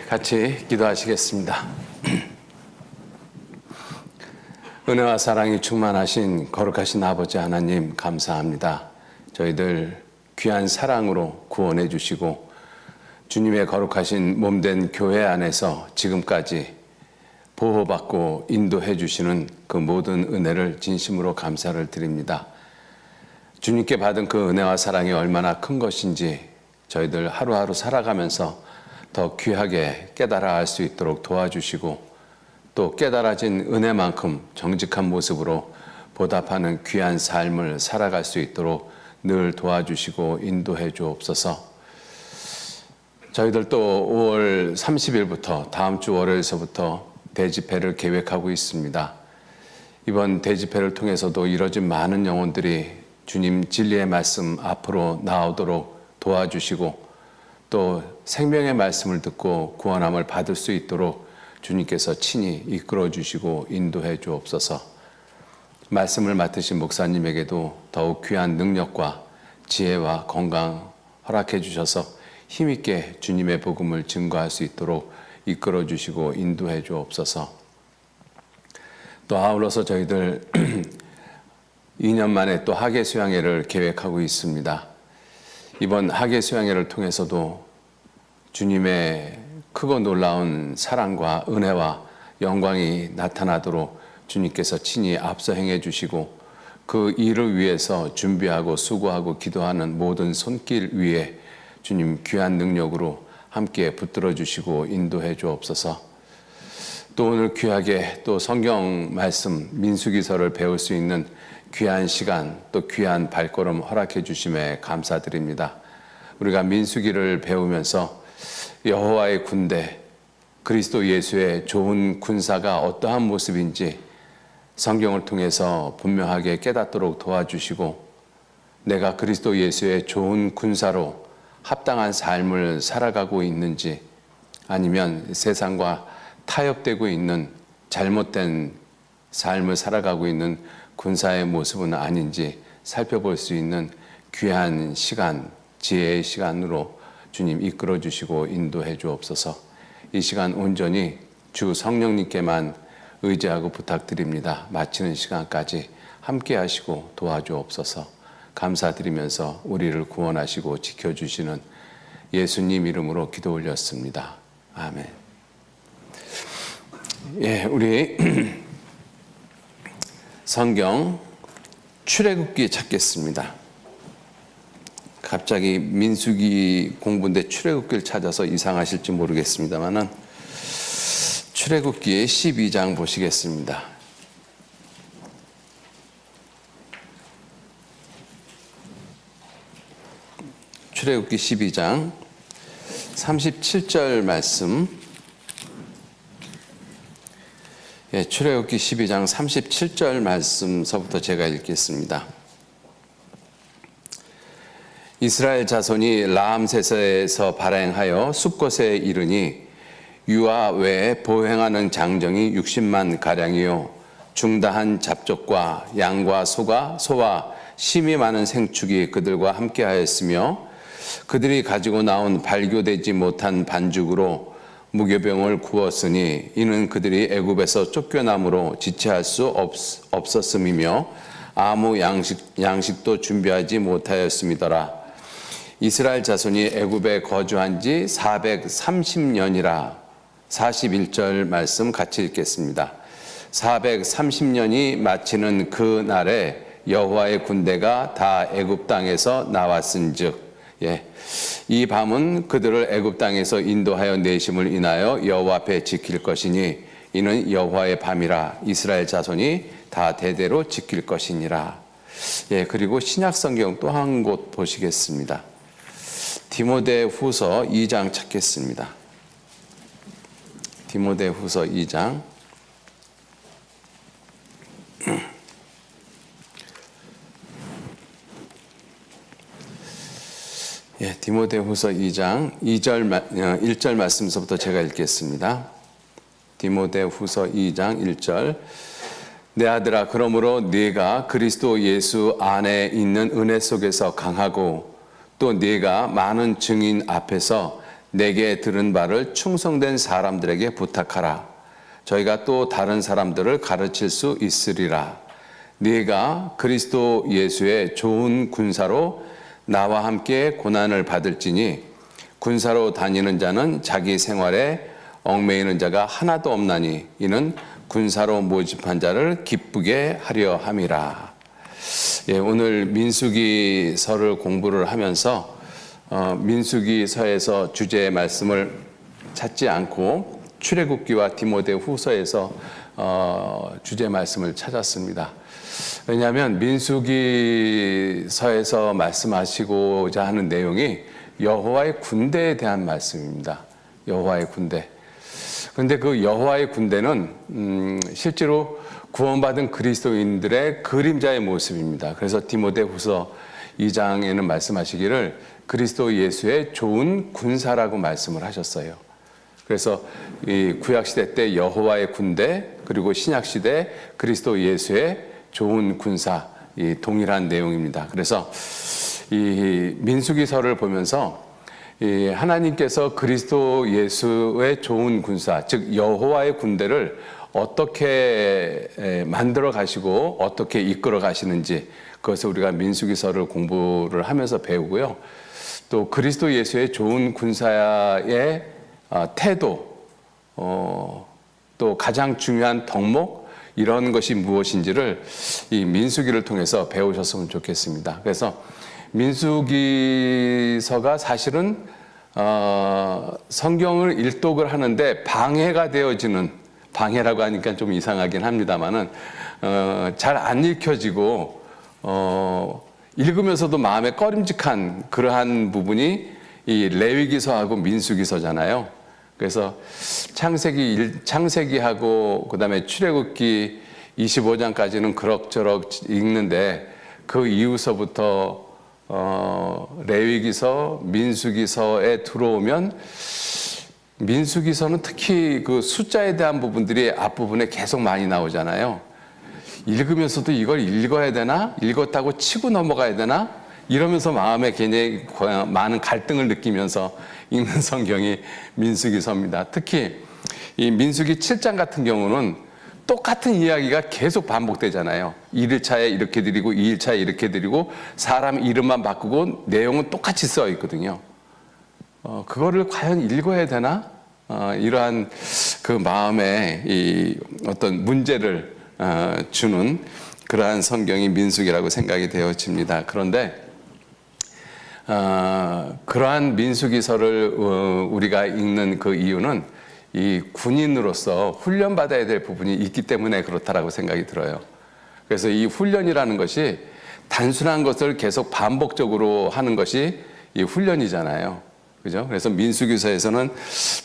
같이 기도하시겠습니다. 은혜와 사랑이 충만하신 거룩하신 아버지 하나님 감사합니다. 저희들 귀한 사랑으로 구원해 주시고 주님의 거룩하신 몸된 교회 안에서 지금까지 보호받고 인도해 주시는 그 모든 은혜를 진심으로 감사를 드립니다. 주님께 받은 그 은혜와 사랑이 얼마나 큰 것인지 저희들 하루하루 살아가면서 더 귀하게 깨달아 알 수 있도록 도와주시고 또 깨달아진 은혜만큼 정직한 모습으로 보답하는 귀한 삶을 살아갈 수 있도록 늘 도와주시고 인도해 주옵소서. 저희들 또 5월 30일부터 다음 주 월요일서부터 대집회를 계획하고 있습니다. 이번 대집회를 통해서도 이뤄진 많은 영혼들이 주님 진리의 말씀 앞으로 나오도록 도와주시고 또 생명의 말씀을 듣고 구원함을 받을 수 있도록 주님께서 친히 이끌어 주시고 인도해 주옵소서. 말씀을 맡으신 목사님에게도 더욱 귀한 능력과 지혜와 건강 허락해 주셔서 힘있게 주님의 복음을 증거할 수 있도록 이끌어 주시고 인도해 주옵소서. 또 아울러서 저희들 2년 만에 또 학예 수양회를 계획하고 있습니다. 이번 학예 수양회를 통해서도 주님의 크고 놀라운 사랑과 은혜와 영광이 나타나도록 주님께서 친히 앞서 행해 주시고 그 일을 위해서 준비하고 수고하고 기도하는 모든 손길 위에 주님 귀한 능력으로 함께 붙들어 주시고 인도해 주옵소서. 또 오늘 귀하게 또 성경 말씀 민수기서를 배울 수 있는 귀한 시간 또 귀한 발걸음 허락해 주심에 감사드립니다. 우리가 민수기를 배우면서 여호와의 군대, 그리스도 예수의 좋은 군사가 어떠한 모습인지 성경을 통해서 분명하게 깨닫도록 도와주시고 내가 그리스도 예수의 좋은 군사로 합당한 삶을 살아가고 있는지 아니면 세상과 타협되고 있는 잘못된 삶을 살아가고 있는 군사의 모습은 아닌지 살펴볼 수 있는 귀한 시간, 지혜의 시간으로 주님 이끌어 주시고 인도해 주옵소서. 이 시간 온전히 주 성령님께만 의지하고 부탁드립니다. 마치는 시간까지 함께 하시고 도와주옵소서. 감사드리면서 우리를 구원하시고 지켜주시는 예수님 이름으로 기도 올렸습니다. 아멘. 우리 성경 출애굽기 찾겠습니다. 갑자기 민수기 공부인데 출애굽기를 찾아서 이상하실지 모르겠습니다만은 출애굽기 12장 보시겠습니다. 출애굽기 12장 37절 말씀. 출애굽기 12장 37절 말씀서부터 제가 읽겠습니다. 이스라엘 자손이 라암세스에서 발행하여 숲곳에 이르니 유아 외에 보행하는 장정이 60만 가량이요 중다한 잡족과 양과 소와 심이 많은 생축이 그들과 함께하였으며 그들이 가지고 나온 발교되지 못한 반죽으로 무교병을 구웠으니 이는 그들이 애굽에서 쫓겨남으로 지체할 수 없었음이며 아무 양식도 준비하지 못하였음이더라. 이스라엘 자손이 애굽에 거주한 지 430년이라. 41절 말씀 같이 읽겠습니다. 430년이 마치는 그 날에 여호와의 군대가 다 애굽 땅에서 나왔은즉 이 밤은 그들을 애굽 땅에서 인도하여 내심을 인하여 여호와 앞에 지킬 것이니 이는 여호와의 밤이라. 이스라엘 자손이 다 대대로 지킬 것이니라. 그리고 신약 성경 또 한 곳 보시겠습니다. 디모데후서 2장 찾겠습니다. 디모데후서 2장 디모데후서 2장 1절 말씀서부터 제가 읽겠습니다. 디모데후서 2장 1절. 내 아들아, 그러므로 네가 그리스도 예수 안에 있는 은혜 속에서 강하고 또 네가 많은 증인 앞에서 내게 들은 바를 충성된 사람들에게 부탁하라. 저희가 또 다른 사람들을 가르칠 수 있으리라. 네가 그리스도 예수의 좋은 군사로 나와 함께 고난을 받을지니 군사로 다니는 자는 자기 생활에 얽매이는 자가 하나도 없나니 이는 군사로 모집한 자를 기쁘게 하려 함이라. 예, 오늘 민수기서를 공부를 하면서 민수기서에서 주제의 말씀을 찾지 않고 출애굽기와 디모데후서에서 주제 말씀을 찾았습니다. 왜냐하면 민수기서에서 말씀하시고자 하는 내용이 여호와의 군대에 대한 말씀입니다. 여호와의 군대. 그런데 그 여호와의 군대는 실제로 구원받은 그리스도인들의 그림자의 모습입니다. 그래서 디모데후서 2장에는 말씀하시기를 그리스도 예수의 좋은 군사라고 말씀을 하셨어요. 그래서 이 구약시대 때 여호와의 군대, 그리고 신약시대 그리스도 예수의 좋은 군사, 이 동일한 내용입니다. 그래서 이 민수기서를 보면서 이 하나님께서 그리스도 예수의 좋은 군사, 즉 여호와의 군대를 어떻게 만들어 가시고 어떻게 이끌어 가시는지, 그것을 우리가 민수기서를 공부를 하면서 배우고요. 또 그리스도 예수의 좋은 군사의 태도, 또 가장 중요한 덕목, 이런 것이 무엇인지를 이 민수기를 통해서 배우셨으면 좋겠습니다. 그래서 민수기서가 사실은 성경을 일독을 하는데 방해가 되어지는, 방해라고 하니까 좀 이상하긴 합니다만은 잘 안 읽혀지고 읽으면서도 마음에 꺼림직한 그러한 부분이 이 레위기서하고 민수기서잖아요. 그래서 창세기하고 그다음에 출애굽기 25장까지는 그럭저럭 읽는데 그 이후서부터 레위기서, 민수기서에 들어오면 민수기서는 특히 그 숫자에 대한 부분들이 앞부분에 계속 많이 나오잖아요. 읽으면서도 이걸 읽어야 되나? 읽었다고 치고 넘어가야 되나? 이러면서 마음에 굉장히 많은 갈등을 느끼면서 읽는 성경이 민수기서입니다. 특히 이 민수기 7장 같은 경우는 똑같은 이야기가 계속 반복되잖아요. 1일차에 이렇게 드리고 2일차에 이렇게 드리고 사람 이름만 바꾸고 내용은 똑같이 써 있거든요. 그거를 과연 읽어야 되나? 이러한 그 마음에 이 어떤 문제를 주는 그러한 성경이 민수기라고 생각이 되어집니다. 그런데 그러한 민수기서를 우리가 읽는 그 이유는 이 군인으로서 훈련받아야 될 부분이 있기 때문에 그렇다라고 생각이 들어요. 그래서 이 훈련이라는 것이 단순한 것을 계속 반복적으로 하는 것이 이 훈련이잖아요. 그죠? 그래서 민수기서에서는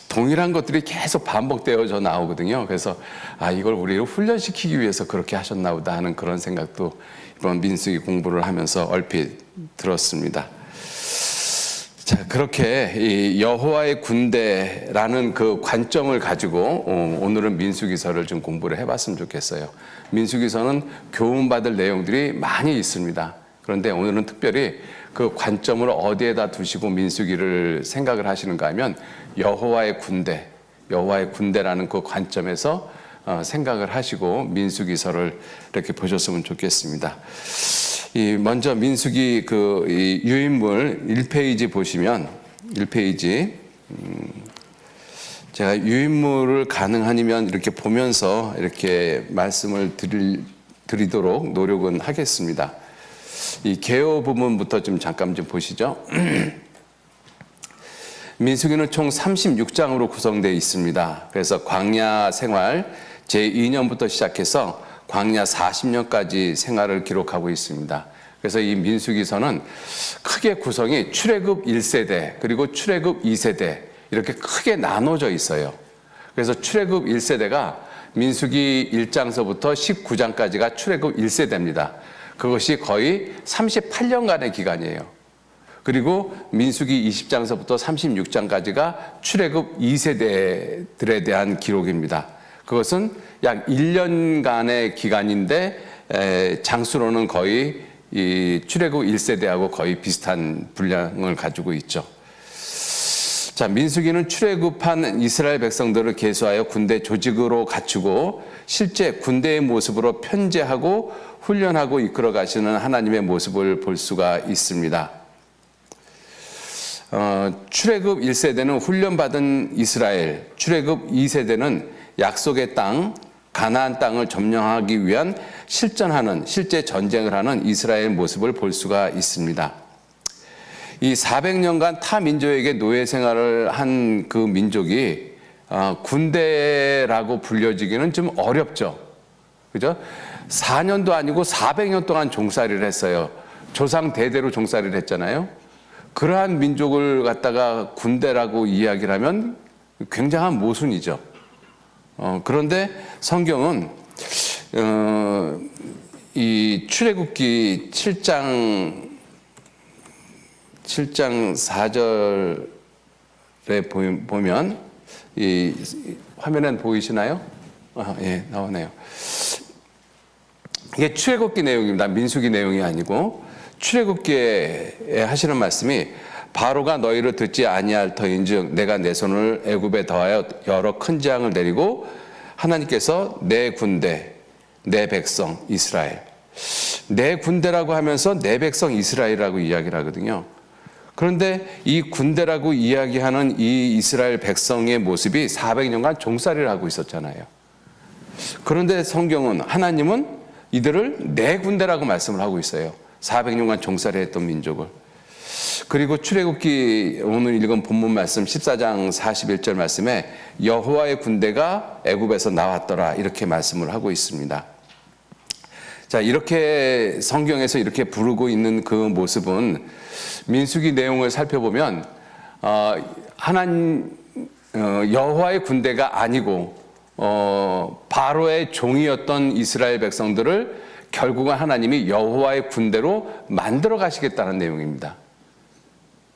동일한 것들이 계속 반복되어져 나오거든요. 그래서 이걸 우리를 훈련시키기 위해서 그렇게 하셨나 보다 하는 그런 생각도 이번 민수기 공부를 하면서 얼핏 들었습니다. 자, 그렇게 이 여호와의 군대라는 그 관점을 가지고 오늘은 민수기서를 좀 공부를 해봤으면 좋겠어요. 민수기서는 교훈받을 내용들이 많이 있습니다. 그런데 오늘은 특별히 그 관점을 어디에다 두시고 민수기를 생각을 하시는가 하면 여호와의 군대, 여호와의 군대라는 그 관점에서 생각을 하시고 민수기서를 이렇게 보셨으면 좋겠습니다. 먼저 민수기 그 유인물 1페이지 보시면 1페이지 제가 유인물을 가능하면 이렇게 보면서 이렇게 말씀을 드리도록 노력은 하겠습니다. 이 개요 부분부터 좀 잠깐 좀 보시죠. 민수기는 총 36장으로 구성되어 있습니다. 그래서 광야 생활 제2년부터 시작해서 광야 40년까지 생활을 기록하고 있습니다. 그래서 이 민수기서는 크게 구성이 출애굽 1세대 그리고 출애굽 2세대 이렇게 크게 나눠져 있어요. 그래서 출애굽 1세대가 민수기 1장서부터 19장까지가 출애굽 1세대입니다. 그것이 거의 38년간의 기간이에요. 그리고 민수기 20장서부터 36장까지가 출애굽 2세대들에 대한 기록입니다. 그것은 약 1년간의 기간인데 장수로는 거의 이 출애굽 1세대하고 거의 비슷한 분량을 가지고 있죠. 자, 민수기는 출애굽한 이스라엘 백성들을 계수하여 군대 조직으로 갖추고 실제 군대의 모습으로 편제하고 훈련하고 이끌어 가시는 하나님의 모습을 볼 수가 있습니다. 출애굽 1세대는 훈련받은 이스라엘, 출애굽 2세대는 약속의 땅, 가나안 땅을 점령하기 위한 실제 전쟁을 하는 이스라엘 모습을 볼 수가 있습니다. 이 400년간 타 민족에게 노예 생활을 한 그 민족이 군대라고 불려지기는 좀 어렵죠. 그죠? 4년도 아니고 400년 동안 종살이를 했어요. 조상 대대로 종살이를 했잖아요. 그러한 민족을 갖다가 군대라고 이야기를 하면 굉장한 모순이죠. 그런데 성경은 이 출애굽기 7장 4절에 보면 이 화면엔 보이시나요? 예, 나오네요. 이게 출애굽기 내용입니다. 민수기 내용이 아니고 출애굽기에 하시는 말씀이 바로가 너희를 듣지 아니할 터인즉 내가 내 손을 애굽에 더하여 여러 큰 재앙을 내리고 하나님께서 내 군대 내 백성 이스라엘 내 군대라고 하면서 내 백성 이스라엘이라고 이야기를 하거든요. 그런데 이 군대라고 이야기하는 이 이스라엘 백성의 모습이 400년간 종살이를 하고 있었잖아요. 그런데 성경은 하나님은 이들을 내 군대라고 말씀을 하고 있어요. 400년간 종살이했던 민족을. 그리고 출애굽기 오늘 읽은 본문 말씀 14장 41절 말씀에 여호와의 군대가 애굽에서 나왔더라 이렇게 말씀을 하고 있습니다. 자, 이렇게 성경에서 이렇게 부르고 있는 그 모습은 민수기 내용을 살펴보면 여호와의 군대가 아니고 바로의 종이었던 이스라엘 백성들을 결국은 하나님이 여호와의 군대로 만들어 가시겠다는 내용입니다.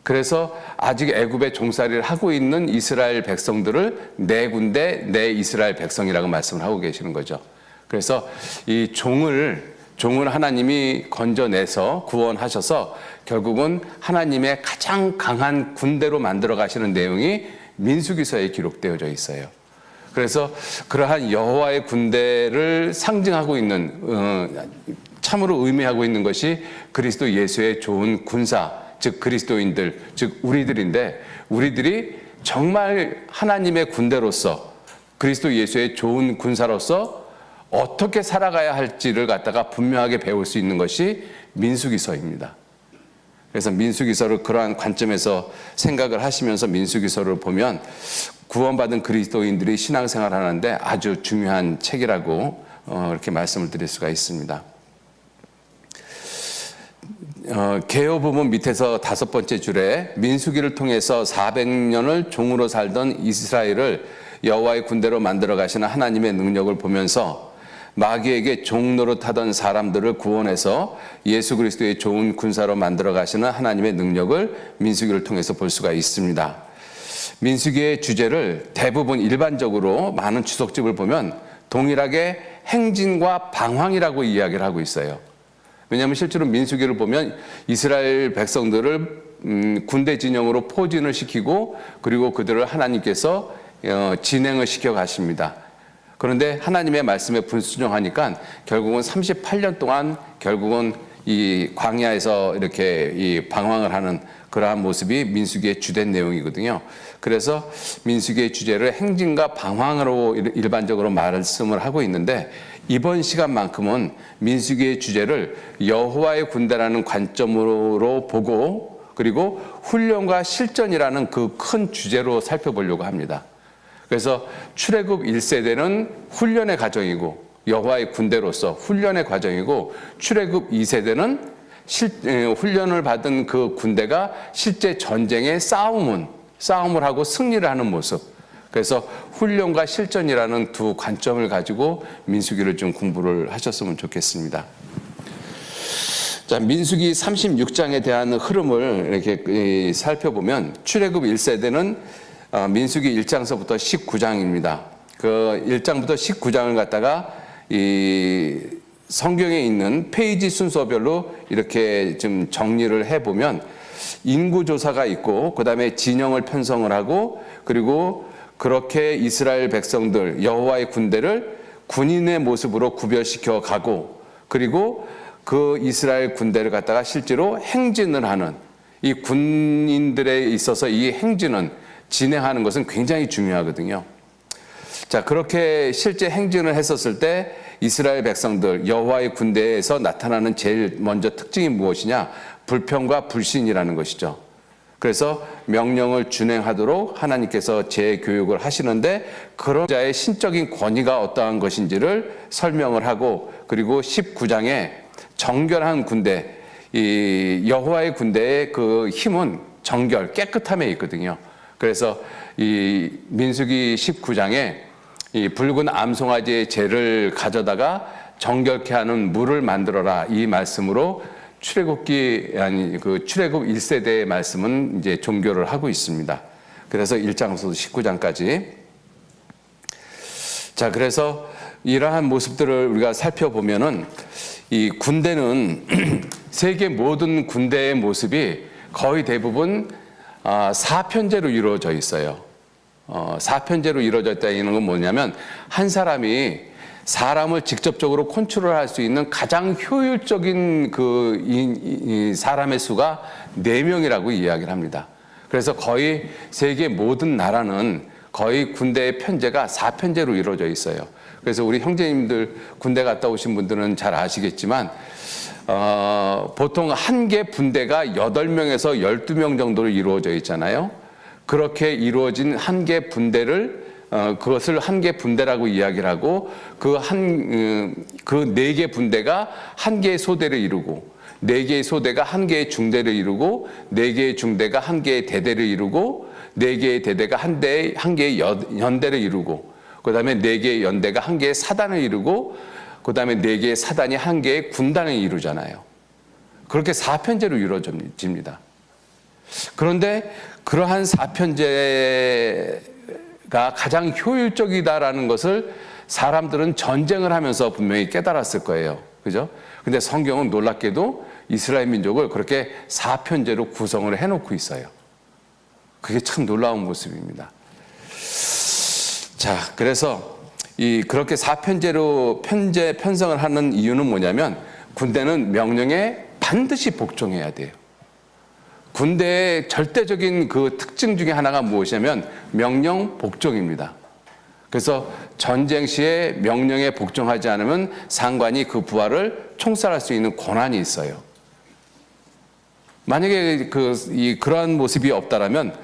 그래서 아직 애굽의 종살이를 하고 있는 이스라엘 백성들을 내 군대, 내 이스라엘 백성이라고 말씀을 하고 계시는 거죠. 그래서 이 종을 하나님이 건져내서 구원하셔서 결국은 하나님의 가장 강한 군대로 만들어 가시는 내용이 민수기서에 기록되어져 있어요. 그래서 그러한 여호와의 군대를 상징하고 있는 참으로 의미하고 있는 것이 그리스도 예수의 좋은 군사, 즉 그리스도인들, 즉 우리들인데 우리들이 정말 하나님의 군대로서 그리스도 예수의 좋은 군사로서 어떻게 살아가야 할지를 갖다가 분명하게 배울 수 있는 것이 민수기서입니다. 그래서 민수기서를 그러한 관점에서 생각을 하시면서 민수기서를 보면 구원받은 그리스도인들이 신앙생활을 하는데 아주 중요한 책이라고 이렇게 말씀을 드릴 수가 있습니다. 개요 부분 밑에서 5번째 줄에 민수기를 통해서 400년을 종으로 살던 이스라엘을 여호와의 군대로 만들어 가시는 하나님의 능력을 보면서 마귀에게 종 노릇하던 사람들을 구원해서 예수 그리스도의 좋은 군사로 만들어 가시는 하나님의 능력을 민수기를 통해서 볼 수가 있습니다. 민수기의 주제를 대부분 일반적으로 많은 주석집을 보면 동일하게 행진과 방황이라고 이야기를 하고 있어요. 왜냐하면 실제로 민수기를 보면 이스라엘 백성들을 군대 진영으로 포진을 시키고 그리고 그들을 하나님께서 진행을 시켜 가십니다. 그런데 하나님의 말씀에 불순종하니까 결국은 38년 동안 결국은 이 광야에서 이렇게 이 방황을 하는 그러한 모습이 민수기의 주된 내용이거든요. 그래서 민수기의 주제를 행진과 방황으로 일반적으로 말씀을 하고 있는데 이번 시간만큼은 민수기의 주제를 여호와의 군대라는 관점으로 보고 그리고 훈련과 실전이라는 그 큰 주제로 살펴보려고 합니다. 그래서 출애굽 1세대는 훈련의 과정이고 여호와의 군대로서 훈련의 과정이고 출애굽 2세대는 훈련을 받은 그 군대가 실제 전쟁의 싸움을 하고 승리를 하는 모습. 그래서 훈련과 실전이라는 두 관점을 가지고 민수기를 좀 공부를 하셨으면 좋겠습니다. 자, 민수기 36장에 대한 흐름을 이렇게 살펴보면 출애굽 1세대는 민수기 1장서부터 19장입니다. 그 1장부터 19장을 갖다가 이 성경에 있는 페이지 순서별로 이렇게 좀 정리를 해보면 인구조사가 있고 그 다음에 진영을 편성을 하고 그리고 그렇게 이스라엘 백성들 여호와의 군대를 군인의 모습으로 구별시켜 가고 그리고 그 이스라엘 군대를 갖다가 실제로 행진을 하는 이 군인들에 있어서 이 행진은 진행하는 것은 굉장히 중요하거든요. 자, 그렇게 실제 행진을 했었을 때 이스라엘 백성들 여호와의 군대에서 나타나는 제일 먼저 특징이 무엇이냐? 불평과 불신이라는 것이죠. 그래서 명령을 준행하도록 하나님께서 재교육을 하시는데 그런 자의 신적인 권위가 어떠한 것인지를 설명을 하고 그리고 19장에 정결한 군대, 이 여호와의 군대의 그 힘은 정결, 깨끗함에 있거든요. 그래서 이 민수기 19장에 이 붉은 암송아지의 재를 가져다가 정결케 하는 물을 만들어라 이 말씀으로 출애굽기 아니 그 출애굽 1세대의 말씀은 이제 종교를 하고 있습니다. 그래서 1장부터 19장까지. 자, 그래서 이러한 모습들을 우리가 살펴보면은 이 군대는 세계 모든 군대의 모습이 거의 대부분 사편제로 이루어져 있어요. 사편제로 이루어져 있다는 건 뭐냐면 한 사람이 사람을 직접적으로 컨트롤할 수 있는 가장 효율적인 이 사람의 수가 4명이라고 이야기를 합니다. 그래서 거의 세계 모든 나라는 거의 군대의 편제가 4편제로 이루어져 있어요. 그래서 우리 형제님들 군대 갔다 오신 분들은 잘 아시겠지만 보통 한 개 분대가 8명에서 12명 정도로 이루어져 있잖아요. 그렇게 이루어진 한 개 분대를 그것을 한 개 분대라고 이야기를 하고 그 4개 분대가 한 개의 소대를 이루고 4개의 소대가 한 개의 중대를 이루고 4개의 중대가 한 개의 대대를 이루고 4개의 대대가 한 개의 연대를 이루고 그 다음에 4개의 연대가 한 개의 사단을 이루고 그 다음에 4개의 사단이 한 개의 군단을 이루잖아요. 그렇게 4편제로 이루어집니다. 그런데 그러한 4편제가 가장 효율적이다라는 것을 사람들은 전쟁을 하면서 분명히 깨달았을 거예요. 그죠? 근데 성경은 놀랍게도 이스라엘 민족을 그렇게 4편제로 구성을 해놓고 있어요. 그게 참 놀라운 모습입니다. 자, 그래서 그렇게 4편제로 편성을 하는 이유는 뭐냐면 군대는 명령에 반드시 복종해야 돼요. 군대의 절대적인 그 특징 중에 하나가 무엇이냐면 명령 복종입니다. 그래서 전쟁 시에 명령에 복종하지 않으면 상관이 그 부하를 총살할 수 있는 권한이 있어요. 만약에 그러한 모습이 없다라면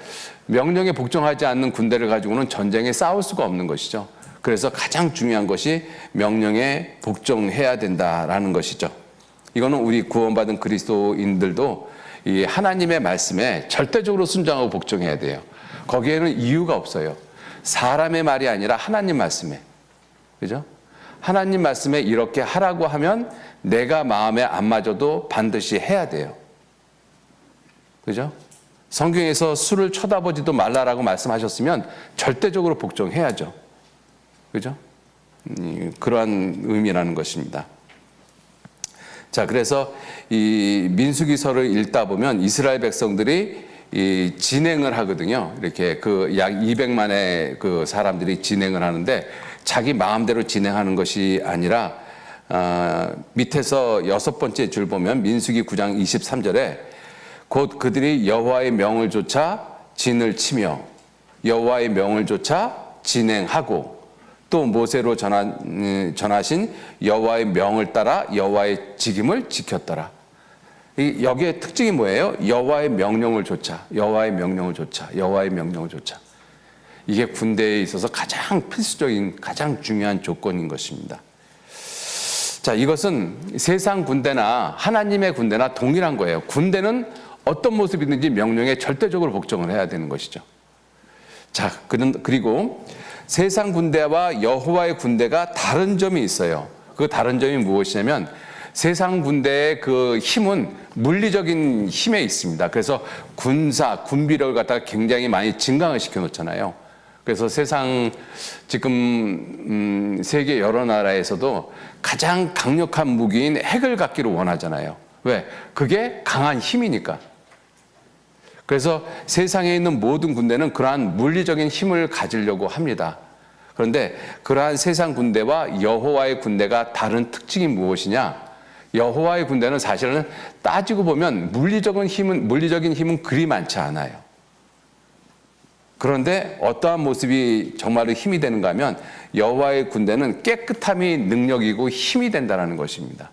명령에 복종하지 않는 군대를 가지고는 전쟁에 싸울 수가 없는 것이죠. 그래서 가장 중요한 것이 명령에 복종해야 된다라는 것이죠. 이거는 우리 구원받은 그리스도인들도 이 하나님의 말씀에 절대적으로 순종하고 복종해야 돼요. 거기에는 이유가 없어요. 사람의 말이 아니라 하나님 말씀에. 그죠? 하나님 말씀에 이렇게 하라고 하면 내가 마음에 안 맞아도 반드시 해야 돼요. 그죠? 성경에서 술을 쳐다보지도 말라라고 말씀하셨으면 절대적으로 복종해야죠. 그죠? 그러한 의미라는 것입니다. 자, 그래서 이 민수기서를 읽다 보면 이스라엘 백성들이 진행을 하거든요. 이렇게 약 200만의 그 사람들이 진행을 하는데 자기 마음대로 진행하는 것이 아니라 밑에서 6번째 줄 보면 민수기 9장 23절에 곧 그들이 여호와의 명을 조차 진을 치며 여호와의 명을 조차 진행하고 또 모세로 전하신 여호와의 명을 따라 여호와의 직임을 지켰더라. 여기에 특징이 뭐예요? 여호와의 명령을 조차, 여호와의 명령을 조차, 여호와의 명령을 조차. 이게 군대에 있어서 가장 필수적인, 가장 중요한 조건인 것입니다. 자, 이것은 세상 군대나 하나님의 군대나 동일한 거예요. 군대는 어떤 모습이든지 명령에 절대적으로 복종을 해야 되는 것이죠. 자, 그리고 세상 군대와 여호와의 군대가 다른 점이 있어요. 그 다른 점이 무엇이냐면 세상 군대의 그 힘은 물리적인 힘에 있습니다. 그래서 군비력을 갖다가 굉장히 많이 증강을 시켜 놓잖아요. 그래서 세상 지금 세계 여러 나라에서도 가장 강력한 무기인 핵을 갖기를 원하잖아요. 왜? 그게 강한 힘이니까. 그래서 세상에 있는 모든 군대는 그러한 물리적인 힘을 가지려고 합니다. 그런데 그러한 세상 군대와 여호와의 군대가 다른 특징이 무엇이냐? 여호와의 군대는 사실은 따지고 보면 물리적인 힘은 그리 많지 않아요. 그런데 어떠한 모습이 정말로 힘이 되는가 하면 여호와의 군대는 깨끗함이 능력이고 힘이 된다는 것입니다.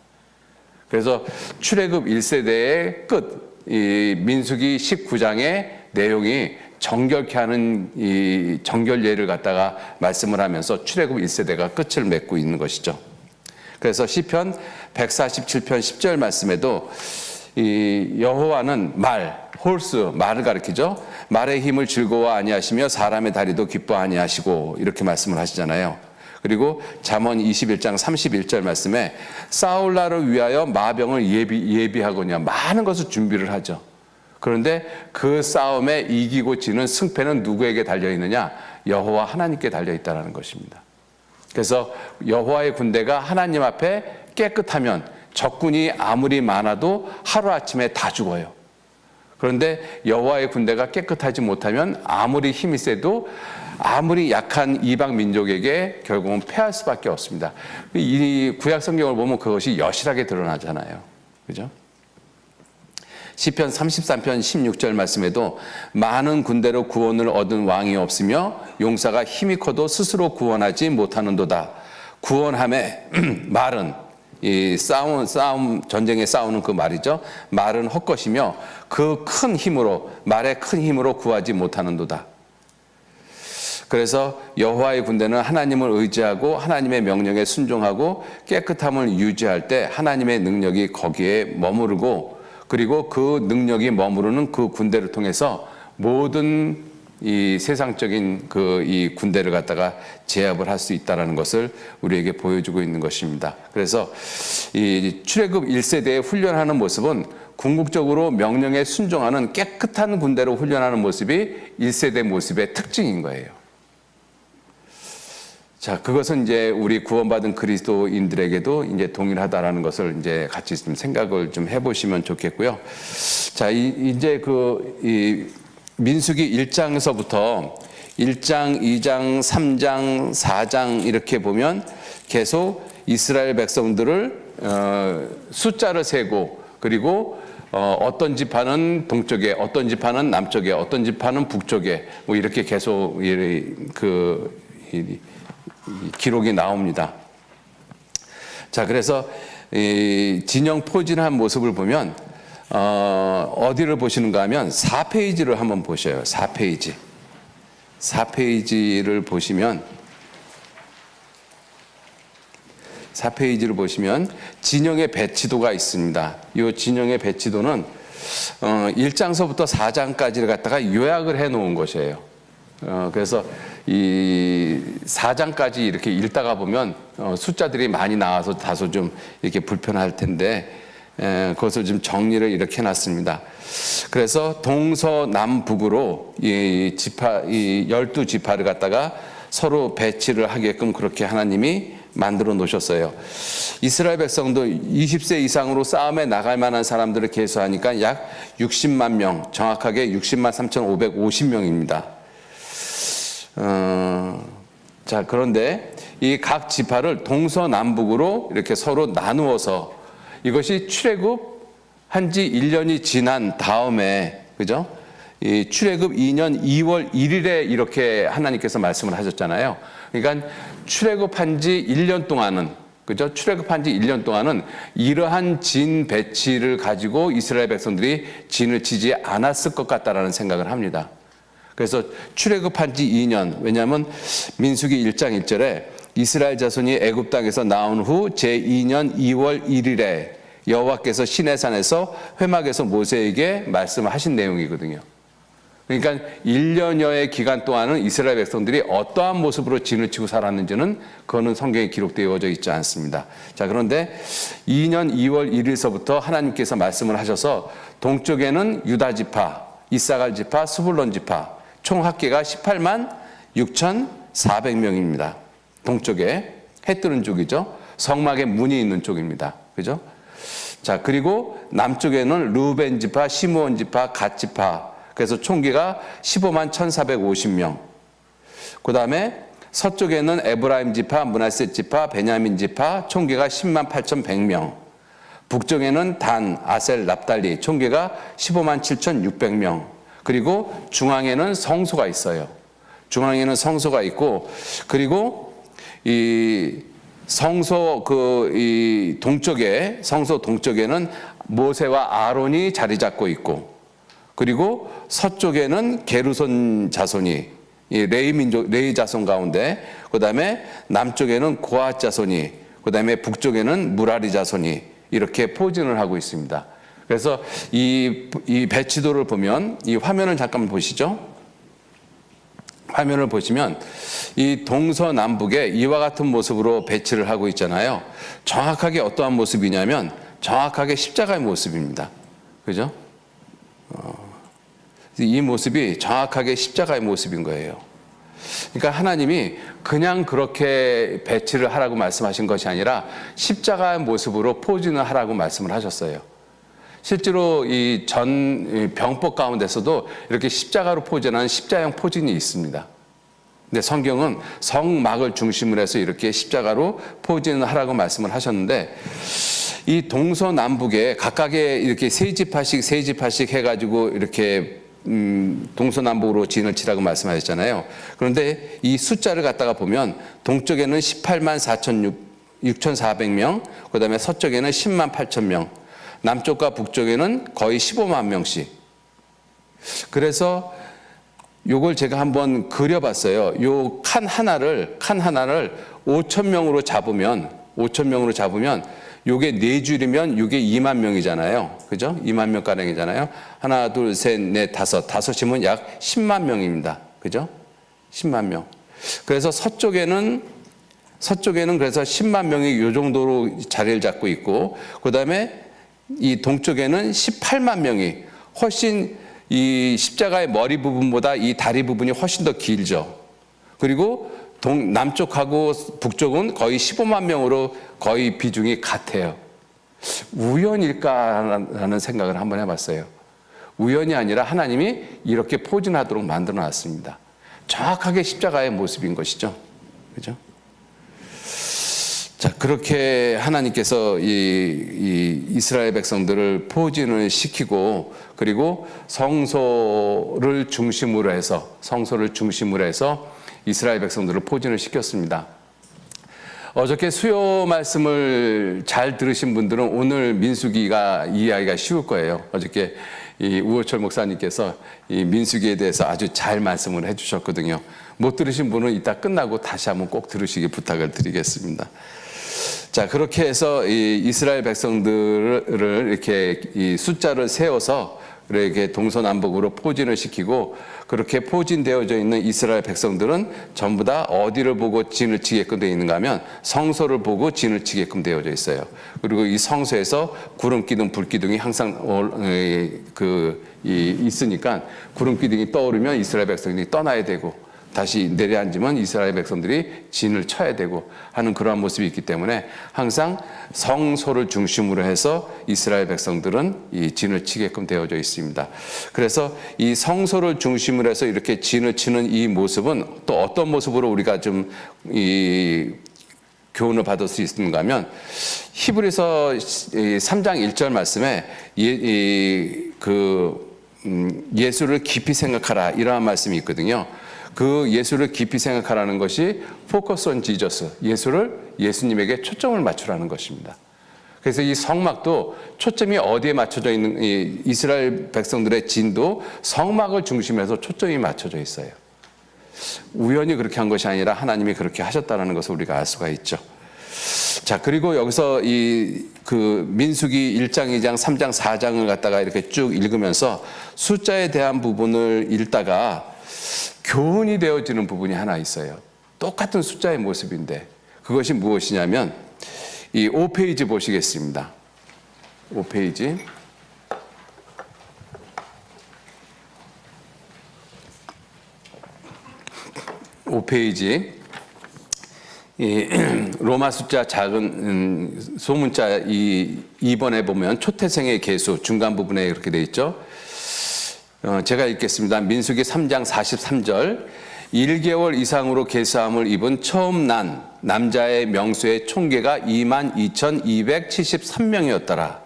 그래서 출애굽 1세대의 끝, 이 민수기 19장의 내용이 정결케 하는 이 정결예를 갖다가 말씀을 하면서 출애굽 1세대가 끝을 맺고 있는 것이죠. 그래서 시편 147편 10절 말씀에도 이 여호와는 말을 가리키죠. 말의 힘을 즐거워 아니하시며 사람의 다리도 기뻐 아니하시고 이렇게 말씀을 하시잖아요. 그리고 잠언 21장 31절 말씀에 싸울날을 위하여 마병을 예비하거냐 많은 것을 준비를 하죠. 그런데 그 싸움에 이기고 지는 승패는 누구에게 달려있느냐? 여호와 하나님께 달려있다는 것입니다. 그래서 여호와의 군대가 하나님 앞에 깨끗하면 적군이 아무리 많아도 하루아침에 다 죽어요. 그런데 여호와의 군대가 깨끗하지 못하면 아무리 힘이 세도 아무리 약한 이방 민족에게 결국은 패할 수밖에 없습니다. 이 구약 성경을 보면 그것이 여실하게 드러나잖아요. 그죠? 시편 33편 16절 말씀에도 많은 군대로 구원을 얻은 왕이 없으며 용사가 힘이 커도 스스로 구원하지 못하는도다. 구원함에 말은 이 싸움 전쟁에 싸우는 그 말이죠. 말은 헛것이며 그 큰 힘으로 말의 큰 힘으로 구하지 못하는도다. 그래서 여호와의 군대는 하나님을 의지하고 하나님의 명령에 순종하고 깨끗함을 유지할 때 하나님의 능력이 거기에 머무르고 그리고 그 능력이 머무르는 그 군대를 통해서 모든 이 세상적인 이 군대를 갖다가 제압을 할 수 있다는 것을 우리에게 보여주고 있는 것입니다. 그래서 이 출애굽 1세대에 훈련하는 모습은 궁극적으로 명령에 순종하는 깨끗한 군대로 훈련하는 모습이 1세대 모습의 특징인 거예요. 자, 그것은 이제 우리 구원받은 그리스도인들에게도 이제 동일하다라는 것을 이제 같이 좀 생각을 좀 해보시면 좋겠고요. 자, 이제 이 민수기 1장에서부터 1장, 2장, 3장, 4장 이렇게 보면 계속 이스라엘 백성들을 숫자를 세고 그리고 어떤 지파는 동쪽에, 어떤 지파는 남쪽에, 어떤 지파는 북쪽에 뭐 이렇게 계속 기록이 나옵니다. 자, 그래서 이 진영 포진한 모습을 보면 어디를 보시는가 하면 4페이지를 한번 보셔요. 4페이지를 보시면 4페이지를 보시면 진영의 배치도가 있습니다. 이 진영의 배치도는 1장서부터 4장까지를 갖다가 요약을 해 놓은 것이에요. 그래서 이 4장까지 이렇게 읽다가 보면 숫자들이 많이 나와서 다소 좀 이렇게 불편할 텐데 그것을 좀 정리를 이렇게 해놨습니다. 그래서 동서남북으로 이 12지파를 갖다가 서로 배치를 하게끔 그렇게 하나님이 만들어 놓으셨어요. 이스라엘 백성도 20세 이상으로 싸움에 나갈 만한 사람들을 계수하니까 약 60만 명, 정확하게 60만 3,550명입니다. 자, 그런데 이 각 지파를 동서남북으로 이렇게 서로 나누어서 이것이 출애굽한 지 1년이 지난 다음에, 그죠? 이 출애굽 2년 2월 1일에 이렇게 하나님께서 말씀을 하셨잖아요. 그러니까 출애굽한 지 1년 동안은, 그죠? 출애굽한 지 1년 동안은 이러한 진 배치를 가지고 이스라엘 백성들이 진을 치지 않았을 것 같다라는 생각을 합니다. 그래서 출애굽한 지 2년, 왜냐하면 민수기 1장 1절에 이스라엘 자손이 애굽 땅에서 나온 후 제2년 2월 1일에 여호와께서 시내산에서 회막에서 모세에게 말씀을 하신 내용이거든요. 그러니까 1년여의 기간 동안은 이스라엘 백성들이 어떠한 모습으로 진을 치고 살았는지는 그거는 성경에 기록되어져 있지 않습니다. 자, 그런데 2년 2월 1일서부터 하나님께서 말씀을 하셔서 동쪽에는 유다 지파, 이사갈 지파, 스불론 지파 총 합계가 18만 6,400명입니다. 동쪽에 해 뜨는 쪽이죠. 성막에 문이 있는 쪽입니다. 그죠? 자, 그리고 남쪽에는 루벤 지파, 시므온 지파, 갓 지파. 그래서 총기가 15만 1,450명. 그 다음에 서쪽에는 에브라임 지파, 므낫세 지파, 베냐민 지파, 총기가 10만 8,100명. 북쪽에는 단, 아셀, 납달리, 총기가 15만 7,600명. 그리고 중앙에는 성소가 있어요. 중앙에는 성소가 있고, 그리고 이 성소 이 동쪽에, 성소 동쪽에는 모세와 아론이 자리 잡고 있고, 그리고 서쪽에는 게르손 자손이 레위 자손 가운데, 그 다음에 남쪽에는 고앗 자손이, 그 다음에 북쪽에는 무라리 자손이 이렇게 포진을 하고 있습니다. 그래서 이 배치도를 보면, 이 화면을 잠깐 보시죠. 화면을 보시면 이 동서남북에 이와 같은 모습으로 배치를 하고 있잖아요. 정확하게 어떠한 모습이냐면 정확하게 십자가의 모습입니다. 그죠? 이 모습이 정확하게 십자가의 모습인 거예요. 그러니까 하나님이 그냥 그렇게 배치를 하라고 말씀하신 것이 아니라 십자가의 모습으로 포진을 하라고 말씀을 하셨어요. 실제로 이 전 병법 가운데서도 이렇게 십자가로 포진하는 십자형 포진이 있습니다. 근데 성경은 성막을 중심으로 해서 이렇게 십자가로 포진을 하라고 말씀을 하셨는데, 이 동서남북에 각각의 이렇게 세 지파씩 해가지고 이렇게 동서남북으로 진을 치라고 말씀하셨잖아요. 그런데 이 숫자를 갖다가 보면 동쪽에는 18만 6,400명, 그 다음에 서쪽에는 10만 8,000명, 남쪽과 북쪽에는 거의 15만 명씩. 그래서 요걸 제가 한번 그려봤어요. 요 칸 하나를 5,000명으로 잡으면 요게 4줄이면 요게 2만 명이잖아요. 그죠? 2만 명 가량이잖아요. 하나, 둘, 셋, 넷, 다섯이면 약 10만 명입니다. 그죠? 10만 명. 그래서 서쪽에는 그래서 10만 명이 요 정도로 자리를 잡고 있고, 그 다음에 이 동쪽에는 18만 명이 훨씬 이 십자가의 머리 부분보다 이 다리 부분이 훨씬 더 길죠. 그리고 남쪽하고 북쪽은 거의 15만 명으로 거의 비중이 같아요. 우연일까라는 생각을 한번 해봤어요. 우연이 아니라 하나님이 이렇게 포진하도록 만들어 놨습니다. 정확하게 십자가의 모습인 것이죠. 그죠? 자, 그렇게 하나님께서 이 이스라엘 백성들을 포진을 시키고, 그리고 성소를 중심으로 해서 이스라엘 백성들을 포진을 시켰습니다. 어저께 수요 말씀을 잘 들으신 분들은 오늘 민수기가 이해하기가 쉬울 거예요. 어저께 이 우호철 목사님께서 이 민수기에 대해서 아주 잘 말씀을 해주셨거든요. 못 들으신 분은 이따 끝나고 다시 한번 꼭 들으시기 부탁을 드리겠습니다. 자, 그렇게 해서 이 이스라엘 백성들을 이렇게 이 숫자를 세워서 이렇게 동서남북으로 포진을 시키고, 그렇게 포진되어져 있는 이스라엘 백성들은 전부 다 어디를 보고 진을 치게끔 되어 있는가 하면 성소를 보고 진을 치게끔 되어져 있어요. 그리고 이 성소에서 구름 기둥, 불 기둥이 항상 있으니까 구름 기둥이 떠오르면 이스라엘 백성들이 떠나야 되고, 다시 내려앉으면 이스라엘 백성들이 진을 쳐야 되고 하는 그러한 모습이 있기 때문에 항상 성소를 중심으로 해서 이스라엘 백성들은 이 진을 치게끔 되어져 있습니다. 그래서 이 성소를 중심으로 해서 이렇게 진을 치는 이 모습은 또 어떤 모습으로 우리가 좀 이 교훈을 받을 수 있는가 하면, 히브리서 3장 1절 말씀에 예수를 깊이 생각하라 이러한 말씀이 있거든요. 그 예수를 깊이 생각하라는 것이 포커스 온 지저스, 예수님에게 초점을 맞추라는 것입니다. 그래서 이 성막도 초점이 어디에 맞춰져 있는, 이 이스라엘 백성들의 진도 성막을 중심해서 초점이 맞춰져 있어요. 우연히 그렇게 한 것이 아니라 하나님이 그렇게 하셨다는 것을 우리가 알 수가 있죠. 자, 그리고 여기서 민수기 1장, 2장, 3장, 4장을 갖다가 이렇게 쭉 읽으면서 숫자에 대한 부분을 읽다가 교훈이 되어지는 부분이 하나 있어요. 똑같은 숫자의 모습인데 그것이 무엇이냐면 이 5페이지 보시겠습니다. 5페이지. 5페이지 이 로마 숫자 작은 소문자 2번에 보면 초태생의 계수 중간 부분에 이렇게 되어 있죠. 제가 읽겠습니다. 민수기 3장 43절 1개월 이상으로 계수함을 입은 처음 난 남자의 명수의 총계가 22,273명이었더라.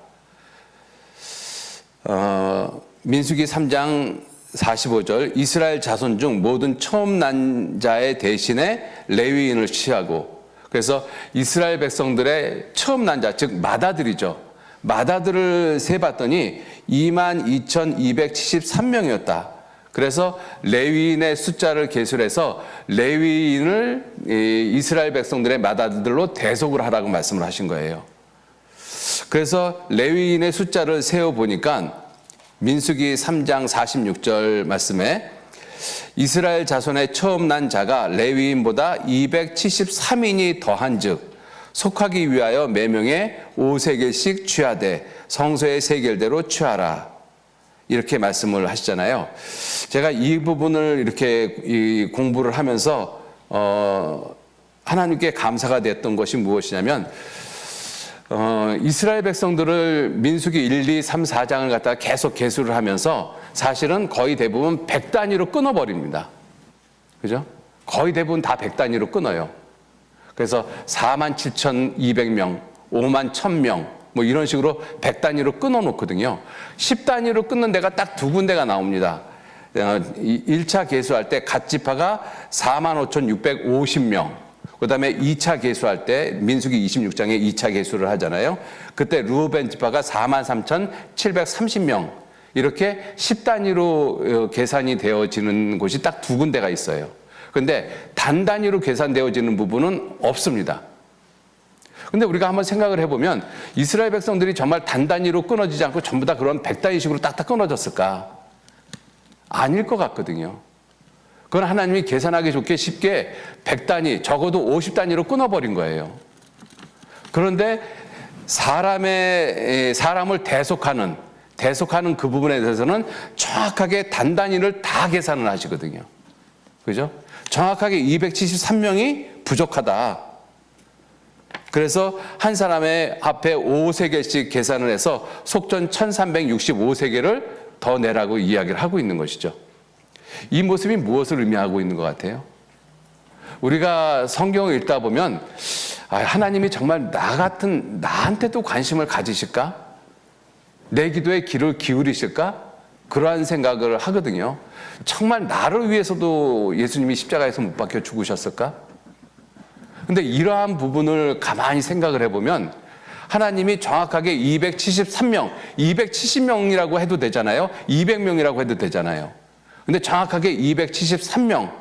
민수기 3장 45절 이스라엘 자손 중 모든 처음 난 자의 대신에 레위인을 취하고, 그래서 이스라엘 백성들의 처음 난 자, 즉 맏아들이죠. 맏아들을 세봤더니 22,273명이었다. 그래서 레위인의 숫자를 계술해서 레위인을 이스라엘 백성들의 맏아들들로 대속을 하라고 말씀을 하신 거예요. 그래서 레위인의 숫자를 세어보니까 민수기 3장 46절 말씀에 이스라엘 자손의 처음 난 자가 레위인보다 273인이 더한 즉 속하기 위하여 매명에 5세겔씩 취하되 성소의 세겔대로 취하라. 이렇게 말씀을 하시잖아요. 제가 이 부분을 이렇게 공부를 하면서 하나님께 감사가 됐던 것이 무엇이냐면 이스라엘 백성들을 민수기 1, 2, 3, 4장을 갖다가 계속 계수를 하면서 사실은 거의 대부분 100단위로 끊어버립니다. 그죠? 거의 대부분 다 100단위로 끊어요. 그래서 47,200명, 51,000명 뭐 이런 식으로 100단위로 끊어놓거든요. 10단위로 끊는 데가 딱 두 군데가 나옵니다. 1차 계수할 때 갓 지파가 45,650명, 그 다음에 2차 계수할 때 민수기 26장에 2차 계수를 하잖아요. 그때 르우벤 지파가 43,730명, 이렇게 10단위로 계산이 되어지는 곳이 딱 두 군데가 있어요. 그런데 단단위로 계산되어지는 부분은 없습니다. 근데 우리가 한번 생각을 해보면 이스라엘 백성들이 정말 단단위로 끊어지지 않고 전부 다 그런 100단위식으로 딱딱 끊어졌을까? 아닐 것 같거든요. 그건 하나님이 계산하기 좋게 쉽게 100단위, 적어도 50단위로 끊어버린 거예요. 그런데 사람을 대속하는 그 부분에 대해서는 정확하게 단단위를 다 계산을 하시거든요. 그죠? 정확하게 273명이 부족하다. 그래서 한 사람의 앞에 5세겔씩 계산을 해서 속전 1365세겔을 더 내라고 이야기를 하고 있는 것이죠. 이 모습이 무엇을 의미하고 있는 것 같아요? 우리가 성경을 읽다 보면 하나님이 정말 나한테도 관심을 가지실까? 내 기도에 귀를 기울이실까? 그러한 생각을 하거든요. 정말 나를 위해서도 예수님이 십자가에서 못 박혀 죽으셨을까? 근데 이러한 부분을 가만히 생각을 해보면 하나님이 정확하게 273명, 270명이라고 해도 되잖아요. 200명이라고 해도 되잖아요. 근데 정확하게 273명,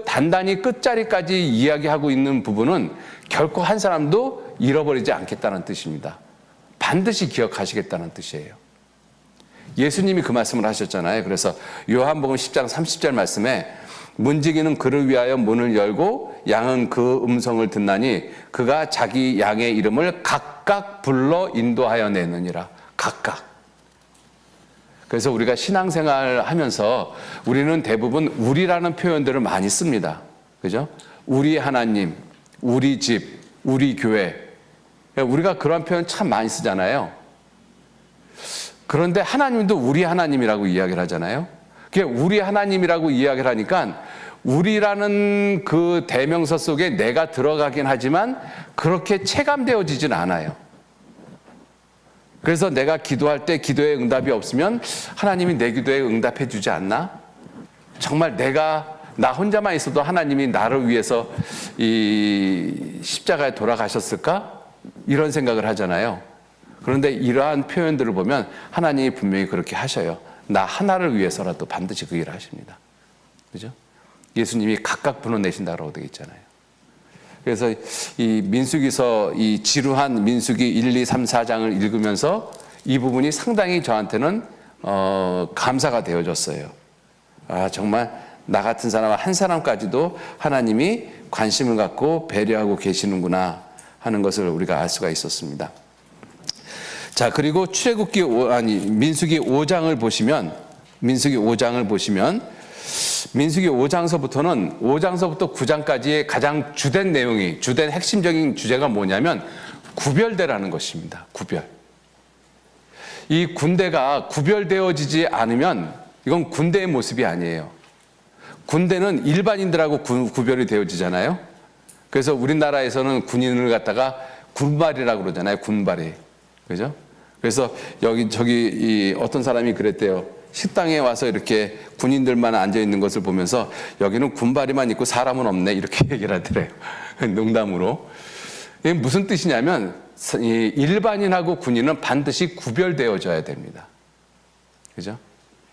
단단히 끝자리까지 이야기하고 있는 부분은 결코 한 사람도 잃어버리지 않겠다는 뜻입니다. 반드시 기억하시겠다는 뜻이에요. 예수님이 그 말씀을 하셨잖아요. 그래서 요한복음 10장 30절 말씀에 문지기는 그를 위하여 문을 열고 양은 그 음성을 듣나니 그가 자기 양의 이름을 각각 불러 인도하여 내느니라. 각각. 그래서 우리가 신앙생활 하면서 우리는 대부분 우리라는 표현들을 많이 씁니다. 그죠? 우리 하나님, 우리 집, 우리 교회. 우리가 그런 표현 참 많이 쓰잖아요. 그런데 하나님도 우리 하나님이라고 이야기를 하잖아요. 그게 우리 하나님이라고 이야기를 하니까 우리라는 그 대명사 속에 내가 들어가긴 하지만 그렇게 체감되어지진 않아요. 그래서 내가 기도할 때 기도에 응답이 없으면 하나님이 내 기도에 응답해 주지 않나? 정말 나 혼자만 있어도 하나님이 나를 위해서 이 십자가에 돌아가셨을까? 이런 생각을 하잖아요. 그런데 이러한 표현들을 보면 하나님이 분명히 그렇게 하셔요. 나 하나를 위해서라도 반드시 그 일을 하십니다. 그죠? 예수님이 각각 불러내신다고 되어 있잖아요. 그래서 이 민수기서 이 지루한 민수기 1, 2, 3, 4장을 읽으면서 이 부분이 상당히 저한테는 감사가 되어졌어요. 정말 나 같은 사람 한 사람까지도 하나님이 관심을 갖고 배려하고 계시는구나 하는 것을 우리가 알 수가 있었습니다. 자, 그리고 민수기 5장을 보시면 민수기 5장서부터는 5장서부터 9장까지의 가장 주된 내용이, 주된 핵심적인 주제가 뭐냐면 구별되라는 것입니다. 구별. 이 군대가 구별되어지지 않으면 이건 군대의 모습이 아니에요. 군대는 일반인들하고 구별이 되어지잖아요. 그래서 우리나라에서는 군인을 갖다가 군발이라고 그러잖아요. 군발이. 그죠? 그래서 저기 어떤 사람이 그랬대요. 식당에 와서 이렇게 군인들만 앉아 있는 것을 보면서 여기는 군발이만 있고 사람은 없네. 이렇게 얘기를 하더래요. 농담으로. 이게 무슨 뜻이냐면 일반인하고 군인은 반드시 구별되어져야 됩니다. 그죠?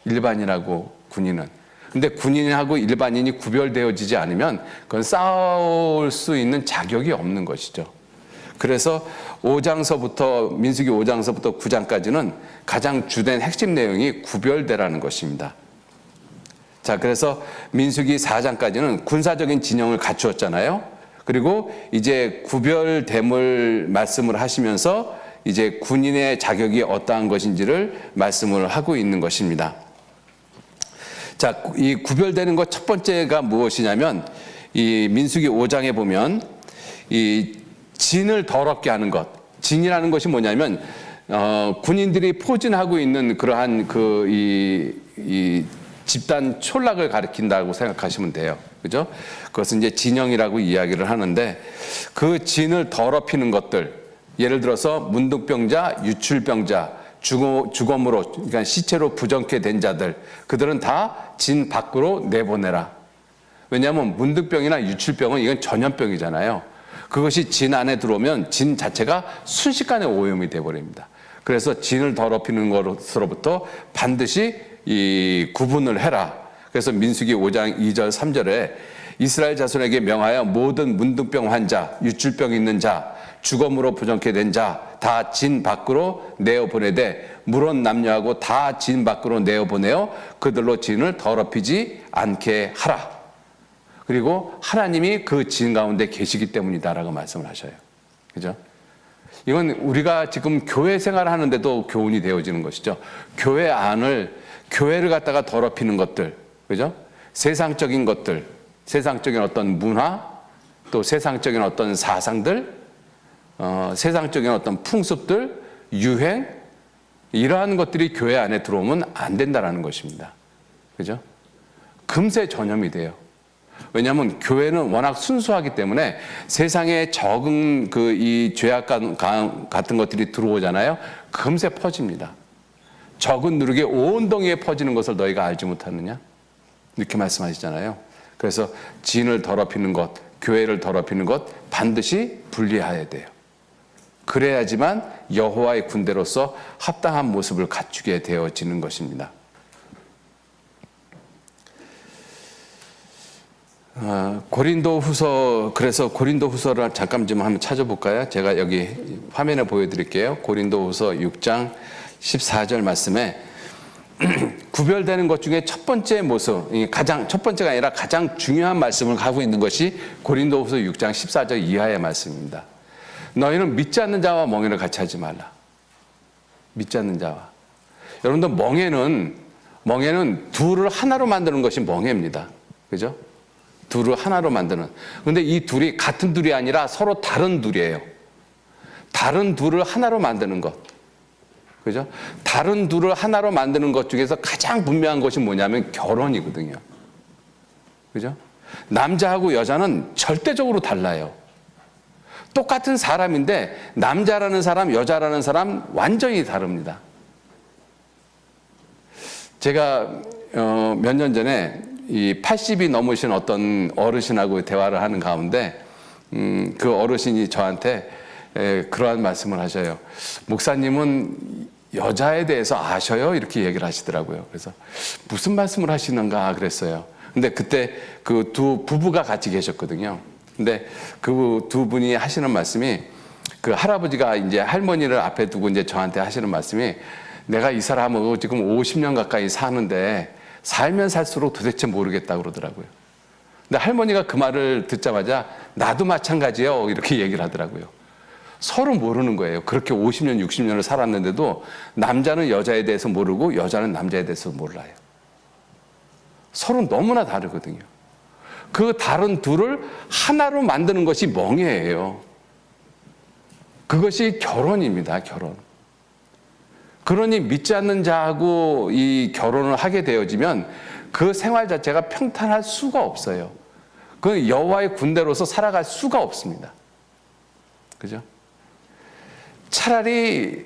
일반인하고 군인은. 근데 군인하고 일반인이 구별되어지지 않으면 그건 싸울 수 있는 자격이 없는 것이죠. 그래서 민수기 5장서부터 9장까지는 가장 주된 핵심 내용이 구별되라는 것입니다. 자, 그래서 민수기 4장까지는 군사적인 진영을 갖추었잖아요. 그리고 이제 구별됨을 말씀을 하시면서 이제 군인의 자격이 어떠한 것인지를 말씀을 하고 있는 것입니다. 자, 이 구별되는 것 첫 번째가 무엇이냐면 이 민수기 5장에 보면 이 진을 더럽게 하는 것. 진이라는 것이 뭐냐면 군인들이 포진하고 있는 그러한 이 집단 촌락을 가리킨다고 생각하시면 돼요. 그죠? 그것은 이제 진영이라고 이야기를 하는데 그 진을 더럽히는 것들, 예를 들어서 문둥병자, 유출병자, 주검으로, 그러니까 시체로 부정케 된 자들, 그들은 다 진 밖으로 내보내라. 왜냐하면 문둥병이나 유출병은 이건 전염병이잖아요. 그것이 진 안에 들어오면 진 자체가 순식간에 오염이 되어버립니다. 그래서 진을 더럽히는 것으로부터 반드시 이 구분을 해라. 그래서 민수기 5장 2절 3절에 이스라엘 자손에게 명하여 모든 문둥병 환자, 유출병 있는 자, 주검으로 부정케 된 자 다 진 밖으로 내어보내되 물론 남녀하고 다 진 밖으로 내어보내어 그들로 진을 더럽히지 않게 하라. 그리고 하나님이 그 진 가운데 계시기 때문이다라고 말씀을 하셔요. 그죠? 이건 우리가 지금 교회 생활을 하는데도 교훈이 되어지는 것이죠. 교회를 갖다가 더럽히는 것들, 그죠? 세상적인 것들, 세상적인 어떤 문화, 또 세상적인 어떤 사상들, 세상적인 어떤 풍습들, 유행, 이러한 것들이 교회 안에 들어오면 안 된다라는 것입니다. 그죠? 금세 전염이 돼요. 왜냐하면 교회는 워낙 순수하기 때문에 세상에 적은 이 죄악 같은 것들이 들어오잖아요. 금세 퍼집니다. 적은 누룩이 온 동이에 퍼지는 것을 너희가 알지 못하느냐? 이렇게 말씀하시잖아요. 그래서 진을 더럽히는 것, 교회를 더럽히는 것 반드시 분리해야 돼요. 그래야지만 여호와의 군대로서 합당한 모습을 갖추게 되어지는 것입니다. 그래서 고린도후서를 잠깐 좀 한번 찾아볼까요? 제가 여기 화면에 보여드릴게요. 고린도후서 6장 14절 말씀에 구별되는 것 중에 첫 번째 모습, 첫 번째가 아니라 가장 중요한 말씀을 하고 있는 것이 고린도후서 6장 14절 이하의 말씀입니다. 너희는 믿지 않는 자와 멍에를 같이 하지 말라. 믿지 않는 자와. 여러분들 멍에는 둘을 하나로 만드는 것이 멍에입니다. 그죠? 둘을 하나로 만드는. 근데 이 둘이 같은 둘이 아니라 서로 다른 둘이에요. 다른 둘을 하나로 만드는 것. 그죠? 다른 둘을 하나로 만드는 것 중에서 가장 분명한 것이 뭐냐면 결혼이거든요. 그죠? 남자하고 여자는 절대적으로 달라요. 똑같은 사람인데 남자라는 사람, 여자라는 사람 완전히 다릅니다. 제가 몇 년 전에 이 80이 넘으신 어떤 어르신하고 대화를 하는 가운데 그 어르신이 저한테 그러한 말씀을 하셔요. 목사님은 여자에 대해서 아셔요? 이렇게 얘기를 하시더라고요. 그래서 무슨 말씀을 하시는가 그랬어요. 근데 그때 그 두 부부가 같이 계셨거든요. 근데 그 두 분이 하시는 말씀이 그 할아버지가 이제 할머니를 앞에 두고 이제 저한테 하시는 말씀이 내가 이 사람하고 지금 50년 가까이 사는데 살면 살수록 도대체 모르겠다 그러더라고요. 근데 할머니가 그 말을 듣자마자 나도 마찬가지요 이렇게 얘기를 하더라고요. 서로 모르는 거예요. 그렇게 50년, 60년을 살았는데도 남자는 여자에 대해서 모르고 여자는 남자에 대해서 몰라요. 서로 너무나 다르거든요. 그 다른 둘을 하나로 만드는 것이 멍에예요. 그것이 결혼입니다. 결혼. 그러니 믿지 않는 자하고 이 결혼을 하게 되어지면 그 생활 자체가 평탄할 수가 없어요. 그 여호와의 군대로서 살아갈 수가 없습니다. 그죠? 차라리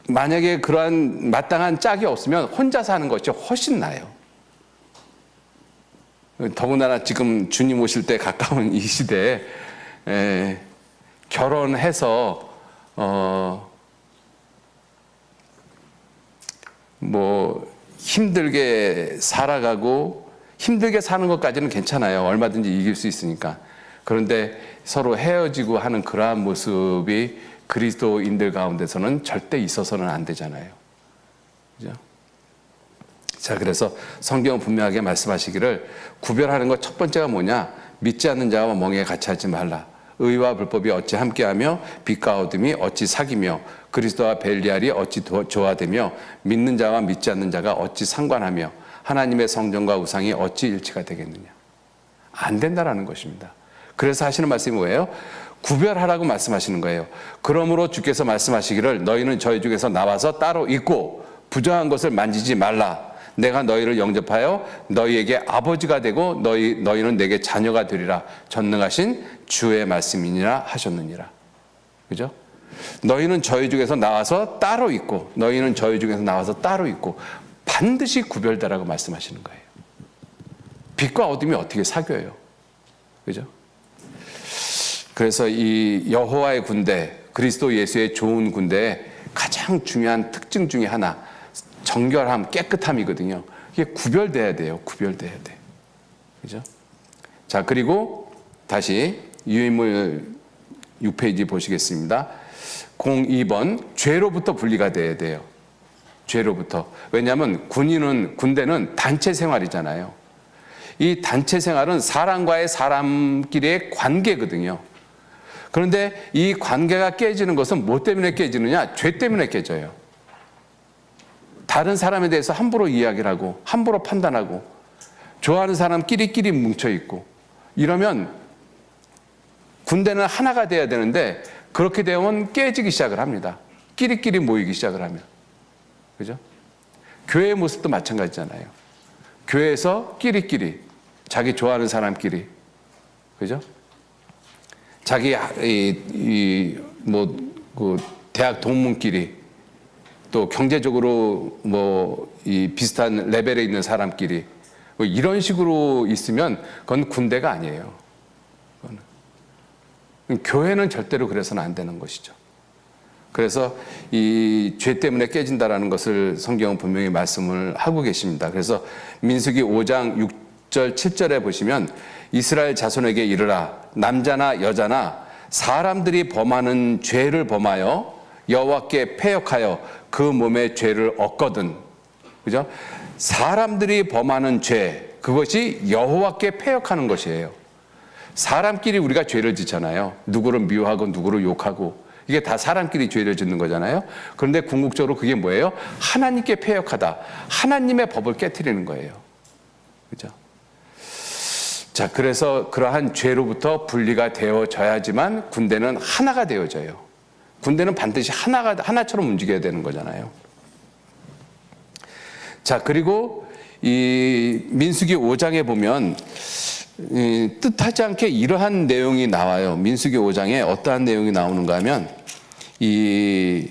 만약에 그러한 마땅한 짝이 없으면 혼자 사는 것이 훨씬 나아요. 더군다나 지금 주님 오실 때 가까운 이 시대에 결혼해서 힘들게 살아가고 힘들게 사는 것까지는 괜찮아요. 얼마든지 이길 수 있으니까. 그런데 서로 헤어지고 하는 그러한 모습이 그리스도인들 가운데서는 절대 있어서는 안 되잖아요. 그죠? 자, 그래서 성경은 분명하게 말씀하시기를 구별하는 것 첫 번째가 뭐냐? 믿지 않는 자와 멍에 같이 하지 말라. 의와 불법이 어찌 함께하며 빛과 어둠이 어찌 사귀며 그리스도와 벨리알이 어찌 조화되며 믿는 자와 믿지 않는 자가 어찌 상관하며 하나님의 성전과 우상이 어찌 일치가 되겠느냐. 안 된다라는 것입니다. 그래서 하시는 말씀이 뭐예요? 구별하라고 말씀하시는 거예요. 그러므로 주께서 말씀하시기를 너희는 저희 중에서 나와서 따로 있고 부정한 것을 만지지 말라. 내가 너희를 영접하여 너희에게 아버지가 되고 너희는 내게 자녀가 되리라. 전능하신 주의 말씀이니라 하셨느니라. 그죠? 너희는 저희 중에서 나와서 따로 있고 너희는 저희 중에서 나와서 따로 있고 반드시 구별되라고 말씀하시는 거예요. 빛과 어둠이 어떻게 사귀어요? 그죠? 그래서 이 여호와의 군대, 그리스도 예수의 좋은 군대의 가장 중요한 특징 중에 하나, 정결함, 깨끗함이거든요. 이게 구별돼야 돼요. 구별돼야 돼. 그죠? 자, 그리고 다시 유인물 6페이지 보시겠습니다. 02번, 죄로부터 분리가 돼야 돼요. 죄로부터. 왜냐하면 군대는 단체 생활이잖아요. 이 단체 생활은 사람과의 사람끼리의 관계거든요. 그런데 이 관계가 깨지는 것은 뭐 때문에 깨지느냐? 죄 때문에 깨져요. 다른 사람에 대해서 함부로 이야기를 하고 함부로 판단하고 좋아하는 사람끼리끼리 뭉쳐있고 이러면 군대는 하나가 돼야 되는데 그렇게 되면 깨지기 시작을 합니다. 끼리끼리 모이기 시작을 하면. 그죠? 교회의 모습도 마찬가지잖아요. 교회에서 끼리끼리 자기 좋아하는 사람끼리, 그죠? 자기 대학 동문끼리 또 경제적으로 비슷한 레벨에 있는 사람끼리 이런 식으로 있으면 그건 군대가 아니에요. 교회는 절대로 그래서는 안 되는 것이죠. 그래서 이 죄 때문에 깨진다라는 것을 성경은 분명히 말씀을 하고 계십니다. 그래서 민수기 5장 6절 7절에 보시면 이스라엘 자손에게 이르라 남자나 여자나 사람들이 범하는 죄를 범하여 여호와께 패역하여 그 몸의 죄를 얻거든. 그죠? 사람들이 범하는 죄, 그것이 여호와께 패역하는 것이에요. 사람끼리 우리가 죄를 짓잖아요. 누구를 미워하고 누구를 욕하고 이게 다 사람끼리 죄를 짓는 거잖아요. 그런데 궁극적으로 그게 뭐예요? 하나님께 패역하다. 하나님의 법을 깨트리는 거예요. 그죠? 자, 그래서 그러한 죄로부터 분리가 되어져야지만 군대는 하나가 되어져요. 군대는 반드시 하나처럼 움직여야 되는 거잖아요. 자, 그리고 이 민수기 5장에 보면 뜻하지 않게 이러한 내용이 나와요. 민수기 5장에 어떠한 내용이 나오는가 하면 이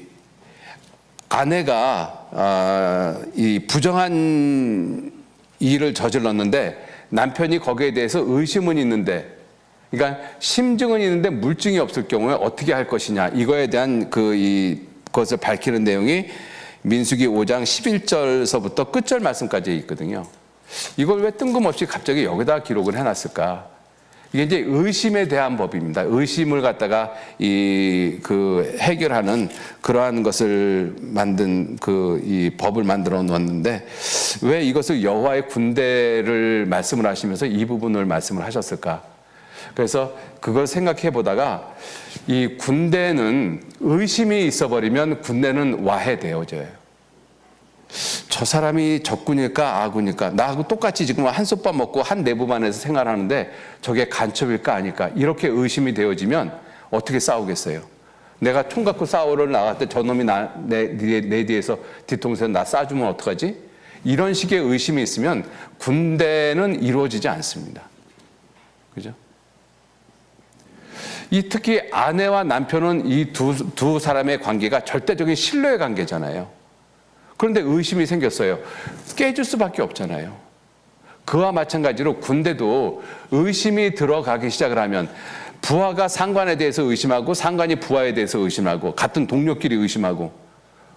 아내가 이 부정한 일을 저질렀는데 남편이 거기에 대해서 의심은 있는데, 그러니까 심증은 있는데 물증이 없을 경우에 어떻게 할 것이냐, 이거에 대한 그것을 밝히는 내용이 민수기 5장 11절서부터 끝절 말씀까지 있거든요. 이걸 왜 뜬금없이 갑자기 여기다 기록을 해놨을까? 이게 이제 의심에 대한 법입니다. 의심을 갖다가 해결하는 그러한 것을 만든 이 법을 만들어 놓았는데 왜 이것을 여호와의 군대를 말씀을 하시면서 이 부분을 말씀을 하셨을까? 그래서 그걸 생각해 보다가 이 군대는 의심이 있어버리면 군대는 와해되어져요. 저 사람이 적군일까 아군일까, 나하고 똑같이 지금 한솥밥 먹고 한 내부만에서 생활하는데 저게 간첩일까 아닐까, 이렇게 의심이 되어지면 어떻게 싸우겠어요? 내가 총 갖고 싸우러 나갈 때 저놈이 내 뒤에서 뒤통수에 나 쏴주면 어떡하지? 이런 식의 의심이 있으면 군대는 이루어지지 않습니다. 그죠? 특히 아내와 남편은 이 두 사람의 관계가 절대적인 신뢰의 관계잖아요. 그런데 의심이 생겼어요. 깨질 수밖에 없잖아요. 그와 마찬가지로 군대도 의심이 들어가기 시작을 하면 부하가 상관에 대해서 의심하고 상관이 부하에 대해서 의심하고 같은 동료끼리 의심하고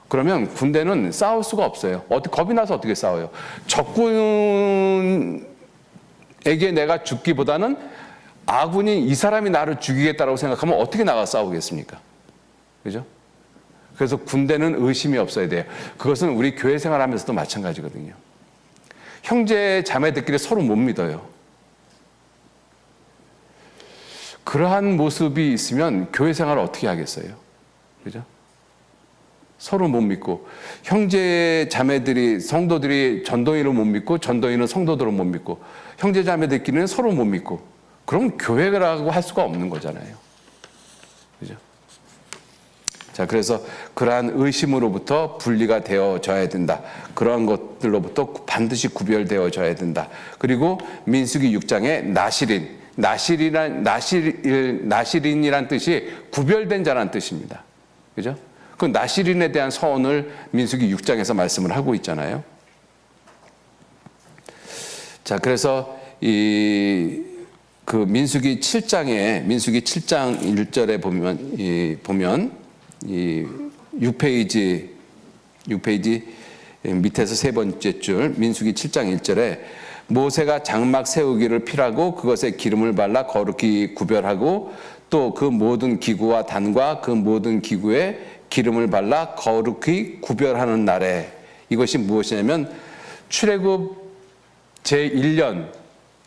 그러면 군대는 싸울 수가 없어요. 겁이 나서 어떻게 싸워요? 적군에게 내가 죽기보다는 아군인 이 사람이 나를 죽이겠다라고 생각하면 어떻게 나가 싸우겠습니까? 그죠? 그래서 군대는 의심이 없어야 돼요. 그것은 우리 교회 생활하면서도 마찬가지거든요. 형제 자매들끼리 서로 못 믿어요. 그러한 모습이 있으면 교회 생활을 어떻게 하겠어요? 그죠? 서로 못 믿고, 형제 자매들이, 성도들이 전도인을 못 믿고, 전도인은 성도들을 못 믿고, 형제 자매들끼리는 서로 못 믿고, 그럼 교회라고 할 수가 없는 거잖아요. 그죠? 자, 그래서 그러한 의심으로부터 분리가 되어져야 된다. 그러한 것들로부터 반드시 구별되어져야 된다. 그리고 민수기 6장에 나실인이란 뜻이 구별된 자란 뜻입니다. 그죠? 그 나실인에 대한 서원을 민수기 6장에서 말씀을 하고 있잖아요. 자, 그래서 그 민수기 7장 1절에 보면 6페이지 밑에서 세 번째 줄 민수기 7장 1절에 모세가 장막 세우기를 필하고 그것에 기름을 발라 거룩히 구별하고 또 그 모든 기구와 단과 그 모든 기구에 기름을 발라 거룩히 구별하는 날에, 이것이 무엇이냐면 출애굽 제1년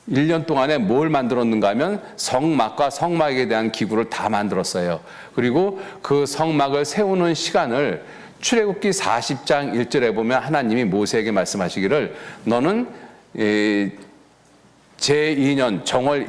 1년 동안에 뭘 만들었는가 하면 성막과 성막에 대한 기구를 다 만들었어요. 그리고 그 성막을 세우는 시간을 출애굽기 40장 1절에 보면 하나님이 모세에게 말씀하시기를 너는 제2년 정월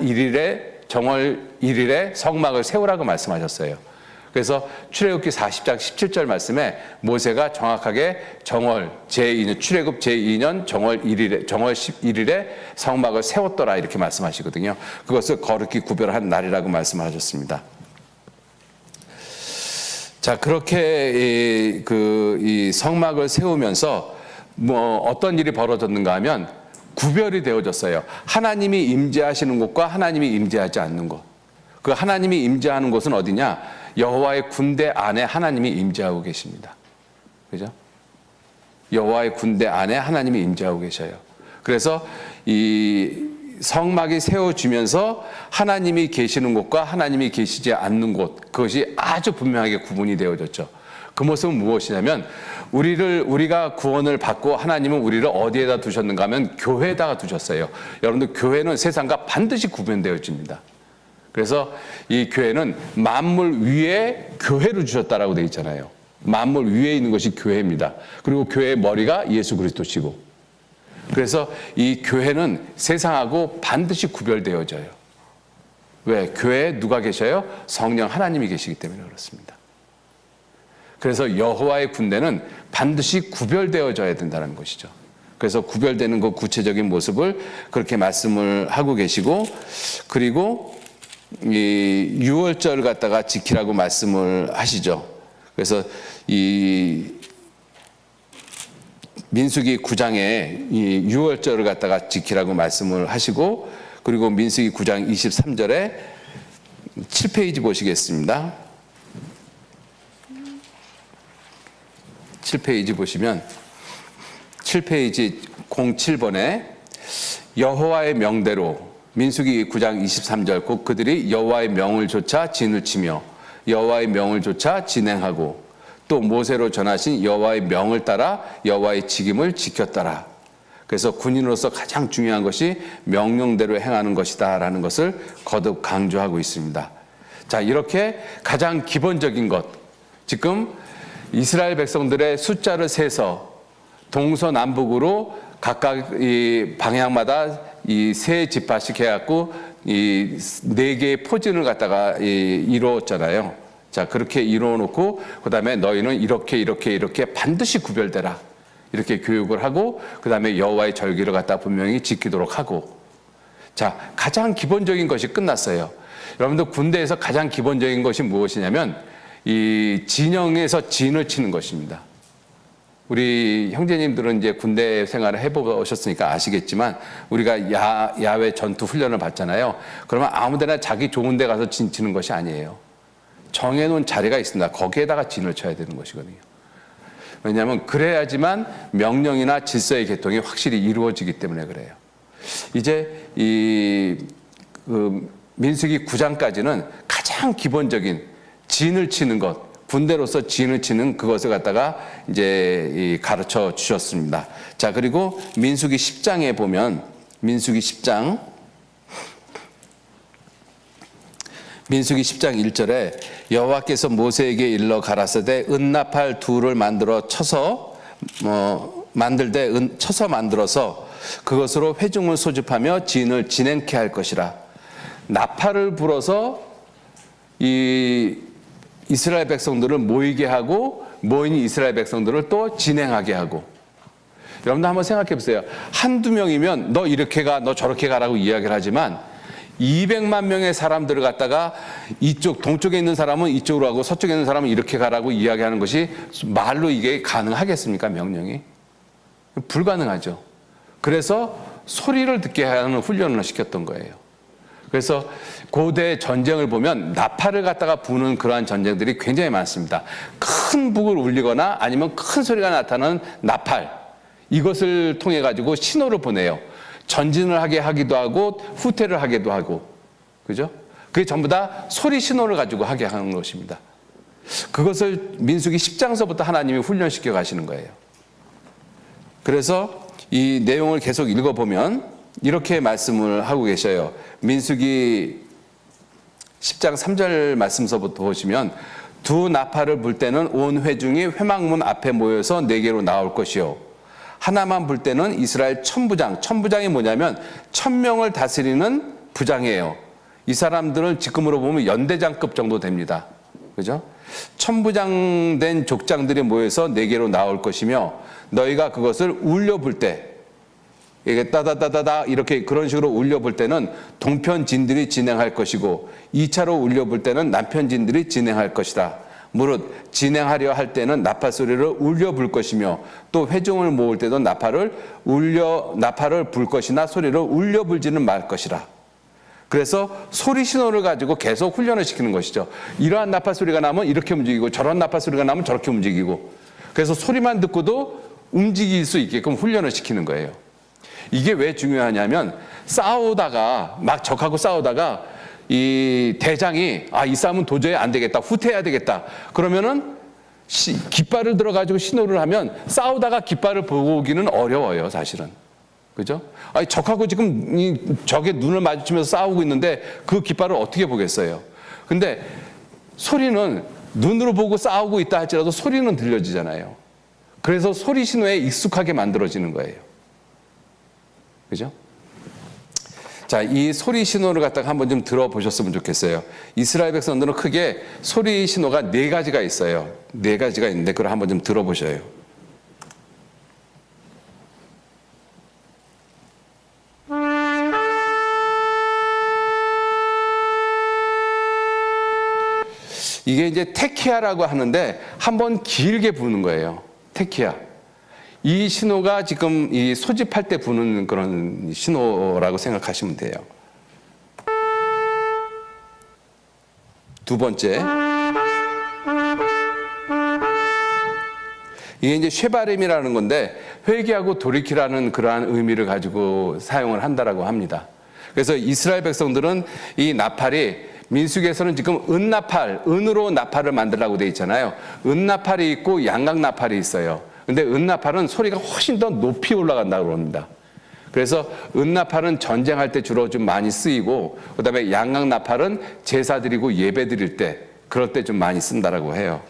1일에 성막을 세우라고 말씀하셨어요. 그래서 출애굽기 40장 17절 말씀에 모세가 정확하게 출애굽 제2년 정월 11일에 성막을 세웠더라 이렇게 말씀하시거든요. 그것을 거룩히 구별한 날이라고 말씀하셨습니다. 자, 그렇게 이 성막을 세우면서 어떤 일이 벌어졌는가 하면 구별이 되어졌어요. 하나님이 임재하시는 곳과 하나님이 임재하지 않는 곳. 그 하나님이 임재하는 곳은 어디냐? 여호와의 군대 안에 하나님이 임재하고 계십니다. 그죠? 여호와의 군대 안에 하나님이 임재하고 계셔요. 그래서 이 성막이 세워지면서 하나님이 계시는 곳과 하나님이 계시지 않는 곳, 그것이 아주 분명하게 구분이 되어졌죠. 그 모습은 무엇이냐면 우리가 구원을 받고 하나님은 우리를 어디에다 두셨는가 하면 교회에다가 두셨어요. 여러분들, 교회는 세상과 반드시 구분되어집니다. 그래서 이 교회는 만물 위에 교회를 주셨다라고 되어 있잖아요. 만물 위에 있는 것이 교회입니다. 그리고 교회의 머리가 예수 그리스도시고, 그래서 이 교회는 세상하고 반드시 구별되어져요. 왜? 교회에 누가 계셔요? 성령 하나님이 계시기 때문에 그렇습니다. 그래서 여호와의 군대는 반드시 구별되어져야 된다는 것이죠. 그래서 구별되는 그 구체적인 모습을 그렇게 말씀을 하고 계시고, 그리고 이 유월절 갖다가 지키라고 말씀을 하시죠. 그래서 이 민수기 9장에 이 유월절을 갖다가 지키라고 말씀을 하시고, 그리고 민수기 9장 23절에 7페이지 보시겠습니다. 7페이지 보시면 7페이지 07번에 여호와의 명대로, 민수기 9장 23절, 곧 그들이 여호와의 명을 조차 진을 치며 여호와의 명을 조차 진행하고 또 모세로 전하신 여호와의 명을 따라 여호와의 직임을 지켰더라. 그래서 군인으로서 가장 중요한 것이 명령대로 행하는 것이다 라는 것을 거듭 강조하고 있습니다. 자, 이렇게 가장 기본적인 것, 지금 이스라엘 백성들의 숫자를 세서 동서남북으로 각각 이 방향마다 이 세 지파씩 해갖고 이 네 개의 포진을 갖다가 이루었잖아요. 자, 그렇게 이루어 놓고 그다음에 너희는 이렇게 반드시 구별되라. 이렇게 교육을 하고 그다음에 여호와의 절기를 갖다 분명히 지키도록 하고. 자, 가장 기본적인 것이 끝났어요. 여러분들 군대에서 가장 기본적인 것이 무엇이냐면 이 진영에서 진을 치는 것입니다. 우리 형제님들은 이제 군대 생활을 해보셨으니까 아시겠지만 우리가 야외 전투 훈련을 받잖아요. 그러면 아무데나 자기 좋은 데 가서 진 치는 것이 아니에요. 정해놓은 자리가 있습니다. 거기에다가 진을 쳐야 되는 것이거든요. 왜냐하면 그래야지만 명령이나 질서의 계통이 확실히 이루어지기 때문에 그래요. 이제 민수기 9장까지는 가장 기본적인 진을 치는 것, 군대로서 진을 치는 그것을 갖다가 이제 가르쳐 주셨습니다. 자, 그리고 민수기 10장에 보면 민수기 10장 1절에 여호와께서 모세에게 일러 가라사대 은나팔 둘을 만들어 쳐서 만들어서 그것으로 회중을 소집하며 진을 진행케 할 것이라. 나팔을 불어서 이 이스라엘 백성들을 모이게 하고 모인 이스라엘 백성들을 또 진행하게 하고. 여러분들 한번 생각해 보세요. 한두 명이면 너 이렇게 가, 너 저렇게 가라고 이야기를 하지만 200만 명의 사람들을 갖다가 이쪽 동쪽에 있는 사람은 이쪽으로 하고 서쪽에 있는 사람은 이렇게 가라고 이야기하는 것이 말로 이게 가능하겠습니까? 명령이? 불가능하죠. 그래서 소리를 듣게 하는 훈련을 시켰던 거예요. 그래서 고대 전쟁을 보면 나팔을 갖다가 부는 그러한 전쟁들이 굉장히 많습니다. 큰 북을 울리거나 아니면 큰 소리가 나타나는 나팔, 이것을 통해 가지고 신호를 보내요. 전진을 하게 하기도 하고 후퇴를 하기도 하고, 그죠? 그게 전부 다 소리 신호를 가지고 하게 하는 것입니다. 그것을 민수기 10장서부터 하나님이 훈련시켜 가시는 거예요. 그래서 이 내용을 계속 읽어보면 이렇게 말씀을 하고 계셔요. 민수기 10장 3절 말씀서부터 보시면 두 나팔을 불 때는 온 회중이 회막문 앞에 모여서 네개로 나올 것이요. 하나만 불 때는 이스라엘 천부장이 뭐냐면 1000명을 다스리는 부장이에요. 이 사람들은 지금으로 보면 연대장급 정도 됩니다. 그죠? 천부장 된 족장들이 모여서 네개로 나올 것이며 너희가 그것을 울려 불 때 이게 따다다다다 이렇게 그런 식으로 울려 볼 때는 동편진들이 진행할 것이고 2차로 울려 볼 때는 남편진들이 진행할 것이다. 무릇 진행하려 할 때는 나팔 소리를 울려 불 것이며 또 회중을 모을 때도 나팔을 불 것이나 소리를 울려 불지는 말 것이라. 그래서 소리 신호를 가지고 계속 훈련을 시키는 것이죠. 이러한 나팔 소리가 나면 이렇게 움직이고 저런 나팔 소리가 나면 저렇게 움직이고, 그래서 소리만 듣고도 움직일 수 있게끔 훈련을 시키는 거예요. 이게 왜 중요하냐면 싸우다가 막 적하고 싸우다가 이 대장이 이 싸움은 도저히 안 되겠다, 후퇴해야 되겠다, 그러면은 깃발을 들어가지고 신호를 하면 싸우다가 깃발을 보기는 어려워요, 사실은. 그죠? 적하고 지금 적의 눈을 마주치면서 싸우고 있는데 그 깃발을 어떻게 보겠어요? 근데 소리는 눈으로 보고 싸우고 있다 할지라도 소리는 들려지잖아요. 그래서 소리 신호에 익숙하게 만들어지는 거예요. 그죠? 자, 이 소리 신호를 갖다가 한번 좀 들어보셨으면 좋겠어요. 이스라엘 백성들은 크게 소리 신호가 4가지가 있어요. 4가지가 있는데 그걸 한번 좀 들어보셔요. 이게 이제 테키아라고 하는데 한번 길게 부는 거예요. 테키아. 이 신호가 지금 이 소집할 때 부는 그런 신호라고 생각하시면 돼요. 두 번째, 이게 이제 쉐바림이라는 건데 회개하고 돌이키라는 그러한 의미를 가지고 사용을 한다라고 합니다. 그래서 이스라엘 백성들은 이 나팔이 민수기에서는 지금 은나팔, 은으로 나팔을 만들라고 돼 있잖아요. 은나팔이 있고 양각나팔이 있어요. 근데 은나팔은 소리가 훨씬 더 높이 올라간다고 합니다. 그래서 은나팔은 전쟁할 때 주로 좀 많이 쓰이고, 그 다음에 양각나팔은 제사 드리고 예배 드릴 때, 그럴 때 좀 많이 쓴다라고 해요.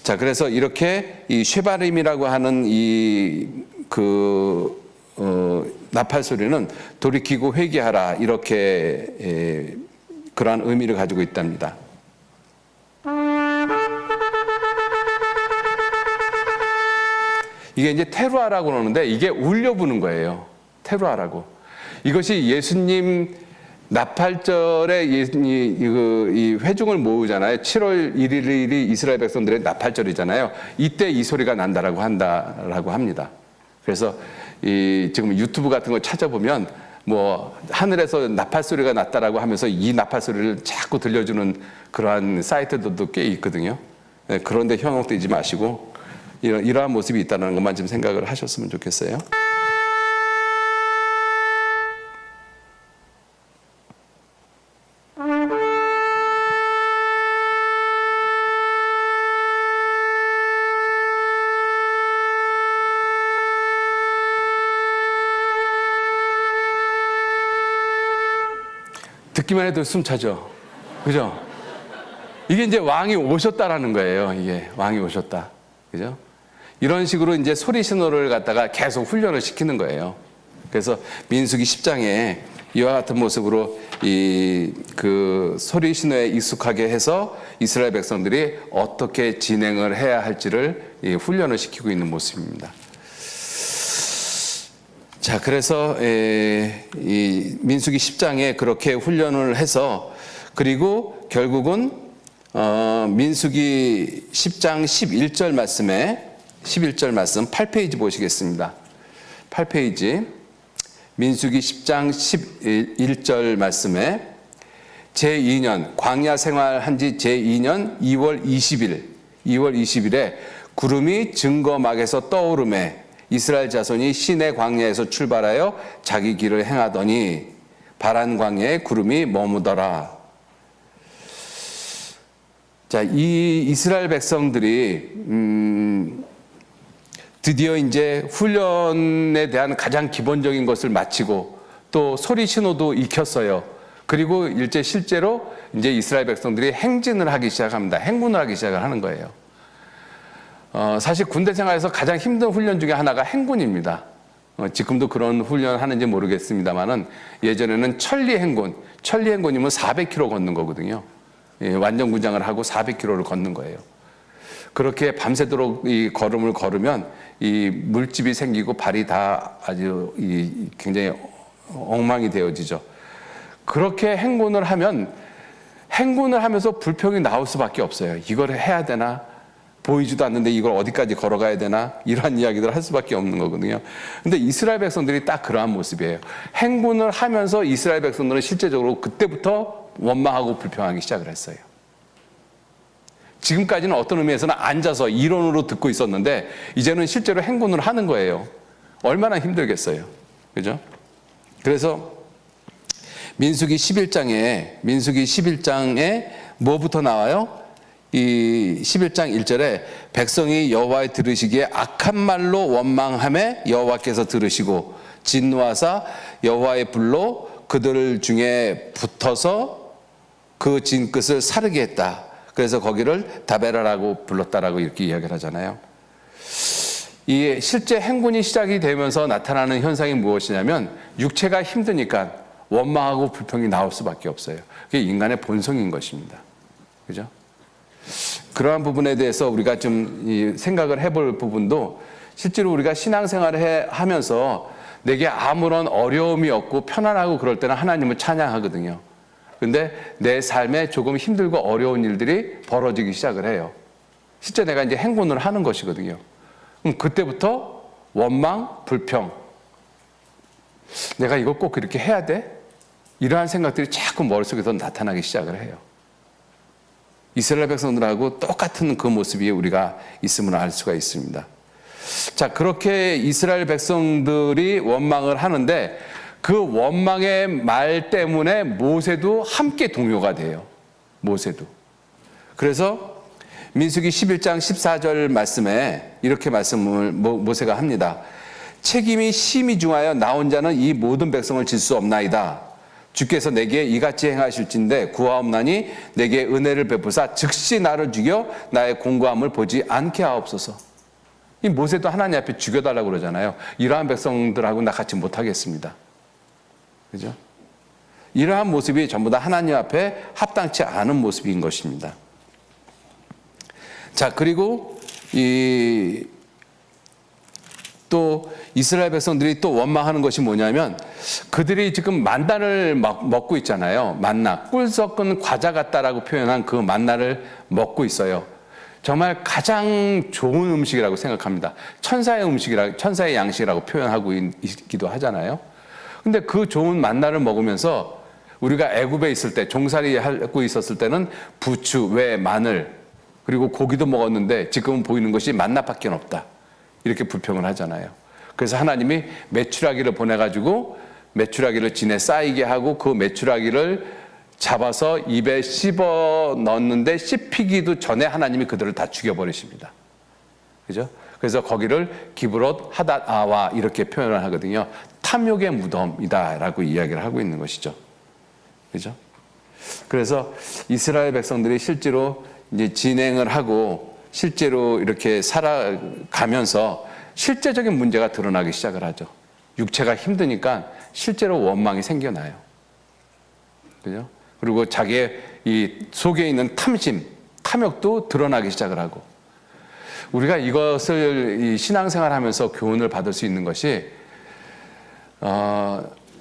자, 그래서 이렇게 이 쉐바림이라고 하는 나팔 소리는 돌이키고 회개하라, 이렇게 그러한 의미를 가지고 있답니다. 이게 이제 테루아라고 그러는데 이게 울려 부는 거예요. 테루아라고. 이것이 예수님 나팔절에 이 회중을 모으잖아요. 7월 1일이 이스라엘 백성들의 나팔절이잖아요. 이때 이 소리가 난다라고 합니다. 그래서 지금 유튜브 같은 거 찾아보면 뭐 하늘에서 나팔 소리가 났다라고 하면서 이 나팔 소리를 자꾸 들려주는 그러한 사이트들도 꽤 있거든요. 네, 그런데 현혹되지 마시고 이러한 모습이 있다는 것만 좀 생각을 하셨으면 좋겠어요. 듣기만 해도 숨 차죠. 그죠? 이게 이제 왕이 오셨다라는 거예요. 이게 왕이 오셨다. 그죠? 이런 식으로 이제 소리 신호를 갖다가 계속 훈련을 시키는 거예요. 그래서 민수기 10장에 이와 같은 모습으로 그 소리 신호에 익숙하게 해서 이스라엘 백성들이 어떻게 진행을 해야 할지를 훈련을 시키고 있는 모습입니다. 자, 그래서 이 민수기 10장에 그렇게 훈련을 해서, 그리고 결국은 민수기 10장 11절 말씀 8페이지 보시겠습니다. 8페이지 민수기 10장 11절 말씀에 제2년 광야 생활한 지 제2년 2월 20일에 구름이 증거막에서 떠오르매 이스라엘 자손이 시내 광야에서 출발하여 자기 길을 행하더니 바란 광야에 구름이 머무더라. 자, 이 이스라엘 백성들이 드디어 이제 훈련에 대한 가장 기본적인 것을 마치고 또 소리 신호도 익혔어요. 그리고 실제로 이제 이스라엘 백성들이 행진을 하기 시작합니다. 행군을 하기 시작을 하는 거예요. 사실 군대 생활에서 가장 힘든 훈련 중에 하나가 행군입니다. 지금도 그런 훈련 하는지 모르겠습니다만은 예전에는 천리 행군이면 400km 걷는 거거든요. 완전 군장을 하고 400km를 걷는 거예요. 그렇게 밤새도록 이 걸음을 걸으면 이 물집이 생기고 발이 다 아주 굉장히 엉망이 되어지죠. 그렇게 행군을 하면서 불평이 나올 수밖에 없어요. 이걸 해야 되나? 보이지도 않는데 이걸 어디까지 걸어가야 되나? 이러한 이야기들을 할 수밖에 없는 거거든요. 근데 이스라엘 백성들이 딱 그러한 모습이에요. 행군을 하면서 이스라엘 백성들은 실제적으로 그때부터 원망하고 불평하기 시작을 했어요. 지금까지는 어떤 의미에서는 앉아서 이론으로 듣고 있었는데 이제는 실제로 행군을 하는 거예요. 얼마나 힘들겠어요. 그죠? 그래서 민수기 11장에 뭐부터 나와요? 이 11장 1절에 백성이 여호와의 들으시기에 악한 말로 원망하매 여호와께서 들으시고 진노하사 여호와의 불로 그들 중에 붙어서 그 진끝을 사르게 했다. 그래서 거기를 다베라라고 불렀다라고 이렇게 이야기를 하잖아요. 이 실제 행군이 시작이 되면서 나타나는 현상이 무엇이냐면 육체가 힘드니까 원망하고 불평이 나올 수밖에 없어요. 그게 인간의 본성인 것입니다. 그죠? 그러한 부분에 대해서 우리가 좀 생각을 해볼 부분도 실제로 우리가 신앙생활을 하면서 내게 아무런 어려움이 없고 편안하고 그럴 때는 하나님을 찬양하거든요. 근데 내 삶에 조금 힘들고 어려운 일들이 벌어지기 시작을 해요. 실제 내가 이제 행군을 하는 것이거든요. 그럼 그때부터 원망, 불평. 내가 이거 꼭 그렇게 해야 돼? 이러한 생각들이 자꾸 머릿속에서 나타나기 시작을 해요. 이스라엘 백성들하고 똑같은 그 모습이 우리가 있음을 알 수가 있습니다. 자, 그렇게 이스라엘 백성들이 원망을 하는데 그 원망의 말 때문에 모세도 함께 동요가 돼요. 모세도. 그래서 민수기 11장 14절 말씀에 이렇게 말씀을 모세가 합니다. 책임이 심히 중하여 나 혼자는 이 모든 백성을 질 수 없나이다. 주께서 내게 이같이 행하실진대 구하옵나니 내게 은혜를 베푸사 즉시 나를 죽여 나의 공고함을 보지 않게 하옵소서. 이 모세도 하나님 앞에 죽여달라고 그러잖아요. 이러한 백성들하고 나 같이 못하겠습니다. 그죠? 이러한 모습이 전부 다 하나님 앞에 합당치 않은 모습인 것입니다. 자, 그리고 또 이스라엘 백성들이 또 원망하는 것이 뭐냐면 그들이 지금 만나를 먹고 있잖아요. 만나, 꿀 섞은 과자 같다라고 표현한 그 만나를 먹고 있어요. 정말 가장 좋은 음식이라고 생각합니다. 천사의 음식이라, 천사의 양식이라고 표현하고 있기도 하잖아요. 근데 그 좋은 만나를 먹으면서 우리가 애굽에 있을 때, 종살이 하고 있었을 때는 부추, 왜, 마늘, 그리고 고기도 먹었는데 지금은 보이는 것이 만나밖에 없다. 이렇게 불평을 하잖아요. 그래서 하나님이 메추라기를 보내가지고 메추라기를 진에 쌓이게 하고 그 메추라기를 잡아서 입에 씹어 넣었는데 씹히기도 전에 하나님이 그들을 다 죽여버리십니다. 그죠? 그래서 거기를 기브롯 하닷 아와 이렇게 표현을 하거든요. 탐욕의 무덤이다라고 이야기를 하고 있는 것이죠. 그죠? 그래서 이스라엘 백성들이 실제로 이제 진행을 하고 실제로 이렇게 살아가면서 실제적인 문제가 드러나기 시작을 하죠. 육체가 힘드니까 실제로 원망이 생겨나요. 그죠? 그리고 자기의 이 속에 있는 탐심, 탐욕도 드러나기 시작을 하고 우리가 이것을 이 신앙생활 하면서 교훈을 받을 수 있는 것이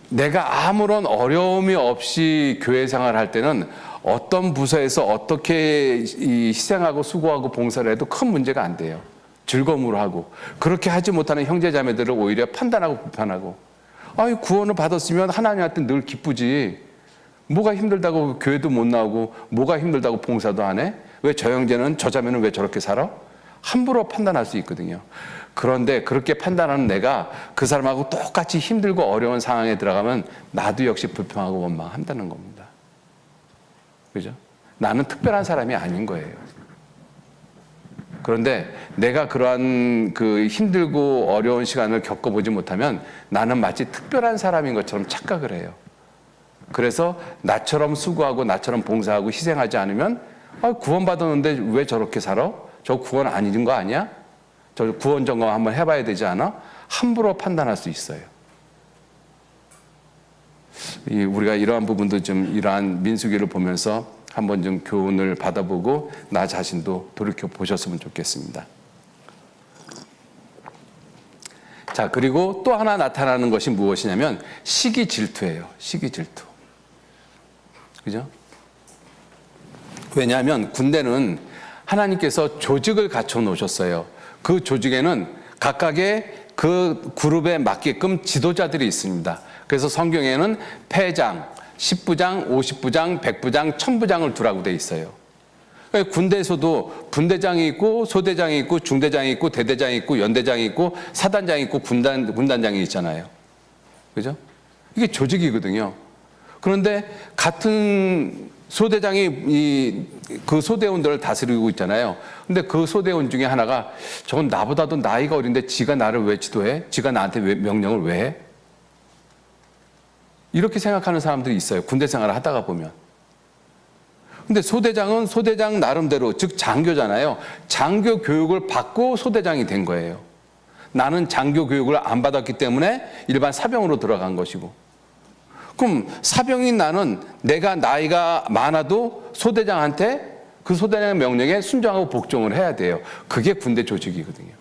내가 아무런 어려움이 없이 교회 생활을 할 때는 어떤 부서에서 어떻게 희생하고 수고하고 봉사를 해도 큰 문제가 안 돼요. 즐거움으로 하고 그렇게 하지 못하는 형제자매들을 오히려 판단하고 비판하고 구원을 받았으면 하나님한테 늘 기쁘지 뭐가 힘들다고 교회도 못 나오고 뭐가 힘들다고 봉사도 안 해? 왜 저 형제는 저 자매는 왜 저렇게 살아? 함부로 판단할 수 있거든요. 그런데 그렇게 판단하는 내가 그 사람하고 똑같이 힘들고 어려운 상황에 들어가면 나도 역시 불평하고 원망한다는 겁니다. 그죠? 나는 특별한 사람이 아닌 거예요. 그런데 내가 그러한 그 힘들고 어려운 시간을 겪어보지 못하면 나는 마치 특별한 사람인 것처럼 착각을 해요. 그래서 나처럼 수고하고 나처럼 봉사하고 희생하지 않으면 구원받았는데 왜 저렇게 살아? 저 구원 아닌 거 아니야? 저 구원 점검 한번 해봐야 되지 않아? 함부로 판단할 수 있어요. 우리가 이러한 부분도 좀 이러한 민수기를 보면서 한번 좀 교훈을 받아보고 나 자신도 돌이켜 보셨으면 좋겠습니다. 자, 그리고 또 하나 나타나는 것이 무엇이냐면 시기 질투예요. 시기 질투. 그죠? 왜냐하면 군대는 하나님께서 조직을 갖춰 놓으셨어요. 그 조직에는 각각의 그 그룹에 맞게끔 지도자들이 있습니다. 그래서 성경에는 패장, 10부장, 50부장, 100부장, 1000부장을 두라고 돼 있어요. 군대에서도 분대장이 있고 소대장이 있고 중대장이 있고 대대장이 있고 연대장이 있고 사단장이 있고 군단장이 있잖아요. 그죠? 이게 조직이거든요. 그런데 같은 소대장이 그 소대원들을 다스리고 있잖아요. 근데 그 소대원 중에 하나가 저건 나보다도 나이가 어린데 지가 나를 왜 지도해? 지가 나한테 왜 명령을 왜 해? 이렇게 생각하는 사람들이 있어요. 군대 생활을 하다가 보면. 근데 소대장은 소대장 나름대로, 즉 장교잖아요. 장교 교육을 받고 소대장이 된 거예요. 나는 장교 교육을 안 받았기 때문에 일반 사병으로 들어간 것이고. 그럼 사병인 나는 내가 나이가 많아도 소대장한테 그 소대장의 명령에 순종하고 복종을 해야 돼요. 그게 군대 조직이거든요.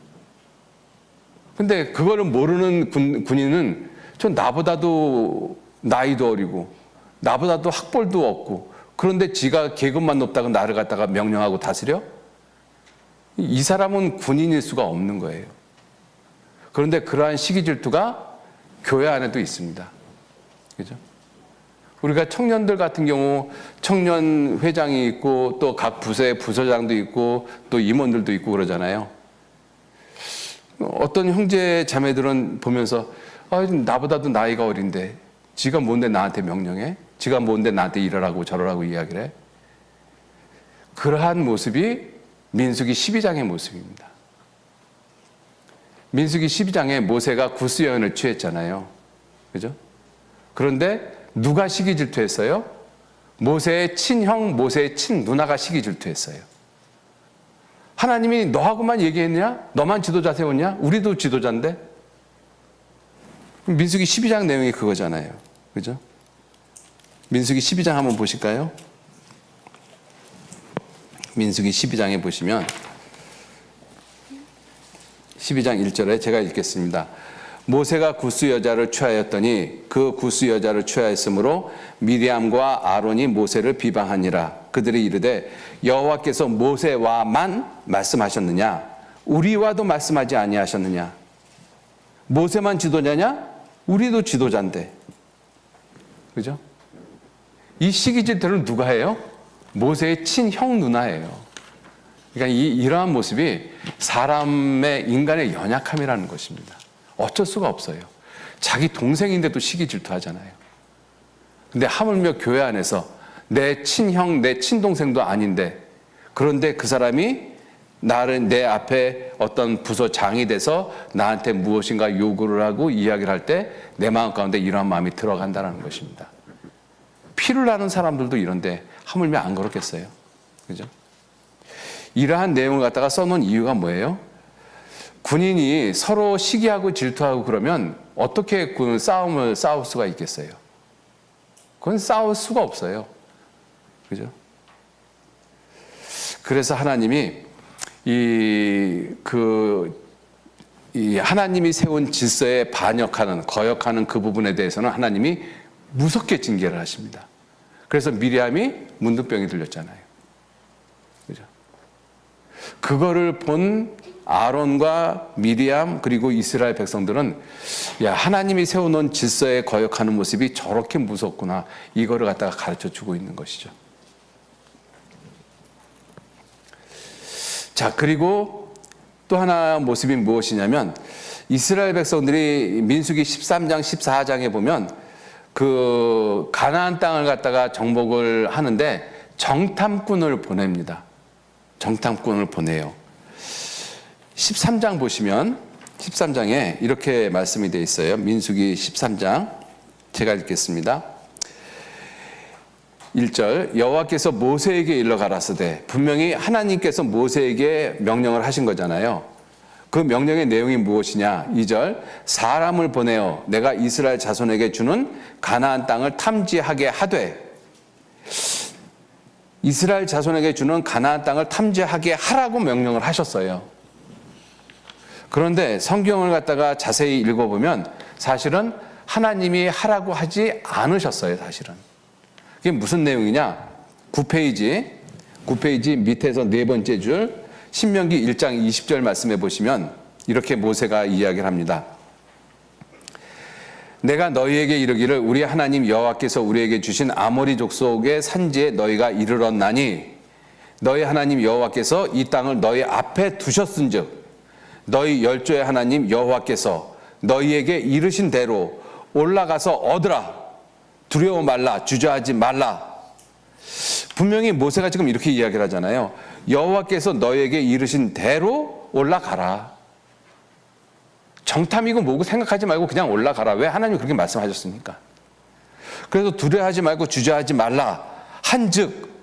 근데 그거를 모르는 군인은 전 나보다도 나이도 어리고 나보다도 학벌도 없고 그런데 지가 계급만 높다고 나를 갖다가 명령하고 다스려? 이 사람은 군인일 수가 없는 거예요. 그런데 그러한 시기 질투가 교회 안에도 있습니다. 그죠? 우리가 청년들 같은 경우 청년 회장이 있고 또 각 부서에 부서장도 있고 또 임원들도 있고 그러잖아요. 어떤 형제 자매들은 보면서 나보다도 나이가 어린데 지가 뭔데 나한테 명령해? 지가 뭔데 나한테 이러라고 저러라고 이야기를 해? 그러한 모습이 민수기 12장의 모습입니다. 민수기 12장에 모세가 구스여인을 취했잖아요. 그죠? 그런데 누가 시기 질투했어요? 모세의 친형, 모세의 친누나가 시기 질투했어요. 하나님이 너하고만 얘기했냐? 너만 지도자 세웠냐? 우리도 지도자인데? 민수기 12장 내용이 그거잖아요. 그죠? 민수기 12장 한번 보실까요? 민수기 12장에 보시면 12장 1절에 제가 읽겠습니다. 모세가 구스 여자를 취하였더니 그 구스 여자를 취하였으므로 미리암과 아론이 모세를 비방하니라. 그들이 이르되 여호와께서 모세와만 말씀하셨느냐? 우리와도 말씀하지 아니하셨느냐? 모세만 지도자냐? 우리도 지도자인데. 그죠? 이 시기 질투를 누가 해요? 모세의 친형 누나예요. 그러니까 이러한 모습이 사람의 인간의 연약함이라는 것입니다. 어쩔 수가 없어요. 자기 동생인데도 시기 질투하잖아요. 근데 하물며 교회 안에서 내 친형, 내 친동생도 아닌데, 그런데 그 사람이 나를 내 앞에 어떤 부서장이 돼서 나한테 무엇인가 요구를 하고 이야기를 할 때 내 마음 가운데 이러한 마음이 들어간다는 것입니다. 피를 나는 사람들도 이런데 하물며 안 그렇겠어요? 그죠? 이러한 내용을 갖다가 써놓은 이유가 뭐예요? 군인이 서로 시기하고 질투하고 그러면 어떻게 그 싸움을 싸울 수가 있겠어요? 그건 싸울 수가 없어요. 그죠? 그래서 하나님이 하나님이 세운 질서에 반역하는, 거역하는 그 부분에 대해서는 하나님이 무섭게 징계를 하십니다. 그래서 미리암이 문둥병이 들렸잖아요. 그죠? 그거를 본 아론과 미리암 그리고 이스라엘 백성들은 야, 하나님이 세워놓은 질서에 거역하는 모습이 저렇게 무섭구나. 이거를 갖다가 가르쳐 주고 있는 것이죠. 자, 그리고 또 하나 모습이 무엇이냐면 이스라엘 백성들이 민수기 13장, 14장에 보면 그 가나안 땅을 갖다가 정복을 하는데 정탐꾼을 보냅니다. 정탐꾼을 보내요. 13장 보시면 13장에 이렇게 말씀이 되어 있어요. 민수기 13장 제가 읽겠습니다. 1절 여호와께서 모세에게 일러 가라사대, 분명히 하나님께서 모세에게 명령을 하신 거잖아요. 그 명령의 내용이 무엇이냐? 2절 사람을 보내어 내가 이스라엘 자손에게 주는 가나안 땅을 탐지하게 하되, 이스라엘 자손에게 주는 가나안 땅을 탐지하게 하라고 명령을 하셨어요. 그런데 성경을 갖다가 자세히 읽어보면 사실은 하나님이 하라고 하지 않으셨어요. 사실은 그게 무슨 내용이냐? 9페이지 밑에서 네 번째 줄 신명기 1장 20절 말씀해 보시면 이렇게 모세가 이야기를 합니다. 내가 너희에게 이르기를 우리 하나님 여호와께서 우리에게 주신 아모리 족속의 산지에 너희가 이르렀나니 너희 하나님 여호와께서 이 땅을 너희 앞에 두셨은즉 너희 열조의 하나님 여호와께서 너희에게 이르신 대로 올라가서 얻으라. 두려워 말라. 주저하지 말라. 분명히 모세가 지금 이렇게 이야기를 하잖아요. 여호와께서 너희에게 이르신 대로 올라가라. 정탐이고 뭐고 생각하지 말고 그냥 올라가라. 왜? 하나님이 그렇게 말씀하셨으니까. 그래서 두려워하지 말고 주저하지 말라 한즉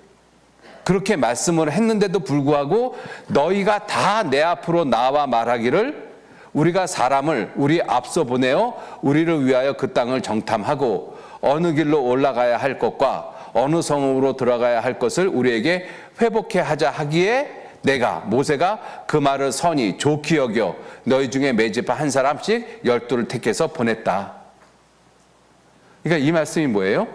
그렇게 말씀을 했는데도 불구하고 너희가 다 내 앞으로 나와 말하기를 우리가 사람을 우리 앞서 보내어 우리를 위하여 그 땅을 정탐하고 어느 길로 올라가야 할 것과 어느 성읍으로 들어가야 할 것을 우리에게 회복해 하자 하기에 내가 모세가 그 말을 선히 좋게 여겨 너희 중에 매집한 한 사람씩 12를 택해서 보냈다. 그러니까 이 말씀이 뭐예요?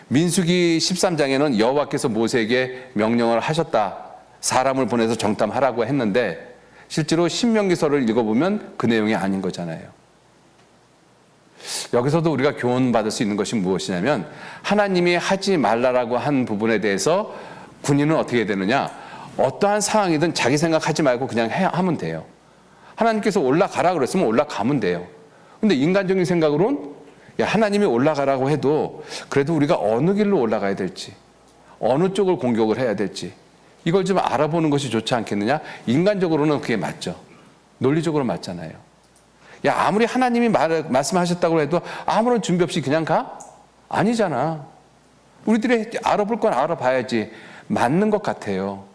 민수기 13장에는 여호와께서 모세에게 명령을 하셨다. 사람을 보내서 정탐하라고 했는데 실제로 신명기서를 읽어보면 그 내용이 아닌 거잖아요. 여기서도 우리가 교훈받을 수 있는 것이 무엇이냐면 하나님이 하지 말라라고 한 부분에 대해서 군인은 어떻게 되느냐? 어떠한 상황이든 자기 생각하지 말고 그냥 하면 돼요. 하나님께서 올라가라 그랬으면 올라가면 돼요. 근데 인간적인 생각으로는 야, 하나님이 올라가라고 해도 그래도 우리가 어느 길로 올라가야 될지, 어느 쪽을 공격을 해야 될지 이걸 좀 알아보는 것이 좋지 않겠느냐? 인간적으로는 그게 맞죠. 논리적으로 맞잖아요. 야, 아무리 하나님이 말씀하셨다고 해도 아무런 준비 없이 그냥 가? 아니잖아. 우리들이 알아볼 건 알아봐야지. 맞는 것 같아요.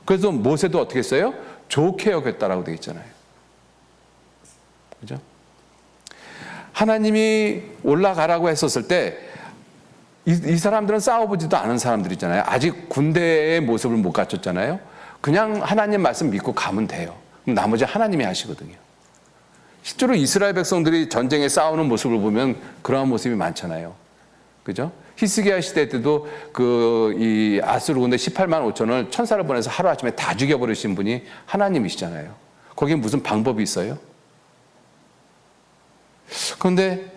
그래서 모세도 어떻게 했어요? 좋게 여겼다라고 되어 있잖아요. 그죠? 하나님이 올라가라고 했었을 때 이 사람들은 싸워보지도 않은 사람들이잖아요. 아직 군대의 모습을 못 갖췄잖아요. 그냥 하나님 말씀 믿고 가면 돼요. 그럼 나머지 하나님이 하시거든요. 실제로 이스라엘 백성들이 전쟁에 싸우는 모습을 보면 그러한 모습이 많잖아요. 그죠? 히스기야 시대 때도 이 아수르 군대 18만 5천을 천사를 보내서 하루아침에 다 죽여버리신 분이 하나님이시잖아요. 거기에 무슨 방법이 있어요? 그런데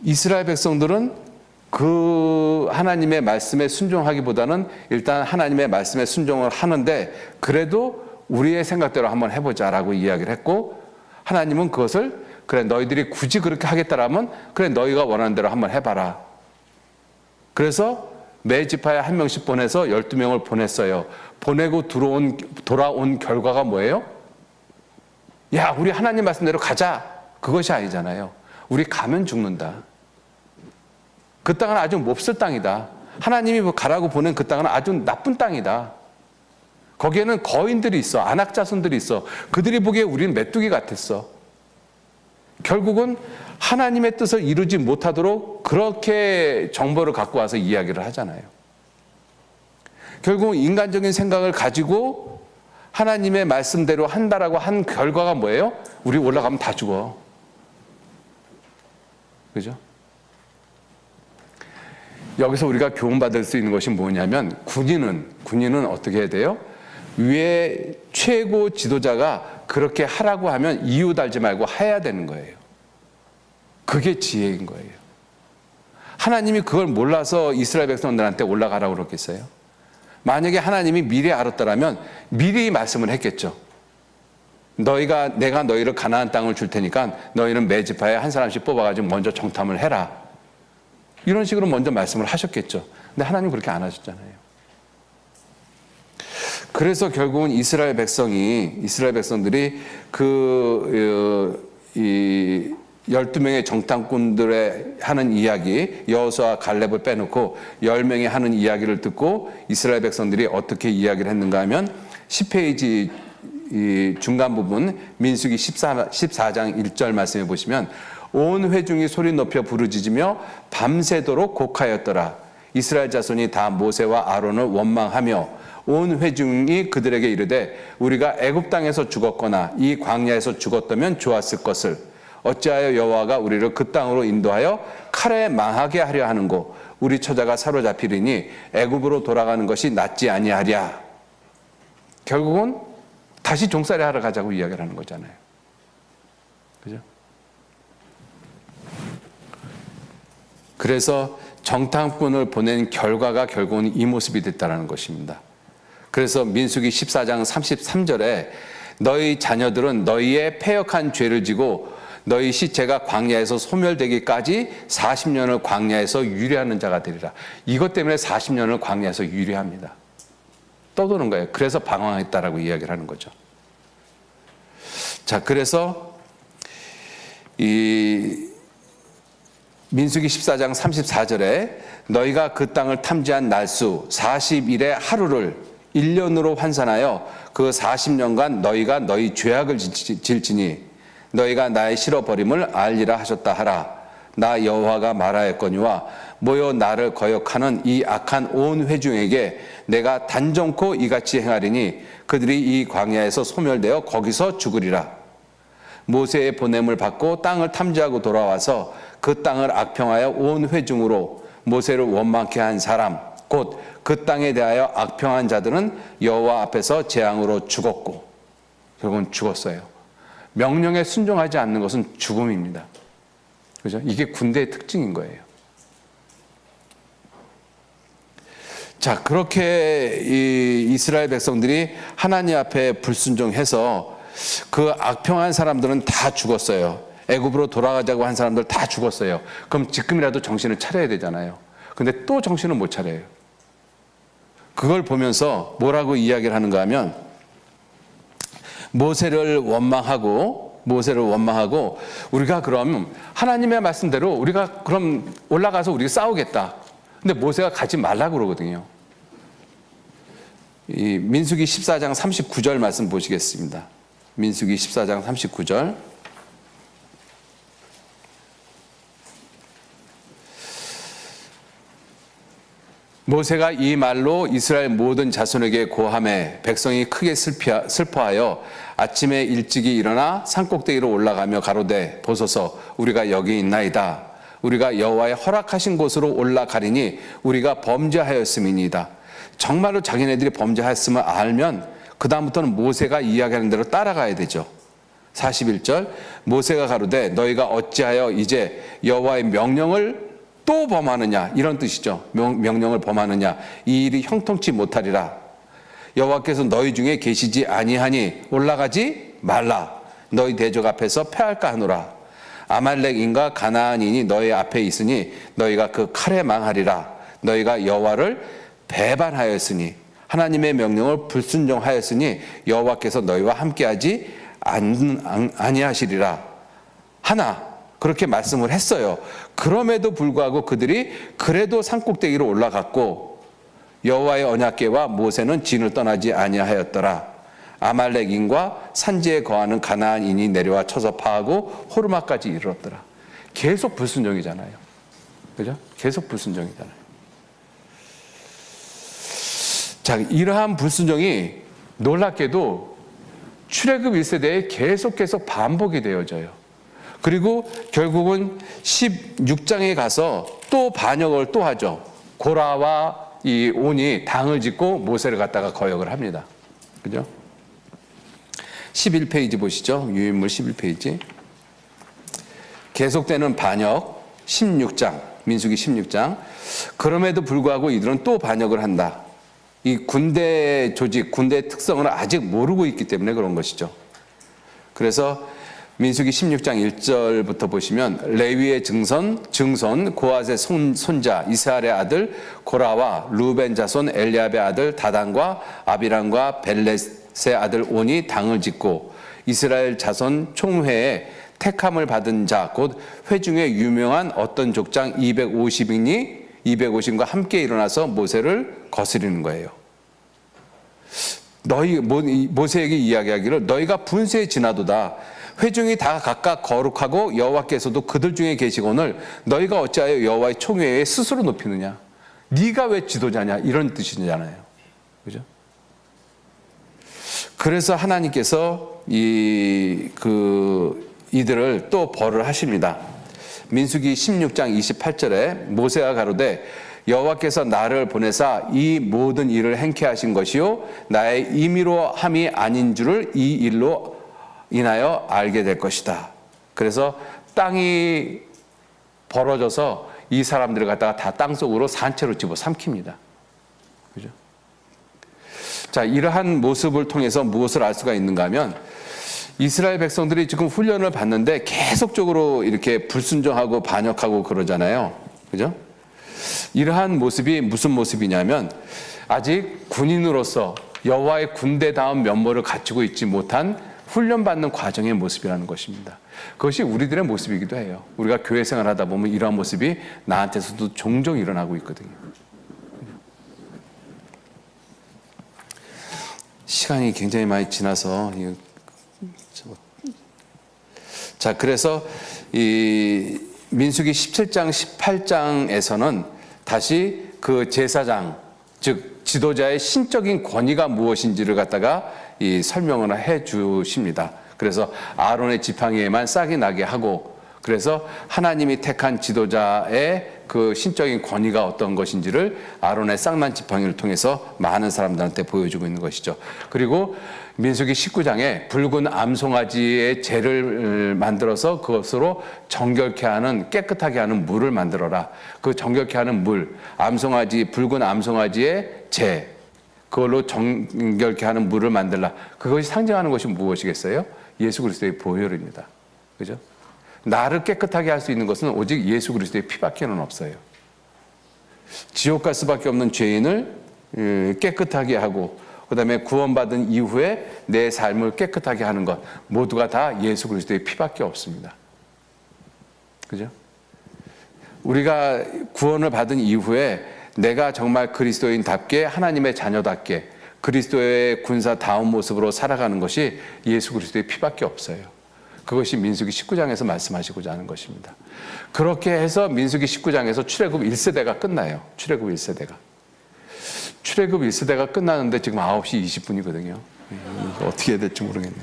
이스라엘 백성들은 그 하나님의 말씀에 순종하기보다는 일단 하나님의 말씀에 순종을 하는데 그래도 우리의 생각대로 한번 해보자라고 이야기를 했고, 하나님은 그것을 그래 너희들이 굳이 그렇게 하겠다라면 그래 너희가 원하는 대로 한번 해봐라. 그래서 매 지파에 한 명씩 보내서 12명을 보냈어요. 보내고 돌아온 결과가 뭐예요? 야, 우리 하나님 말씀대로 가자. 그것이 아니잖아요. 우리 가면 죽는다. 그 땅은 아주 몹쓸 땅이다. 하나님이 가라고 보낸 그 땅은 아주 나쁜 땅이다. 거기에는 거인들이 있어. 안악자손들이 있어. 그들이 보기에 우리는 메뚜기 같았어. 결국은 하나님의 뜻을 이루지 못하도록 그렇게 정보를 갖고 와서 이야기를 하잖아요. 결국 인간적인 생각을 가지고 하나님의 말씀대로 한다라고 한 결과가 뭐예요? 우리 올라가면 다 죽어. 그죠? 여기서 우리가 교훈받을 수 있는 것이 뭐냐면 군인은 어떻게 해야 돼요? 위에 최고 지도자가 그렇게 하라고 하면 이유 달지 말고 해야 되는 거예요. 그게 지혜인 거예요. 하나님이 그걸 몰라서 이스라엘 백성들한테 올라가라고 그랬겠어요? 만약에 하나님이 미리 알았더라면 미리 말씀을 했겠죠. 내가 너희를 가나안 땅을 줄 테니까 너희는 매 지파에 한 사람씩 뽑아가지고 먼저 정탐을 해라. 이런 식으로 먼저 말씀을 하셨겠죠. 근데 하나님 그렇게 안 하셨잖아요. 그래서 결국은 이스라엘 백성들이 이 12명의 정탐꾼들의 하는 이야기, 여호수아 갈렙을 빼놓고 10명이 하는 이야기를 듣고 이스라엘 백성들이 어떻게 이야기를 했는가 하면 10페이지 이 중간 부분 민수기 14장 1절 말씀해 보시면 온 회중이 소리 높여 부르짖으며 밤새도록 곡하였더라. 이스라엘 자손이 다 모세와 아론을 원망하며 온 회중이 그들에게 이르되 우리가 애굽 땅에서 죽었거나 이 광야에서 죽었다면 좋았을 것을 어찌하여 여호와가 우리를 그 땅으로 인도하여 칼에 망하게 하려 하는고 우리 처자가 사로잡히리니 애굽으로 돌아가는 것이 낫지 아니하랴. 결국은 다시 종살이 하러 가자고 이야기를 하는 거잖아요. 그죠? 그래서 정탐꾼을 보낸 결과가 결국은 이 모습이 됐다는 것입니다. 그래서 민수기 14장 33절에 너희 자녀들은 너희의 패역한 죄를 지고 너희 시체가 광야에서 소멸되기까지 40년을 광야에서 유리하는 자가 되리라. 이것 때문에 40년을 광야에서 유리합니다. 떠도는 거예요. 그래서 방황했다라고 이야기를 하는 거죠. 자, 그래서 이 민수기 14장 34절에 너희가 그 땅을 탐지한 날수 40일의 하루를 1년으로 환산하여 그 40년간 너희가 너희 죄악을 질지니 너희가 나의 실어버림을 알리라 하셨다 하라. 나 여호와가 말하였거니와 모여 나를 거역하는 이 악한 온 회중에게 내가 단정코 이같이 행하리니 그들이 이 광야에서 소멸되어 거기서 죽으리라. 모세의 보냄을 받고 땅을 탐지하고 돌아와서 그 땅을 악평하여 온 회중으로 모세를 원망케 한 사람 곧 그 땅에 대하여 악평한 자들은 여호와 앞에서 재앙으로 죽었고 결국은 죽었어요. 명령에 순종하지 않는 것은 죽음입니다. 그죠? 이게 군대의 특징인 거예요. 자, 그렇게 이 이스라엘 백성들이 하나님 앞에 불순종해서 그 악평한 사람들은 다 죽었어요. 애굽으로 돌아가자고 한 사람들 다 죽었어요. 그럼 지금이라도 정신을 차려야 되잖아요. 근데 또 정신을 못 차려요. 그걸 보면서 뭐라고 이야기를 하는가 하면 모세를 원망하고 모세를 원망하고 우리가 그럼 하나님의 말씀대로 우리가 그럼 올라가서 우리가 싸우겠다. 근데 모세가 가지 말라고 그러거든요. 이 민수기 14장 39절 말씀 보시겠습니다. 민수기 14장 39절. 모세가 이 말로 이스라엘 모든 자손에게 고하매 백성이 크게 슬퍼하여 아침에 일찍이 일어나 산꼭대기로 올라가며 가로되 보소서 우리가 여기 있나이다. 우리가 여호와의 허락하신 곳으로 올라가리니 우리가 범죄하였음이니이다. 정말로 자기네들이 범죄하였음을 알면 그 다음부터는 모세가 이야기하는 대로 따라가야 되죠. 41절 모세가 가로되 너희가 어찌하여 이제 여호와의 명령을 또 범하느냐, 이런 뜻이죠. 명령을 범하느냐, 이 일이 형통치 못하리라. 여호와께서 너희 중에 계시지 아니하니 올라가지 말라. 너희 대적 앞에서 패할까 하노라. 아말렉인과 가나안인이 너희 앞에 있으니 너희가 그 칼에 망하리라. 너희가 여호와를 배반하였으니 하나님의 명령을 불순종하였으니 여호와께서 너희와 함께하지 아니하시리라 하나, 그렇게 말씀을 했어요. 그럼에도 불구하고 그들이 그래도 산꼭대기로 올라갔고 여호와의 언약궤와 모세는 진을 떠나지 아니하였더라. 아말렉인과 산지에 거하는 가나안인이 내려와 쳐서 파하고 호르마까지 이르렀더라. 계속 불순종이잖아요. 그죠? 계속 불순종이잖아요. 자, 이러한 불순종이 놀랍게도 출애굽 1세대에 계속 반복이 되어져요. 그리고 결국은 16장에 가서 또 반역을 또 하죠. 고라와 이 온이 당을 짓고 모세를 갖다가 거역을 합니다. 그죠? 11페이지 보시죠. 유인물 11페이지. 계속되는 반역 16장, 민수기 16장. 그럼에도 불구하고 이들은 또 반역을 한다. 이 군대 조직, 군대의 특성을 아직 모르고 있기 때문에 그런 것이죠. 그래서 민수기 16장 1절부터 보시면 레위의 증손 고앗의 손자 이스라엘의 아들 고라와 루벤 자손 엘리압의 아들 다단과 아비람과 벨렛의 아들 온이 당을 짓고 이스라엘 자손 총회에 택함을 받은 자 곧 회중에 유명한 어떤 족장 250인과 함께 일어나서 모세를 거스리는 거예요. 모세에게 이야기하기를 너희가 분쇄에 지나도다. 회중이 다 각각 거룩하고 여호와께서도 그들 중에 계시거늘 너희가 어찌하여 여호와의 총회에 스스로 높이느냐? 네가 왜 지도자냐? 이런 뜻이잖아요. 그죠? 그래서 하나님께서 이들을 또 벌을 하십니다. 민수기 16장 28절에 모세가 가로되 여호와께서 나를 보내사 이 모든 일을 행케 하신 것이요 나의 임의로 함이 아닌 줄을 이 일로 인하여 알게 될 것이다. 그래서 땅이 벌어져서 이 사람들을 갖다가 다 땅속으로 산채로 집어삼킵니다. 그죠? 자, 이러한 모습을 통해서 무엇을 알 수가 있는가 하면 이스라엘 백성들이 지금 훈련을 받는데 계속적으로 이렇게 불순종하고 반역하고 그러잖아요. 그죠? 이러한 모습이 무슨 모습이냐면 아직 군인으로서 여호와의 군대다운 면모를 갖추고 있지 못한 훈련받는 과정의 모습이라는 것입니다. 그것이 우리들의 모습이기도 해요. 우리가 교회 생활하다 보면 이러한 모습이 나한테서도 종종 일어나고 있거든요. 시간이 굉장히 많이 지나서 자, 그래서 이 민수기 17장 18장에서는 다시 그 제사장 즉 지도자의 신적인 권위가 무엇인지를 갖다가 설명을 해 주십니다. 그래서 아론의 지팡이에만 싹이 나게 하고 그래서 하나님이 택한 지도자의 그 신적인 권위가 어떤 것인지를 아론의 쌍난 지팡이를 통해서 많은 사람들한테 보여주고 있는 것이죠. 그리고 민수기 19장에 붉은 암송아지의 재를 만들어서 그것으로 정결케 하는 깨끗하게 하는 물을 만들어라. 그 정결케 하는 물, 붉은 암송아지의 재, 그걸로 정결케 하는 물을 만들라. 그것이 상징하는 것이 무엇이겠어요? 예수 그리스도의 보혈입니다. 그죠? 나를 깨끗하게 할 수 있는 것은 오직 예수 그리스도의 피밖에는 없어요. 지옥 갈 수밖에 없는 죄인을 깨끗하게 하고 그다음에 구원받은 이후에 내 삶을 깨끗하게 하는 것, 모두가 다 예수 그리스도의 피밖에 없습니다. 그죠? 우리가 구원을 받은 이후에 내가 정말 그리스도인답게, 하나님의 자녀답게 그리스도의 군사다운 모습으로 살아가는 것이 예수 그리스도의 피밖에 없어요. 그것이 민수기 19장에서 말씀하시고자 하는 것입니다. 그렇게 해서 민수기 19장에서 출애굽 1세대가 끝나요. 출애굽 1세대가. 출애굽 1세대가 끝나는데 지금 9시 20분이거든요. 어떻게 해야 될지 모르겠네.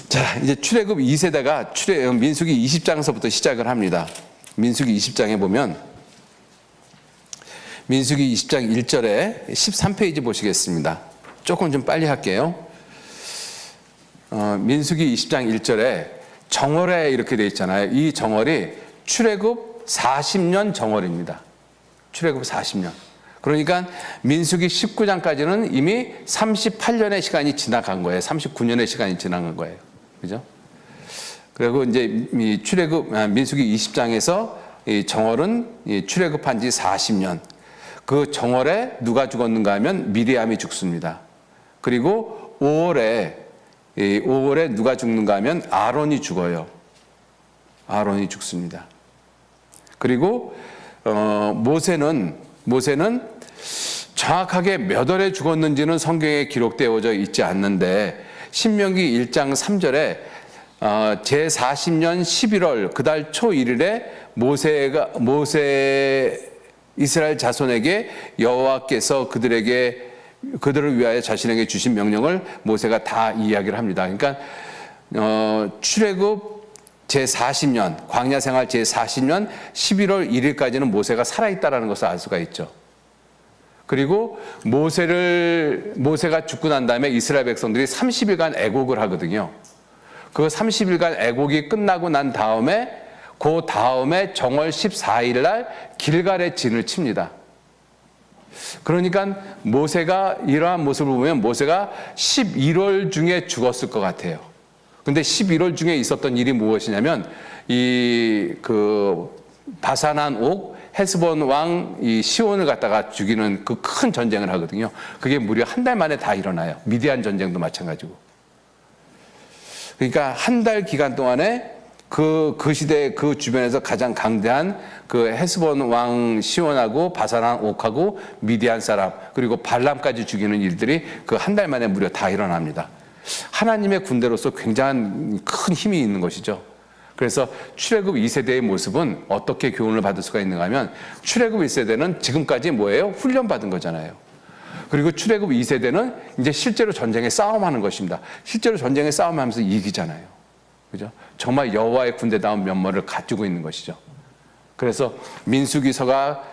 자, 이제 출애굽 2세대가 민수기 20장에서부터 시작을 합니다. 민수기 20장에 보면 민수기 20장 1절에 13페이지 보시겠습니다. 조금 좀 빨리 할게요. 민수기 20장 1절에 정월에 이렇게 되어 있잖아요. 이 정월이 출애굽 40년 정월입니다. 출애굽 40년. 그러니까 민수기 19장까지는 이미 38년의 시간이 지나간 거예요. 39년의 시간이 지나간 거예요. 그죠? 그리고 이제 민수기 20장에서 이 정월은 출애굽한 지 40년. 그 정월에 누가 죽었는가 하면 미리암이 죽습니다. 그리고 5월에 누가 죽는가 하면 아론이 죽어요. 아론이 죽습니다. 그리고 모세는 정확하게 몇 월에 죽었는지는 성경에 기록되어져 있지 않는데 신명기 1장 3절에 제40년 11월 그달 초 1일에 모세 이스라엘 자손에게 여호와께서 그들을 위하여 자신에게 주신 명령을 모세가 다 이야기를 합니다. 그러니까 출애굽 제40년 광야 생활 제40년 11월 1일까지는 모세가 살아있다라는 것을 알 수가 있죠. 그리고 모세가 죽고 난 다음에 이스라엘 백성들이 30일간 애곡을 하거든요. 그 30일간 애곡이 끝나고 난 다음에 그 다음에 정월 14일 날 길갈에 진을 칩니다. 그러니까 모세가 이러한 모습을 보면 모세가 11월 중에 죽었을 것 같아요. 근데 11월 중에 있었던 일이 무엇이냐면 바산한 옥 헤스본 왕 시온을 갖다가 죽이는 그 큰 전쟁을 하거든요. 그게 무려 한 달 만에 다 일어나요. 미디안 전쟁도 마찬가지고. 그러니까 한 달 기간 동안에 그 시대 그 주변에서 가장 강대한 그 헤스본 왕 시온하고 바산한 옥하고 미디안 사람 그리고 발람까지 죽이는 일들이 그 한 달 만에 무려 다 일어납니다. 하나님의 군대로서 굉장한 큰 힘이 있는 것이죠. 그래서 출애굽 2세대의 모습은 어떻게 교훈을 받을 수가 있는가 하면 출애굽 1세대는 지금까지 뭐예요? 훈련받은 거잖아요. 그리고 출애굽 2세대는 이제 실제로 전쟁에 싸움하는 것입니다. 실제로 전쟁에 싸움하면서 이기잖아요. 그죠? 정말 여호와의 군대다운 면모를 가지고 있는 것이죠. 그래서 민수기서가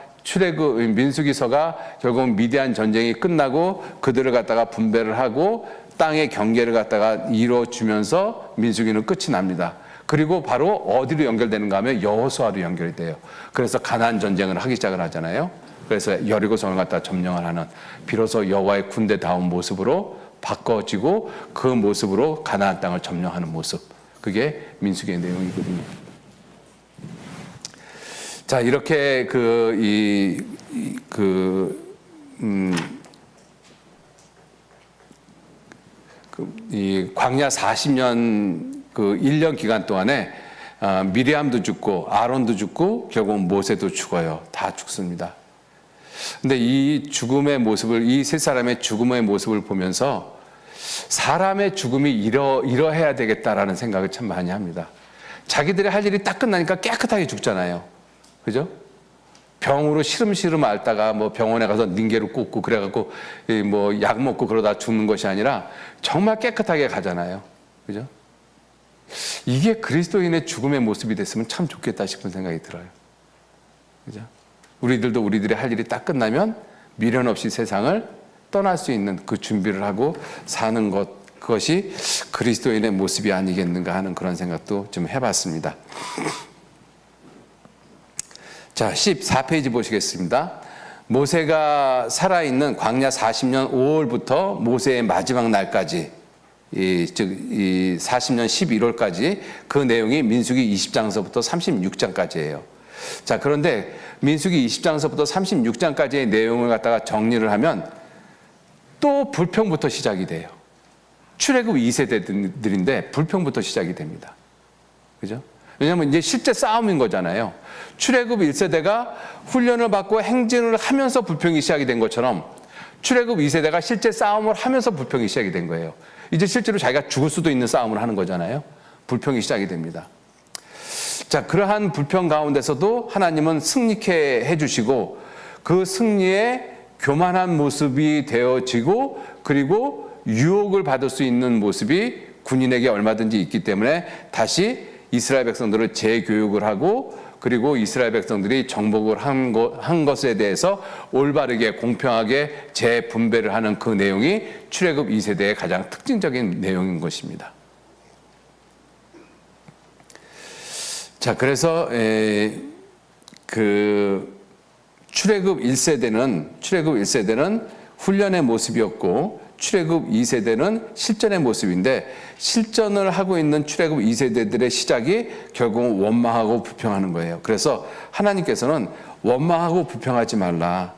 결국 미디안 전쟁이 끝나고 그들을 갖다가 분배를 하고 땅의 경계를 갖다가 이루어주면서 민수기는 끝이 납니다. 그리고 바로 어디로 연결되는가 하면 여호수아로 연결이 돼요. 그래서 가나안 전쟁을 하기 시작을 하잖아요. 그래서 여리고성을 갖다 점령을 하는 비로소 여호와의 군대다운 모습으로 바꿔지고 그 모습으로 가나안 땅을 점령하는 모습. 그게 민수기의 내용이거든요. 자, 이렇게 이 광야 40년 1년 기간 동안에 미리암도 죽고 아론도 죽고 결국 모세도 죽어요. 다 죽습니다. 근데 이 죽음의 모습을 이 세 사람의 죽음의 모습을 보면서 사람의 죽음이 이러해야 되겠다라는 생각을 참 많이 합니다. 자기들이 할 일이 딱 끝나니까 깨끗하게 죽잖아요. 그죠? 병으로 시름시름 앓다가 뭐 병원에 가서 닌게로 꽂고 그래갖고 뭐 약 먹고 그러다 죽는 것이 아니라 정말 깨끗하게 가잖아요. 그죠? 이게 그리스도인의 죽음의 모습이 됐으면 참 좋겠다 싶은 생각이 들어요. 그죠? 우리들도 우리들의 할 일이 딱 끝나면 미련 없이 세상을 떠날 수 있는 그 준비를 하고 사는 그것이 그리스도인의 모습이 아니겠는가 하는 그런 생각도 좀 해봤습니다. 자, 14페이지 보시겠습니다. 모세가 살아있는 광야 40년 5월부터 모세의 마지막 날까지 즉 40년 11월까지 그 내용이 민수기 20장서부터 36장까지예요. 자, 그런데 민수기 20장서부터 36장까지의 내용을 갖다가 정리를 하면 또 불평부터 시작이 돼요. 출애굽 2세대들인데 불평부터 시작이 됩니다. 그죠? 왜냐하면 이제 실제 싸움인 거잖아요. 출애굽 1세대가 훈련을 받고 행진을 하면서 불평이 시작이 된 것처럼 출애굽 2세대가 실제 싸움을 하면서 불평이 시작이 된 거예요. 이제 실제로 자기가 죽을 수도 있는 싸움을 하는 거잖아요. 불평이 시작이 됩니다. 자, 그러한 불평 가운데서도 하나님은 승리케 해주시고 그 승리에 교만한 모습이 되어지고 그리고 유혹을 받을 수 있는 모습이 군인에게 얼마든지 있기 때문에 다시 이스라엘 백성들을 재교육을 하고 그리고 이스라엘 백성들이 정복을 한 것에 대해서 올바르게 공평하게 재분배를 하는 그 내용이 출애굽 2세대의 가장 특징적인 내용인 것입니다. 자, 그래서 그 출애굽 1세대는 훈련의 모습이었고 출애굽 2세대는 실전의 모습인데 실전을 하고 있는 출애굽 2세대들의 시작이 결국 원망하고 불평하는 거예요. 그래서 하나님께서는 원망하고 불평하지 말라.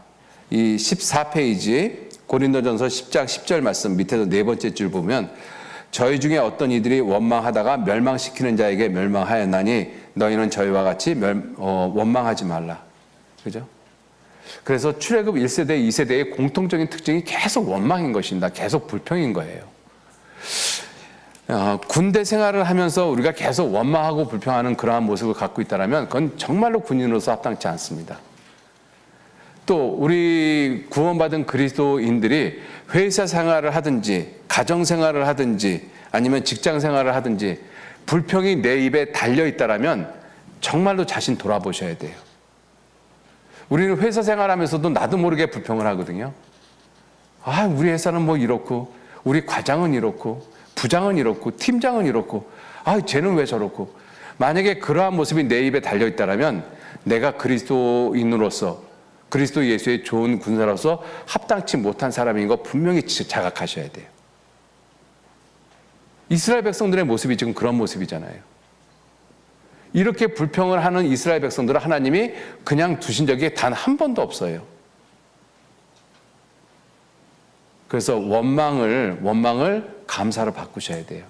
이 14페이지 고린도전서 10장 10절 말씀 밑에서 네 번째 줄 보면 저희 중에 어떤 이들이 원망하다가 멸망시키는 자에게 멸망하였나니 너희는 저희와 같이 원망하지 말라. 그죠? 그래서 출애굽 1세대, 2세대의 공통적인 특징이 계속 원망인 것입니다. 계속 불평인 거예요. 군대 생활을 하면서 우리가 계속 원망하고 불평하는 그러한 모습을 갖고 있다면 그건 정말로 군인으로서 합당치 않습니다. 또 우리 구원받은 그리스도인들이 회사 생활을 하든지 가정 생활을 하든지 아니면 직장 생활을 하든지 불평이 내 입에 달려 있다면 정말로 자신 돌아보셔야 돼요. 우리는 회사 생활하면서도 나도 모르게 불평을 하거든요. 아, 우리 회사는 뭐 이렇고, 우리 과장은 이렇고, 부장은 이렇고, 팀장은 이렇고, 아, 쟤는 왜 저렇고. 만약에 그러한 모습이 내 입에 달려 있다면 내가 그리스도인으로서, 그리스도 예수의 좋은 군사로서 합당치 못한 사람인 거 분명히 자각하셔야 돼요. 이스라엘 백성들의 모습이 지금 그런 모습이잖아요. 이렇게 불평을 하는 이스라엘 백성들을 하나님이 그냥 두신 적이 단 한 번도 없어요. 그래서 원망을 감사로 바꾸셔야 돼요.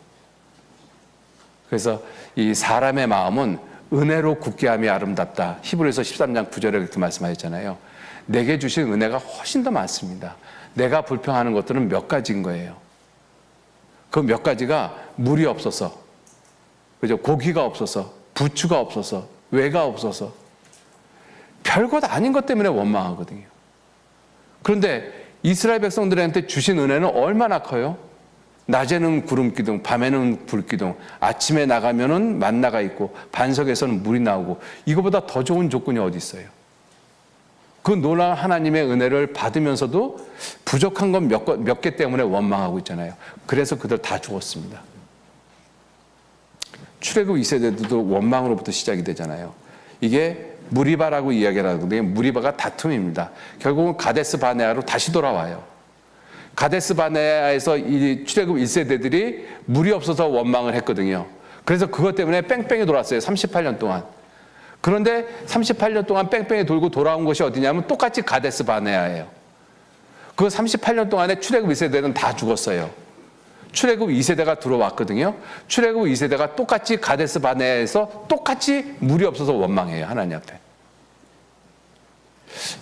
그래서 이 사람의 마음은 은혜로 굳게 함이 아름답다. 히브리서 13장 9절에 그렇게 말씀하셨잖아요. 내게 주신 은혜가 훨씬 더 많습니다. 내가 불평하는 것들은 몇 가지인 거예요. 그 몇 가지가 물이 없어서, 그죠? 고기가 없어서, 부추가 없어서, 외가 없어서 별것 아닌 것 때문에 원망하거든요. 그런데 이스라엘 백성들한테 주신 은혜는 얼마나 커요? 낮에는 구름 기둥, 밤에는 불 기둥, 아침에 나가면은 만나가 있고 반석에서는 물이 나오고 이거보다 더 좋은 조건이 어디 있어요? 그 놀라운 하나님의 은혜를 받으면서도 부족한 건 몇 개 때문에 원망하고 있잖아요. 그래서 그들 다 죽었습니다. 출애굽 2세대도 원망으로부터 시작이 되잖아요. 이게 무리바라고 이야기를 하거든요. 무리바가 다툼입니다. 결국은 가데스 바네아로 다시 돌아와요. 가데스 바네아에서 이 출애굽 1세대들이 물이 없어서 원망을 했거든요. 그래서 그것 때문에 뺑뺑이 돌았어요. 38년 동안. 그런데 38년 동안 뺑뺑이 돌고 돌아온 곳이 어디냐면 똑같이 가데스 바네아예요. 그 38년 동안에 출애굽 1세대는 다 죽었어요. 출애굽 2세대가 들어왔거든요. 출애굽 2세대가 똑같이 가데스 바네아에서 똑같이 물이 없어서 원망해요. 하나님 앞에.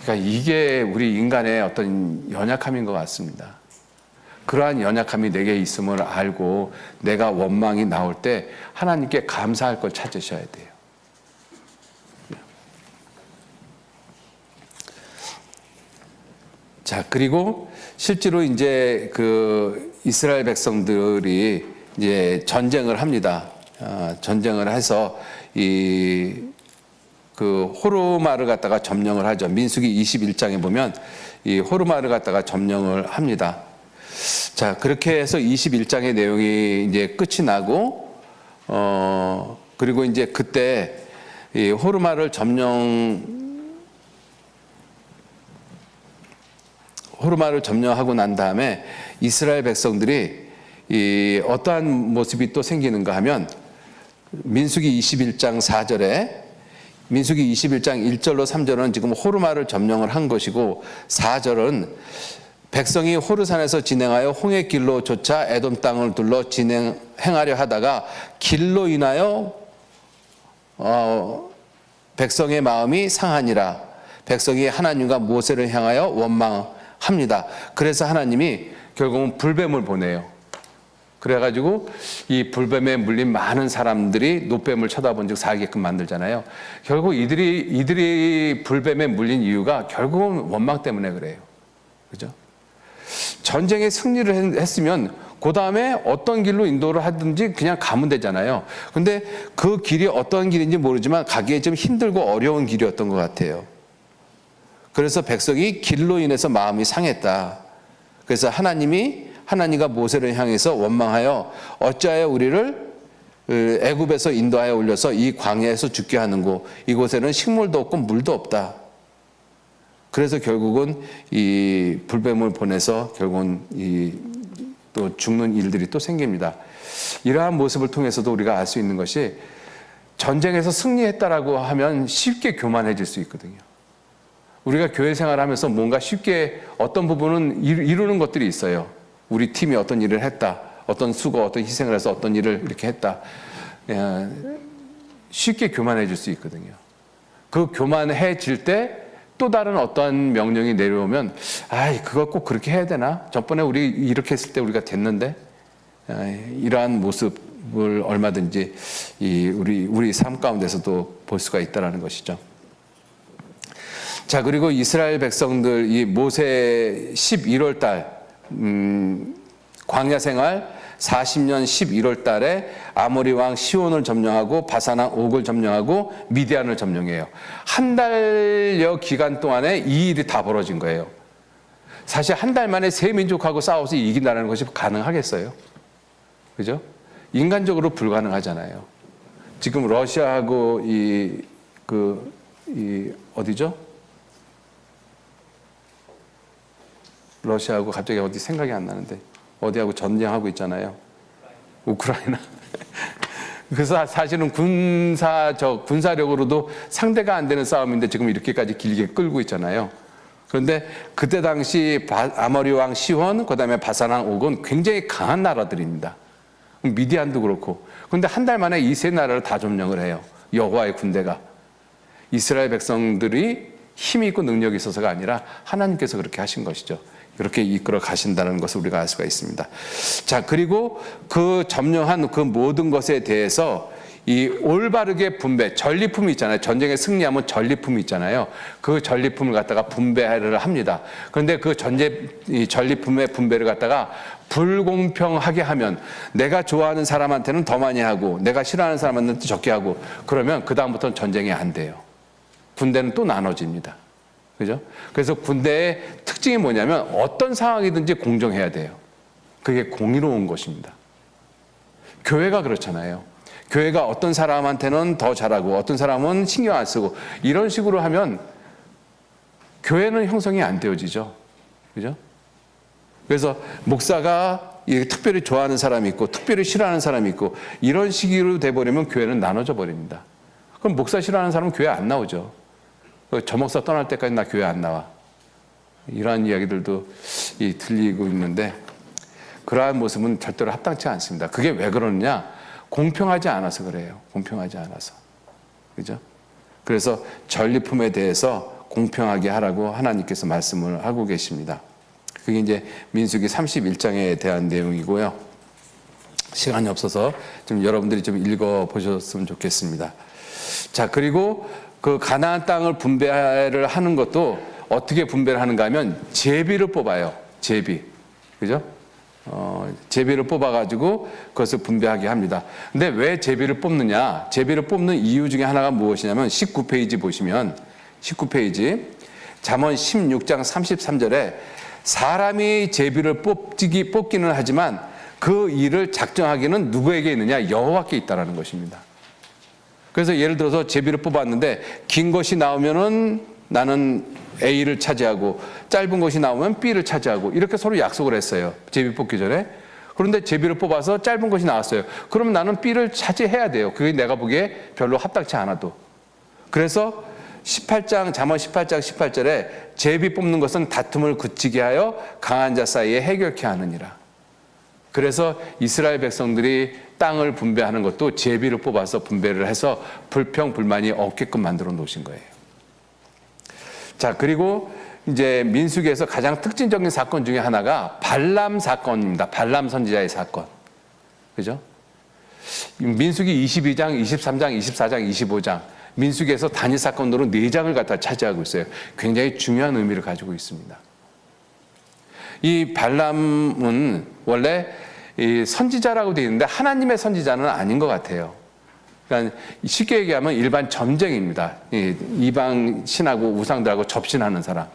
그러니까 이게 우리 인간의 어떤 연약함인 것 같습니다. 그러한 연약함이 내게 있음을 알고 내가 원망이 나올 때 하나님께 감사할 걸 찾으셔야 돼요. 자, 그리고 실제로 이제 그 이스라엘 백성들이 이제 전쟁을 합니다. 전쟁을 해서 그 호르마를 갖다가 점령을 하죠. 민수기 21장에 보면 이 호르마를 갖다가 점령을 합니다. 자, 그렇게 해서 21장의 내용이 이제 끝이 나고, 그리고 이제 그때 이 호르마를 점령하고 난 다음에 이스라엘 백성들이 어떠한 모습이 또 생기는가 하면 민수기 21장 4절에 민수기 21장 1절로 3절은 지금 호르마를 점령을 한 것이고 4절은 백성이 호르산에서 진행하여 홍해 길로 쫓아 에돔 땅을 둘러 행하려 하다가 길로 인하여 백성의 마음이 상하니라. 백성이 하나님과 모세를 향하여 원망합니다. 그래서 하나님이 결국은 불뱀을 보내요. 그래가지고 이 불뱀에 물린 많은 사람들이 노뱀을 쳐다본 즉 살게끔 만들잖아요. 결국 이들이 불뱀에 물린 이유가 결국은 원망 때문에 그래요. 그죠? 전쟁에 승리를 했으면 그 다음에 어떤 길로 인도를 하든지 그냥 가면 되잖아요. 근데 그 길이 어떤 길인지 모르지만 가기에 좀 힘들고 어려운 길이었던 것 같아요. 그래서 백성이 길로 인해서 마음이 상했다. 그래서 하나님과 모세를 향해서 원망하여 어찌하여 우리를 애굽에서 인도하여 올려서 이 광야에서 죽게 하는고 이곳에는 식물도 없고 물도 없다. 그래서 결국은 이 불뱀을 보내서 결국은 또 죽는 일들이 또 생깁니다. 이러한 모습을 통해서도 우리가 알 수 있는 것이 전쟁에서 승리했다라고 하면 쉽게 교만해질 수 있거든요. 우리가 교회 생활하면서 뭔가 쉽게 어떤 부분은 이루는 것들이 있어요. 우리 팀이 어떤 일을 했다. 어떤 수고, 어떤 희생을 해서 어떤 일을 이렇게 했다. 쉽게 교만해질 수 있거든요. 그 교만해질 때 또 다른 어떤 명령이 내려오면 그걸 꼭 그렇게 해야 되나? 저번에 우리 이렇게 했을 때 우리가 됐는데 이러한 모습을 얼마든지 우리 삶 가운데서도 볼 수가 있다는 것이죠. 자, 그리고 이스라엘 백성들 이 모세 11월 달 광야 생활 40년 11월 달에 아모리 왕 시온을 점령하고 바산 왕 옥을 점령하고 미디안을 점령해요. 한 달여 기간 동안에 이 일이 다 벌어진 거예요. 사실 한 달 만에 세 민족하고 싸워서 이긴다는 것이 가능하겠어요? 그죠? 인간적으로 불가능하잖아요. 지금 러시아하고 어디죠? 러시아하고 갑자기 어디 생각이 안 나는데 어디하고 전쟁하고 있잖아요. 우크라이나. 그래서 사실은 군사력으로도 상대가 안 되는 싸움인데 지금 이렇게까지 길게 끌고 있잖아요. 그런데 그때 당시 아모리 왕 시혼, 그 다음에 바산 왕 옥은 굉장히 강한 나라들입니다. 미디안도 그렇고. 그런데 한 달 만에 이 세 나라를 다 점령을 해요. 여호와의 군대가. 이스라엘 백성들이 힘이 있고 능력이 있어서가 아니라 하나님께서 그렇게 하신 것이죠. 이렇게 이끌어 가신다는 것을 우리가 알 수가 있습니다. 자, 그리고 그 점령한 그 모든 것에 대해서 이 올바르게 분배, 전리품이 있잖아요. 전쟁에 승리하면 전리품이 있잖아요. 그 전리품을 갖다가 분배를 합니다. 그런데 그 전리품의 분배를 갖다가 불공평하게 하면 내가 좋아하는 사람한테는 더 많이 하고 내가 싫어하는 사람한테는 적게 하고 그러면 그 다음부터는 전쟁이 안 돼요. 군대는 또 나눠집니다. 그죠? 그래서 군대의 특징이 뭐냐면 어떤 상황이든지 공정해야 돼요. 그게 공의로운 것입니다. 교회가 그렇잖아요. 교회가 어떤 사람한테는 더 잘하고 어떤 사람은 신경 안 쓰고 이런 식으로 하면 교회는 형성이 안 되어지죠. 그죠? 그래서 목사가 특별히 좋아하는 사람이 있고 특별히 싫어하는 사람이 있고 이런 식으로 돼버리면 교회는 나눠져 버립니다. 그럼 목사 싫어하는 사람은 교회 안 나오죠. 저 목사 떠날 때까지 나 교회 안 나와. 이러한 이야기들도 들리고 있는데 그러한 모습은 절대로 합당치 않습니다. 그게 왜 그러느냐? 공평하지 않아서 그래요. 공평하지 않아서. 그죠? 그래서 전리품에 대해서 공평하게 하라고 하나님께서 말씀을 하고 계십니다. 그게 이제 민수기 31장에 대한 내용이고요. 시간이 없어서 좀 여러분들이 좀 읽어 보셨으면 좋겠습니다. 자, 그리고 그 가나안 땅을 분배를 하는 것도 어떻게 분배를 하는가 하면 제비를 뽑아요. 제비. 그죠? 제비를 뽑아가지고 그것을 분배하게 합니다. 근데 왜 제비를 뽑느냐? 제비를 뽑는 이유 중에 하나가 무엇이냐면 19페이지 보시면 19페이지 잠언 16장 33절에 사람이 제비를 뽑기는 하지만 그 일을 작정하기는 누구에게 있느냐? 여호와께 있다라는 것입니다. 그래서 예를 들어서 제비를 뽑았는데 긴 것이 나오면은 나는 A를 차지하고 짧은 것이 나오면 B를 차지하고 이렇게 서로 약속을 했어요. 제비 뽑기 전에. 그런데 제비를 뽑아서 짧은 것이 나왔어요. 그러면 나는 B를 차지해야 돼요. 그게 내가 보기에 별로 합당치 않아도. 그래서 18장 잠언 18장 18절에 제비 뽑는 것은 다툼을 그치게 하여 강한 자 사이에 해결케 하느니라. 그래서 이스라엘 백성들이 땅을 분배하는 것도 제비를 뽑아서 분배를 해서 불평 불만이 없게끔 만들어 놓으신 거예요. 자, 그리고 이제 민수기에서 가장 특징적인 사건 중에 하나가 발람 사건입니다. 발람 선지자의 사건. 그죠? 민수기 22장, 23장, 24장, 25장. 민수기에서 단위 사건으로 4장을 갖다 차지하고 있어요. 굉장히 중요한 의미를 가지고 있습니다. 이 발람은 원래 이 선지자라고 되어 있는데 하나님의 선지자는 아닌 것 같아요. 그러니까 쉽게 얘기하면 일반 점쟁입니다. 이방 신하고 우상들하고 접신하는 사람.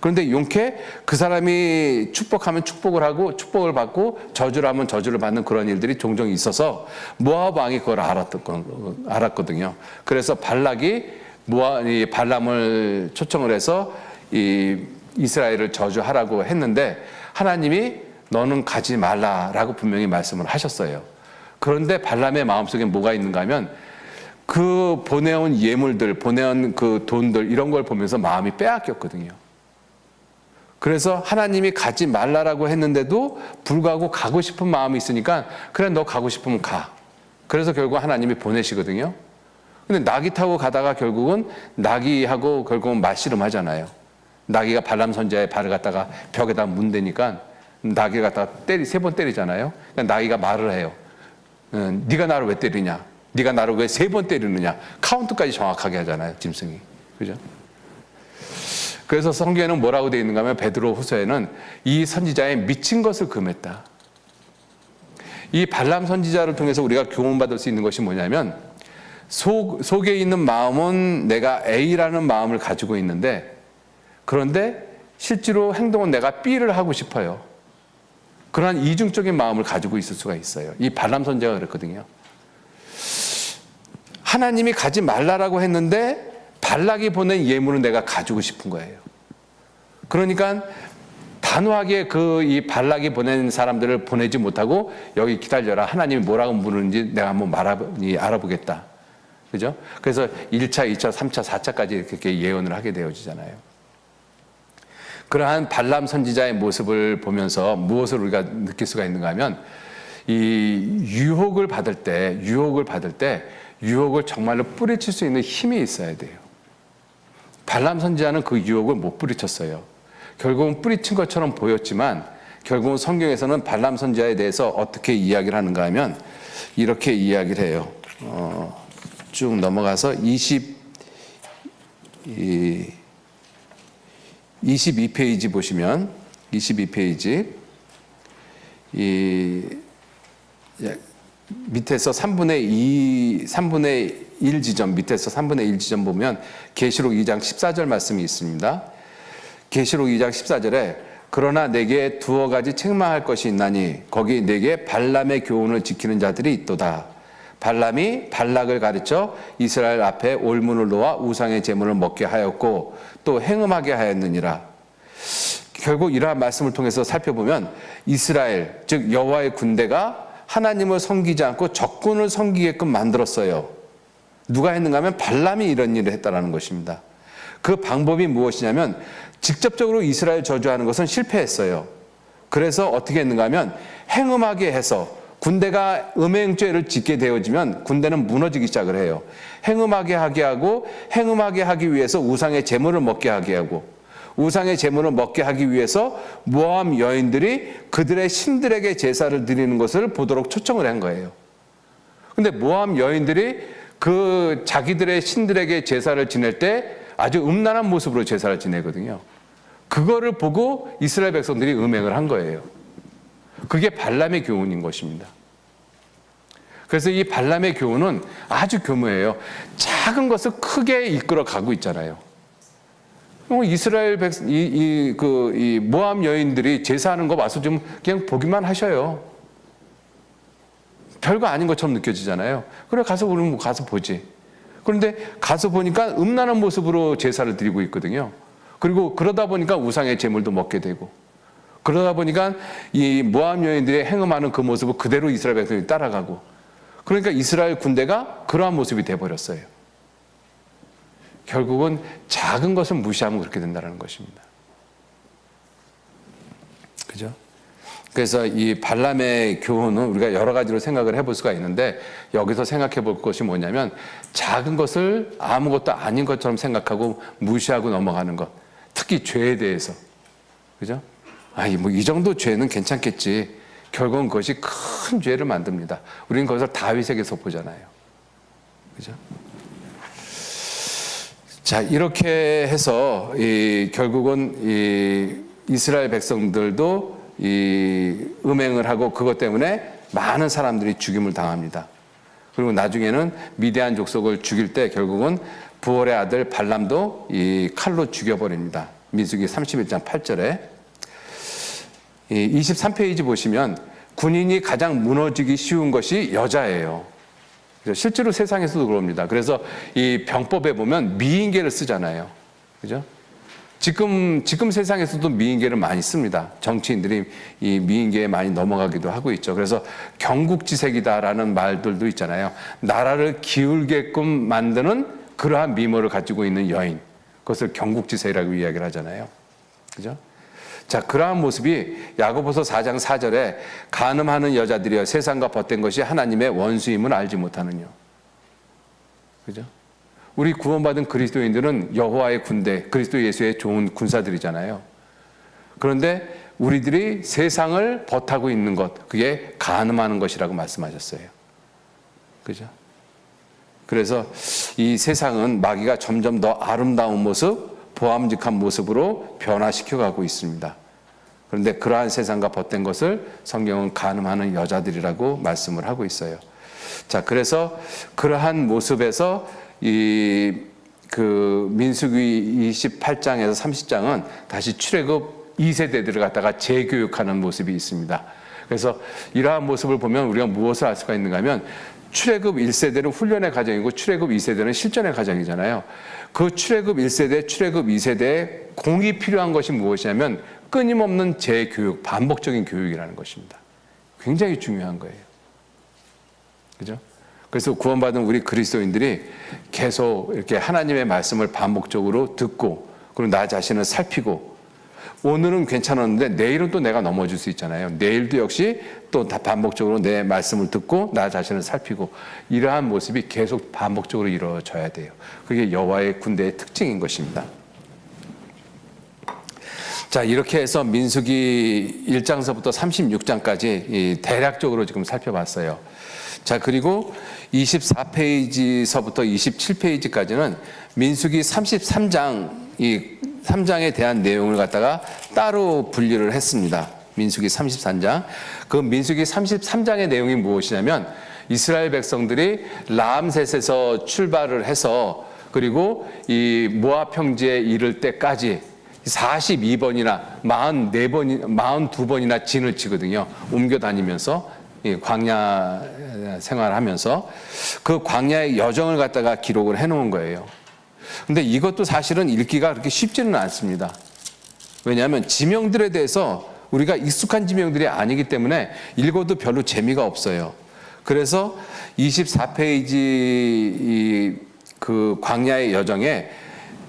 그런데 용케 그 사람이 축복하면 축복을 하고 축복을 받고 저주를 하면 저주를 받는 그런 일들이 종종 있어서 모압 왕이 그걸 알았거든요. 그래서 발락이 발람을 초청을 해서 이스라엘을 저주하라고 했는데 하나님이 너는 가지 말라라고 분명히 말씀을 하셨어요. 그런데 발람의 마음속에 뭐가 있는가 하면 그 보내온 예물들, 보내온 그 돈들 이런 걸 보면서 마음이 빼앗겼거든요. 그래서 하나님이 가지 말라라고 했는데도 불구하고 가고 싶은 마음이 있으니까 그래 너 가고 싶으면 가. 그래서 결국 하나님이 보내시거든요. 근데 나귀 타고 가다가 결국은 나귀하고 결국은 맞씨름하잖아요. 나귀가 발람 선지자의 발을 갖다가 벽에다 문대니까 나귀를 갖다가 3번 때리잖아요. 그러니까 나귀가 말을 해요. 네가 나를 왜 때리냐? 네가 나를 왜 3번 때리느냐? 카운트까지 정확하게 하잖아요. 짐승이. 그죠? 그래서 성경에는 뭐라고 되어 있는가 하면 베드로 후서에는 이 선지자의 미친 것을 금했다. 이 발람 선지자를 통해서 우리가 교훈받을 수 있는 것이 뭐냐면 속에 있는 마음은 내가 A라는 마음을 가지고 있는데 그런데 실제로 행동은 내가 B를 하고 싶어요. 그러한 이중적인 마음을 가지고 있을 수가 있어요. 이 발람 선지자가 그랬거든요. 하나님이 가지 말라라고 했는데 발락이 보낸 예물은 내가 가지고 싶은 거예요. 그러니까 단호하게 이 발락이 보낸 사람들을 보내지 못하고 여기 기다려라. 하나님이 뭐라고 물으는지 내가 한번 알아보겠다. 그죠? 그래서 1차, 2차, 3차, 4차까지 이렇게 예언을 하게 되어지잖아요. 그러한 발람 선지자의 모습을 보면서 무엇을 우리가 느낄 수가 있는가 하면 이 유혹을 받을 때 유혹을 정말로 뿌리칠 수 있는 힘이 있어야 돼요. 발람 선지자는 그 유혹을 못 뿌리쳤어요. 결국은 뿌리친 것처럼 보였지만 결국은 성경에서는 발람 선지자에 대해서 어떻게 이야기를 하는가 하면 이렇게 이야기를 해요. 쭉 넘어가서 22페이지 보시면 22페이지 밑에서 3분의 1 지점 밑에서 3분의 1 지점 보면 계시록 2장 14절 말씀이 있습니다. 계시록 2장 14절에 그러나 내게 두어 가지 책망할 것이 있나니 거기 내게 발람의 교훈을 지키는 자들이 있도다. 발람이 발락을 가르쳐 이스라엘 앞에 올문을 놓아 우상의 제물을 먹게 하였고 또 행음하게 하였느니라. 결국 이러한 말씀을 통해서 살펴보면 이스라엘 즉 여호와의 군대가 하나님을 섬기지 않고 적군을 섬기게끔 만들었어요. 누가 했는가 하면 발람이 이런 일을 했다라는 것입니다. 그 방법이 무엇이냐면 직접적으로 이스라엘 저주하는 것은 실패했어요. 그래서 어떻게 했는가 하면 행음하게 해서 군대가 음행죄를 짓게 되어지면 군대는 무너지기 시작을 해요. 행음하게 하게 하고 행음하게 하기 위해서 우상의 제물을 먹게 하게 하고 우상의 제물을 먹게 하기 위해서 모압 여인들이 그들의 신들에게 제사를 드리는 것을 보도록 초청을 한 거예요. 근데 모압 여인들이 그 자기들의 신들에게 제사를 지낼 때 아주 음란한 모습으로 제사를 지내거든요. 그거를 보고 이스라엘 백성들이 음행을 한 거예요. 그게 발람의 교훈인 것입니다. 그래서 이 발람의 교훈은 아주 교묘해요. 작은 것을 크게 이끌어 가고 있잖아요. 이스라엘 모압 여인들이 제사하는 거 와서 좀 그냥 보기만 하셔요. 별거 아닌 것처럼 느껴지잖아요. 그래 가서 우리는 가서 보지. 그런데 가서 보니까 음란한 모습으로 제사를 드리고 있거든요. 그리고 그러다 보니까 우상의 제물도 먹게 되고 그러다 보니까 이 모압 여인들의 행음하는 그 모습을 그대로 이스라엘 백성이 따라가고 그러니까 이스라엘 군대가 그러한 모습이 돼버렸어요. 결국은 작은 것을 무시하면 그렇게 된다는 것입니다. 그죠? 그래서 이 발람의 교훈은 우리가 여러 가지로 생각을 해볼 수가 있는데, 여기서 생각해 볼 것이 뭐냐면 작은 것을 아무것도 아닌 것처럼 생각하고 무시하고 넘어가는 것, 특히 죄에 대해서. 그죠? 뭐 이 정도 죄는 괜찮겠지. 결국은 그것이 큰 죄를 만듭니다. 우리는 거기서 다윗에게서 보잖아요. 그죠? 자, 이렇게 해서 결국은 이스라엘 백성들도 음행을 하고 그것 때문에 많은 사람들이 죽임을 당합니다. 그리고 나중에는 미디안 족속을 죽일 때 결국은 부올의 아들 발람도 이 칼로 죽여버립니다. 민수기 31장 8절에 23페이지 보시면 군인이 가장 무너지기 쉬운 것이 여자예요. 실제로 세상에서도 그럽니다. 그래서 이 병법에 보면 미인계를 쓰잖아요. 그죠? 지금 세상에서도 미인계를 많이 씁니다. 정치인들이 이 미인계에 많이 넘어가기도 하고 있죠. 그래서 경국지색이다라는 말들도 있잖아요. 나라를 기울게끔 만드는 그러한 미모를 가지고 있는 여인. 그것을 경국지색이라고 이야기를 하잖아요. 그죠? 자, 그러한 모습이 야고보서 4장 4절에 간음하는 여자들이여 세상과 벗된 것이 하나님의 원수임을 알지 못하느냐. 그죠? 우리 구원받은 그리스도인들은 여호와의 군대, 그리스도 예수의 좋은 군사들이잖아요. 그런데 우리들이 세상을 벗하고 있는 것, 그게 간음하는 것이라고 말씀하셨어요. 그죠? 그래서 이 세상은 마귀가 점점 더 아름다운 모습, 보암직한 모습으로 변화시켜 가고 있습니다. 그런데 그러한 세상과 벗된 것을 성경은 간음하는 여자들이라고 말씀을 하고 있어요. 자, 그래서 그러한 모습에서 민수기 28장에서 30장은 다시 출애굽 2세대들을 갖다가 재교육하는 모습이 있습니다. 그래서 이러한 모습을 보면 우리가 무엇을 알 수가 있는가 하면 출애굽 1세대는 훈련의 과정이고 출애굽 2세대는 실전의 과정이잖아요. 그 출애굽 1세대, 출애굽 2세대에 공이 필요한 것이 무엇이냐면 끊임없는 재교육, 반복적인 교육이라는 것입니다. 굉장히 중요한 거예요. 그죠? 그래서 구원받은 우리 그리스도인들이 계속 이렇게 하나님의 말씀을 반복적으로 듣고, 그리고 나 자신을 살피고, 오늘은 괜찮았는데 내일은 또 내가 넘어질 수 있잖아요. 내일도 역시 또 다 반복적으로 내 말씀을 듣고 나 자신을 살피고, 이러한 모습이 계속 반복적으로 이루어져야 돼요. 그게 여호와의 군대의 특징인 것입니다. 자, 이렇게 해서 민수기 1장서부터 36장까지 대략적으로 지금 살펴봤어요. 자, 그리고 24페이지서부터 27페이지까지는 민수기 33장에 대한 내용을 갖다가 따로 분류를 했습니다. 민수기 33장. 그 민수기 33장의 내용이 무엇이냐면 이스라엘 백성들이 라암셋에서 출발을 해서 그리고 이 모압 평지에 이를 때까지 42번이나 42번이나 진을 치거든요. 옮겨 다니면서 광야 생활하면서 그 광야의 여정을 갖다가 기록을 해놓은 거예요. 근데 이것도 사실은 읽기가 그렇게 쉽지는 않습니다. 왜냐하면 지명들에 대해서 우리가 익숙한 지명들이 아니기 때문에 읽어도 별로 재미가 없어요. 그래서 24페이지 그 광야의 여정에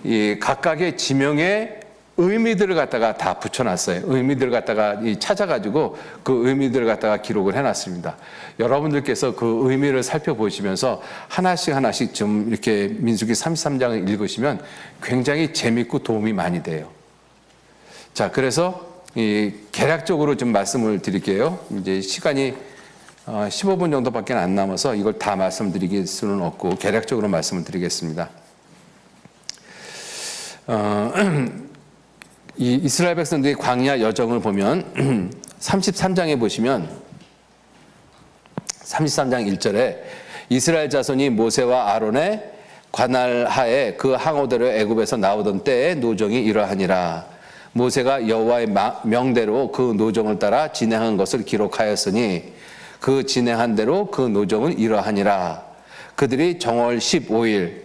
이 각각의 지명의 의미들을 갖다가 다 붙여놨어요. 의미들을 갖다가 찾아가지고 그 의미들을 갖다가 기록을 해놨습니다. 여러분들께서 그 의미를 살펴보시면서 하나씩 좀 이렇게 민수기 33장을 읽으시면 굉장히 재밌고 도움이 많이 돼요. 자, 그래서 개략적으로 좀 말씀을 드릴게요. 이제 시간이 15분 정도밖에 안 남아서 이걸 다 말씀드릴 수는 없고 개략적으로 말씀을 드리겠습니다. 이 이스라엘 백성들의 광야 여정을 보면 33장에 보시면 33장 1절에 이스라엘 자손이 모세와 아론의 관할 하에 그 항오대로 애굽에서 나오던 때의 노정이 이러하니라. 모세가 여호와의 명대로 그 노정을 따라 진행한 것을 기록하였으니 그 진행한 대로 그 노정은 이러하니라. 그들이 정월 15일,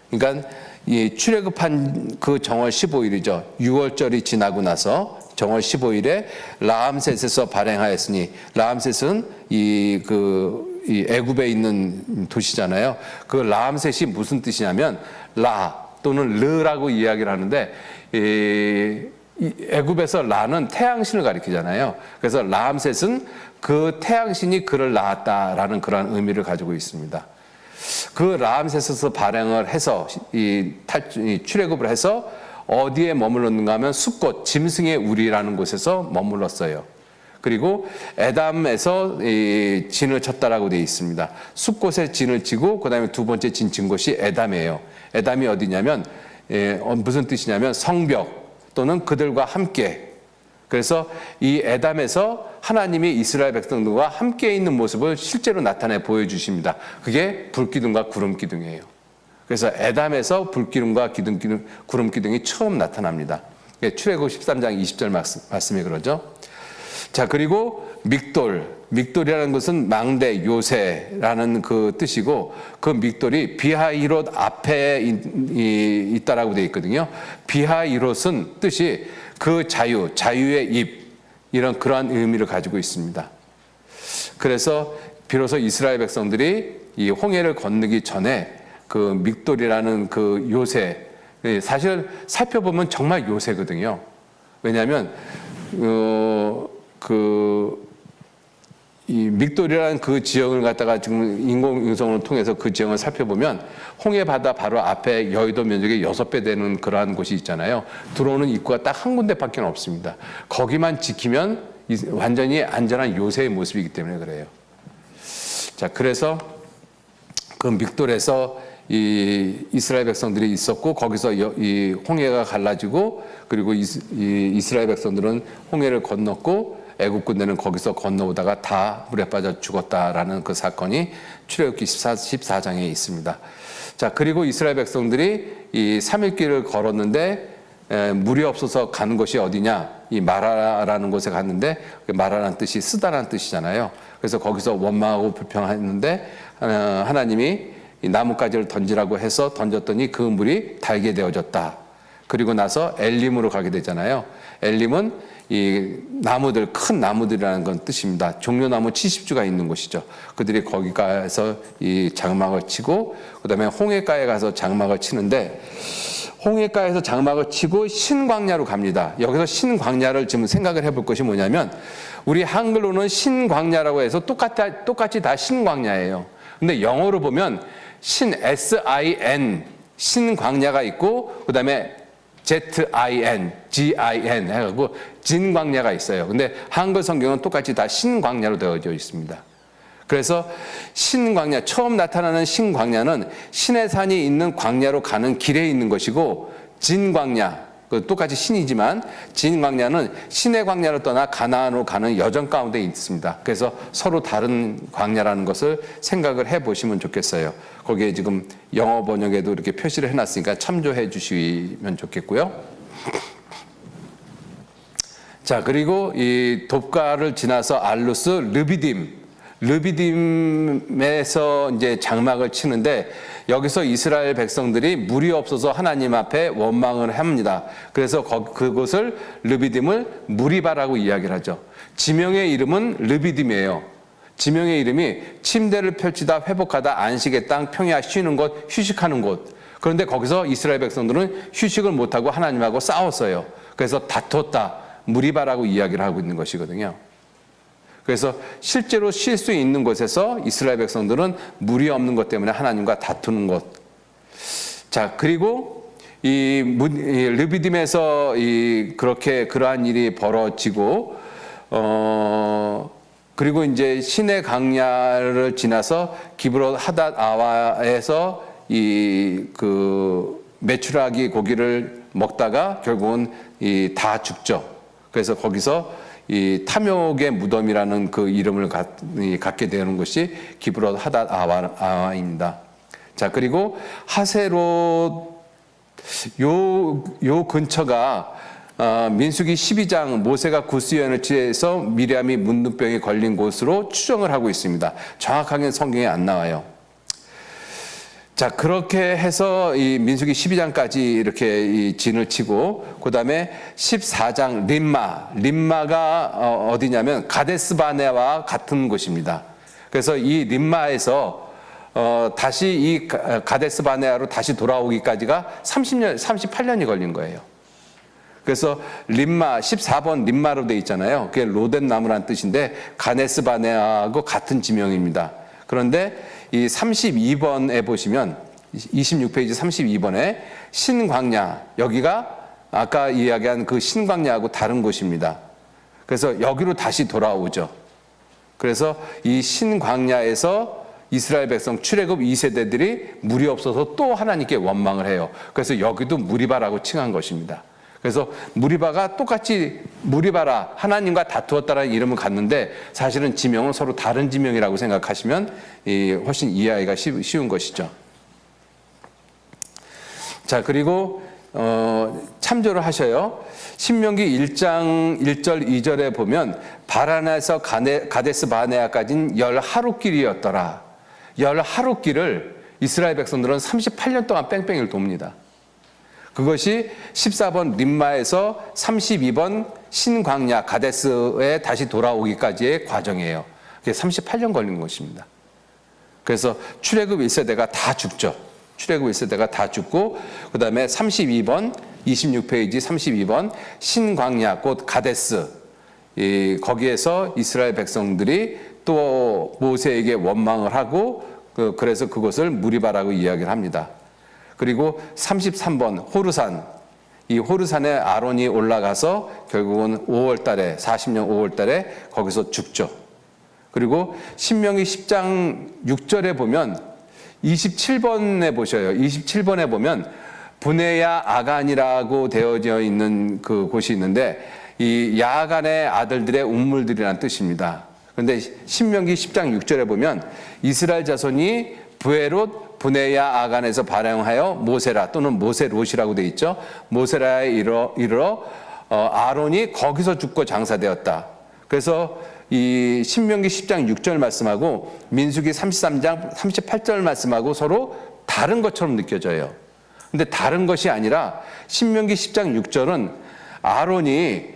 그러니까 이 출애굽한 그 정월 15일이죠. 6월절이 지나고 나서 정월 15일에 라암셋에서 발행하였으니, 라암셋은 이 애굽에 있는 도시잖아요. 그 라암셋이 무슨 뜻이냐면 또는 르라고 이야기를 하는데 이 애굽에서 라는 태양신을 가리키잖아요. 그래서 라암셋은 그 태양신이 그를 낳았다라는 그러한 의미를 가지고 있습니다. 그 라암셋에서 발행을 해서 이 출애굽을 해서 어디에 머물렀는가 하면 숲곳 짐승의 우리라는 곳에서 머물렀어요. 그리고 에담에서 이 진을 쳤다라고 되어 있습니다. 숲곳에 진을 치고 그다음에 두 번째 진 친 곳이 에담이에요. 에담이 어디냐면 무슨 뜻이냐면 성벽 또는 그들과 함께. 그래서 이 에담에서 하나님이 이스라엘 백성들과 함께 있는 모습을 실제로 나타내 보여주십니다. 그게 불기둥과 구름기둥이에요. 그래서 에담에서 불기둥과 구름기둥이 처음 나타납니다. 출애굽 13장 20절 말씀이 그러죠. 자, 그리고 믹돌이라는 것은 망대, 요새라는 그 뜻이고 그 믹돌이 비하이롯 앞에 있다라고 되어 있거든요. 비하이롯은 뜻이 그 자유의 입, 이런 그러한 의미를 가지고 있습니다. 그래서 비로소 이스라엘 백성들이 이 홍해를 건너기 전에 그 믹돌이라는 그 요새, 사실 살펴보면 정말 요새거든요. 왜냐하면 이 믹돌이라는 그 지역을 갖다가 지금 인공위성을 통해서 그 지역을 살펴보면 홍해 바다 바로 앞에 여의도 면적의 6배 되는 그러한 곳이 있잖아요. 들어오는 입구가 딱 한 군데밖에 없습니다. 거기만 지키면 완전히 안전한 요새의 모습이기 때문에 그래요. 자, 그래서 그 믹돌에서 이 이스라엘 백성들이 있었고 거기서 이 홍해가 갈라지고 그리고 이스라엘 백성들은 홍해를 건넜고 애굽 군대는 거기서 건너오다가 다 물에 빠져 죽었다라는 그 사건이 출애굽기 14장에 있습니다. 자, 그리고 이스라엘 백성들이 이 3일길을 걸었는데 물이 없어서 가는 곳이 어디냐? 이 마라라는 곳에 갔는데 마라라는 뜻이 쓰다라는 뜻이잖아요. 그래서 거기서 원망하고 불평했는데 하나님이 이 나뭇가지를 던지라고 해서 던졌더니 그 물이 달게 되어졌다. 그리고 나서 엘림으로 가게 되잖아요. 엘림은 이 나무들, 큰 나무들이라는 건 뜻입니다. 종려나무 70주가 있는 곳이죠. 그들이 거기 가서 이 장막을 치고 그다음에 홍해가에 가서 장막을 치는데 홍해가에서 장막을 치고 신광야로 갑니다. 여기서 신광야를 지금 생각을 해볼 것이 뭐냐면 우리 한글로는 신광야라고 해서 똑같이 다 신광야예요. 근데 영어로 보면 S-I-N 신광야가 있고 그다음에 Z-I-N, G-I-N 해가지고 진광야가 있어요. 근데 한글 성경은 똑같이 다 신광야로 되어져 있습니다. 그래서 신광야, 처음 나타나는 신광야는 신의 산이 있는 광야로 가는 길에 있는 것이고 진광야, 똑같이 신이지만 진광야는 신의 광야를 떠나 가나안으로 가는 여정 가운데 있습니다. 그래서 서로 다른 광야라는 것을 생각을 해보시면 좋겠어요. 거기에 지금 영어 번역에도 이렇게 표시를 해놨으니까 참조해 주시면 좋겠고요. 자, 그리고 이 돕가를 지나서 알루스, 르비딤에서 이제 장막을 치는데 여기서 이스라엘 백성들이 물이 없어서 하나님 앞에 원망을 합니다. 그래서 그곳을 르비딤을 무리바라고 이야기를 하죠. 지명의 이름은 르비딤이에요. 지명의 이름이 침대를 펼치다 회복하다 안식의 땅 평야 쉬는 곳 휴식하는 곳. 그런데 거기서 이스라엘 백성들은 휴식을 못하고 하나님하고 싸웠어요. 그래서 다퉜다 무리바라고 이야기를 하고 있는 것이거든요. 그래서 실제로 쉴 수 있는 곳에서 이스라엘 백성들은 물이 없는 것 때문에 하나님과 다투는 것. 자, 그리고 이 르비딤에서 그렇게 그러한 일이 벌어지고 그리고 이제 신의 강야를 지나서 기브롯 하닷 아와에서 메추라기 고기를 먹다가 결국은 다 죽죠. 그래서 거기서 이 탐욕의 무덤이라는 그 이름을 갖게 되는 것이 기브롯 하닷 아와입니다. 자, 그리고 하세롯 요 근처가 민수기 12장 모세가 구스연을 취해서 미리암이 문둥병에 걸린 곳으로 추정을 하고 있습니다. 정확하게 성경에 안 나와요. 자, 그렇게 해서 이 민수기 12장까지 이렇게 이 진을 치고 그 다음에 14장 림마가 어디냐면 가데스바네와 같은 곳입니다. 그래서 이 림마에서 다시 이 가데스 바네아로 다시 돌아오기까지가 38년이 걸린 거예요. 그래서 림마 14번 림마로 돼 있잖아요. 그게 로뎀 나무란 뜻인데 가데스 바네아하고 같은 지명입니다. 그런데 이 32번에 보시면 26페이지 32번에 신광야, 여기가 아까 이야기한 그 신광야하고 다른 곳입니다. 그래서 여기로 다시 돌아오죠. 그래서 이 신광야에서 이스라엘 백성 출애굽 2세대들이 물이 없어서 또 하나님께 원망을 해요. 그래서 여기도 무리바라고 칭한 것입니다. 그래서 무리바가 똑같이 무리바라, 하나님과 다투었다라는 이름을 갖는데 사실은 지명은 서로 다른 지명이라고 생각하시면 훨씬 이해하기가 쉬운 것이죠. 자, 그리고 참조를 하셔요. 신명기 1장 1절 2절에 보면 바란에서 가데스 바네아까지는 10하루길이었더라. 10하루길을 이스라엘 백성들은 38년 동안 뺑뺑이를 돕니다. 그것이 14번 림마에서 32번 신광야 가데스에 다시 돌아오기까지의 과정이에요. 그게 38년 걸린 것입니다. 그래서 출애굽 1세대가 다 죽죠. 출애굽 1세대가 다 죽고 그 다음에 32번 26페이지 32번 신광야 곧 가데스, 거기에서 이스라엘 백성들이 또 모세에게 원망을 하고 그래서 그것을 무리바라고 이야기를 합니다. 그리고 33번 호르산, 이 호르산에 아론이 올라가서 결국은 5월달에 40년 5월달에 거기서 죽죠. 그리고 신명기 10장 6절에 보면 27번에 보셔요. 27번에 보면 브네야 아간이라고 되어져 있는 그 곳이 있는데 이 야간의 아들들의 운물들이라는 뜻입니다. 그런데 신명기 10장 6절에 보면 이스라엘 자손이 브에롯 브네야 아간에서 발행하여 모세라 또는 모세롯이라고 되어 있죠. 모세라에 이르러 아론이 거기서 죽고 장사되었다. 그래서 이 신명기 10장 6절 말씀하고 민수기 33장 38절 말씀하고 서로 다른 것처럼 느껴져요. 근데 다른 것이 아니라 신명기 10장 6절은 아론이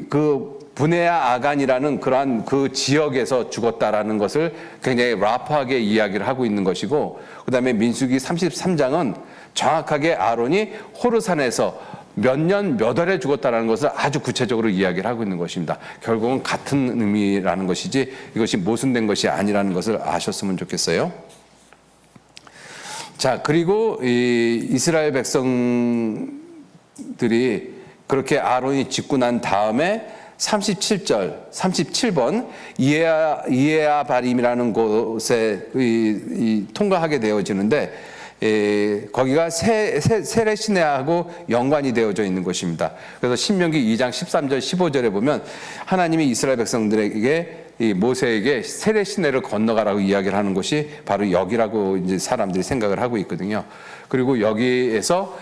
그 브네야 아간이라는 그러한 그 지역에서 죽었다라는 것을 굉장히 라프하게 이야기를 하고 있는 것이고, 그 다음에 민수기 33장은 정확하게 아론이 호르산에서 몇 년 몇 월에 죽었다라는 것을 아주 구체적으로 이야기를 하고 있는 것입니다. 결국은 같은 의미라는 것이지 이것이 모순된 것이 아니라는 것을 아셨으면 좋겠어요. 자, 그리고 이 이스라엘 백성들이 그렇게 아론이 죽고 난 다음에 37절, 37번 이에야 바림이라는 곳에 통과하게 되어지는데 거기가 세레시네하고 연관이 되어져 있는 것입니다. 그래서 신명기 2장 13절 15절에 보면 하나님이 이스라엘 백성들에게 모세에게 세레시네를 건너가라고 이야기를 하는 곳이 바로 여기라고 이제 사람들이 생각을 하고 있거든요. 그리고 여기에서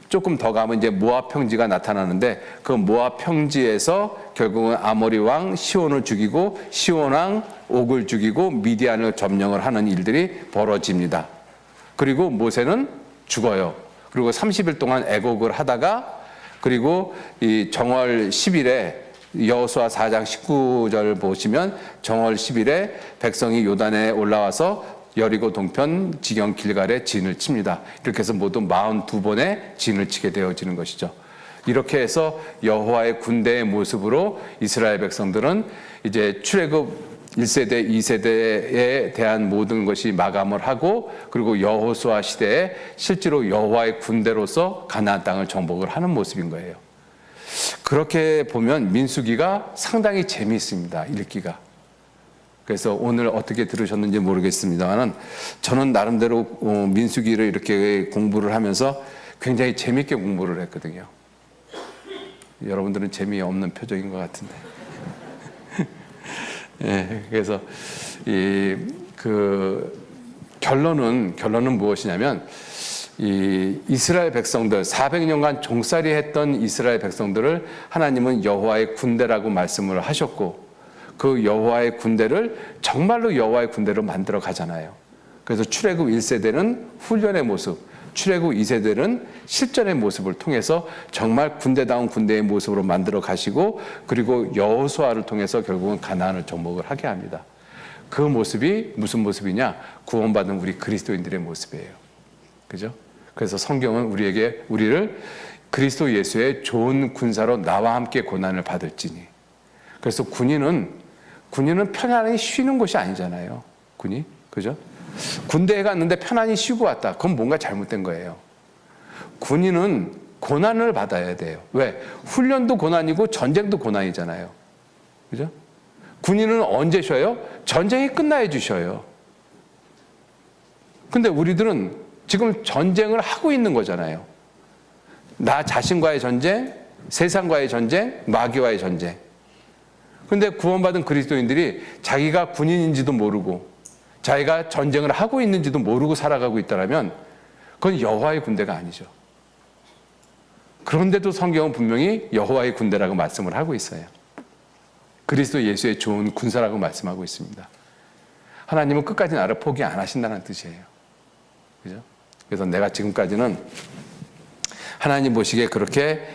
조금 더 가면 이제 모압 평지가 나타나는데 그 모압 평지에서 결국은 아모리 왕 시온을 죽이고 시온 왕 옥을 죽이고 미디안을 점령을 하는 일들이 벌어집니다. 그리고 모세는 죽어요. 그리고 30일 동안 애곡을 하다가 그리고 이 정월 10일에 여호수아 4장 19절 보시면 정월 10일에 백성이 요단에 올라와서 여리고 동편 지경 길갈에 진을 칩니다. 이렇게 해서 모두 42번의 진을 치게 되어지는 것이죠. 이렇게 해서 여호와의 군대의 모습으로 이스라엘 백성들은 이제 출애굽 1세대, 2세대에 대한 모든 것이 마감을 하고 그리고 여호수아 시대에 실제로 여호와의 군대로서 가나안 땅을 정복을 하는 모습인 거예요. 그렇게 보면 민수기가 상당히 재미있습니다. 읽기가. 그래서 오늘 어떻게 들으셨는지 모르겠습니다만 저는 나름대로 민수기를 이렇게 공부를 하면서 굉장히 재미있게 공부를 했거든요. 여러분들은 재미없는 표정인 것 같은데. 예, 그래서 결론은 무엇이냐면 이스라엘 백성들 400년간 종살이 했던 이스라엘 백성들을 하나님은 여호와의 군대라고 말씀을 하셨고 그 여호와의 군대를 정말로 여호와의 군대로 만들어 가잖아요. 그래서 출애굽 1세대는 훈련의 모습, 출애굽 2세대는 실전의 모습을 통해서 정말 군대다운 군대의 모습으로 만들어 가시고 그리고 여호수아를 통해서 결국은 가나안을 정복을 하게 합니다. 그 모습이 무슨 모습이냐? 구원받은 우리 그리스도인들의 모습이에요. 그죠? 그래서 성경은 우리를 그리스도 예수의 좋은 군사로 나와 함께 고난을 받을지니. 그래서 군인은 편안히 쉬는 곳이 아니잖아요. 군이. 그죠? 군대에 갔는데 편안히 쉬고 왔다. 그건 뭔가 잘못된 거예요. 군인은 고난을 받아야 돼요. 왜? 훈련도 고난이고 전쟁도 고난이잖아요. 그죠? 군인은 언제 쉬어요? 전쟁이 끝나야지 쉬어요. 근데 우리들은 지금 전쟁을 하고 있는 거잖아요. 나 자신과의 전쟁, 세상과의 전쟁, 마귀와의 전쟁. 근데 구원받은 그리스도인들이 자기가 군인인지도 모르고 자기가 전쟁을 하고 있는지도 모르고 살아가고 있다면 그건 여호와의 군대가 아니죠. 그런데도 성경은 분명히 여호와의 군대라고 말씀을 하고 있어요. 그리스도 예수의 좋은 군사라고 말씀하고 있습니다. 하나님은 끝까지 나를 포기 안 하신다는 뜻이에요. 그죠? 그래서 내가 지금까지는 하나님 보시기에 그렇게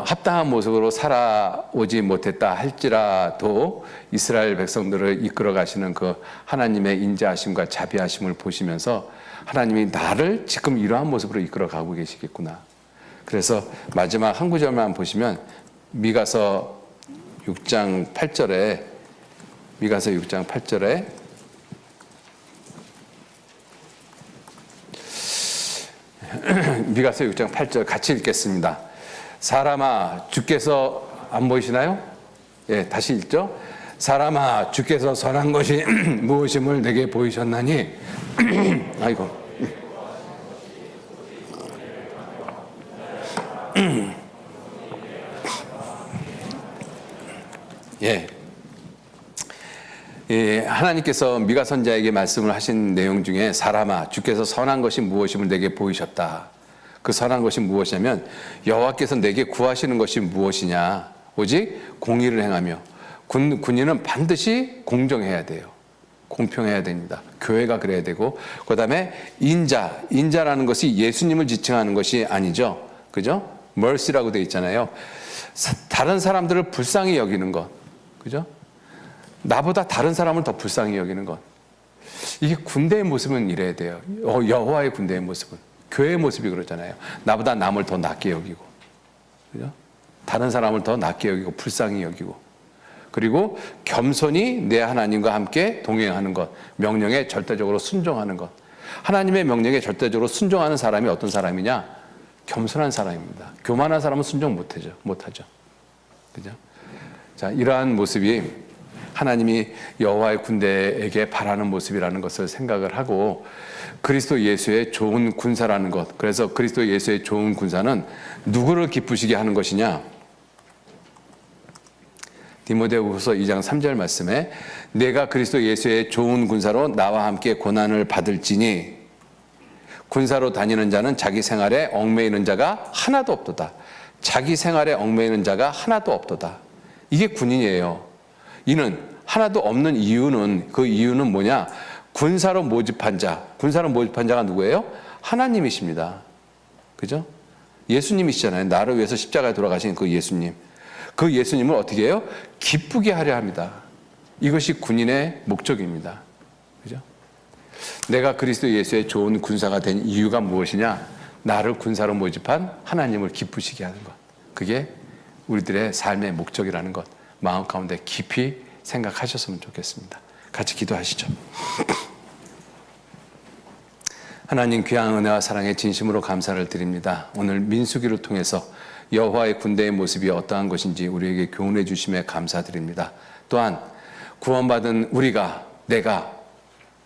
합당한 모습으로 살아오지 못했다 할지라도 이스라엘 백성들을 이끌어 가시는 그 하나님의 인자하심과 자비하심을 보시면서 하나님이 나를 지금 이러한 모습으로 이끌어 가고 계시겠구나. 그래서 마지막 한 구절만 보시면 미가서 6장 8절에 미가서 6장 8절에 미가서 6장 8절 같이 읽겠습니다. 사람아 주께서 안 보이시나요? 예, 다시 읽죠. 사람아 주께서 선한 것이 무엇임을 내게 보이셨나니 아이고 하나님께서 미가 선자에게 말씀을 하신 내용 중에 사람아 주께서 선한 것이 무엇임을 내게 보이셨다. 그 선한 것이 무엇이냐면 여호와께서 내게 구하시는 것이 무엇이냐. 오직 공의를 행하며 군인은 반드시 공정해야 돼요. 공평해야 됩니다. 교회가 그래야 되고 그다음에 인자라는 것이 예수님을 지칭하는 것이 아니죠. 그죠? mercy라고 되어 있잖아요. 다른 사람들을 불쌍히 여기는 것. 그죠? 나보다 다른 사람을 더 불쌍히 여기는 것. 이게 군대의 모습은 이래야 돼요. 여호와의 군대의 모습은. 교회의 모습이 그러잖아요. 나보다 남을 더 낮게 여기고. 그죠? 다른 사람을 더 낮게 여기고 불쌍히 여기고. 그리고 겸손히 내 하나님과 함께 동행하는 것. 명령에 절대적으로 순종하는 것. 하나님의 명령에 절대적으로 순종하는 사람이 어떤 사람이냐? 겸손한 사람입니다. 교만한 사람은 순종 못하죠. 그죠? 자, 이러한 모습이 하나님이 여호와의 군대에게 바라는 모습이라는 것을 생각을 하고 그리스도 예수의 좋은 군사라는 것. 그래서 그리스도 예수의 좋은 군사는 누구를 기쁘시게 하는 것이냐? 디모데후서 2장 3절 말씀에 내가 그리스도 예수의 좋은 군사로 나와 함께 고난을 받을지니 군사로 다니는 자는 자기 생활에 얽매이는 자가 하나도 없도다. 자기 생활에 얽매이는 자가 하나도 없도다. 이게 군인이에요. 이는 하나도 없는 이유는 그 이유는 뭐냐? 군사로 모집한 자가 누구예요? 하나님이십니다. 그죠? 예수님이시잖아요. 나를 위해서 십자가에 돌아가신 그 예수님. 그 예수님을 어떻게 해요? 기쁘게 하려 합니다. 이것이 군인의 목적입니다. 그죠? 내가 그리스도 예수의 좋은 군사가 된 이유가 무엇이냐? 나를 군사로 모집한 하나님을 기쁘시게 하는 것. 그게 우리들의 삶의 목적이라는 것. 마음 가운데 깊이 생각하셨으면 좋겠습니다. 같이 기도하시죠. 하나님 귀한 은혜와 사랑에 진심으로 감사를 드립니다. 오늘 민수기를 통해서 여호와의 군대의 모습이 어떠한 것인지 우리에게 교훈해 주심에 감사드립니다. 또한 구원받은 내가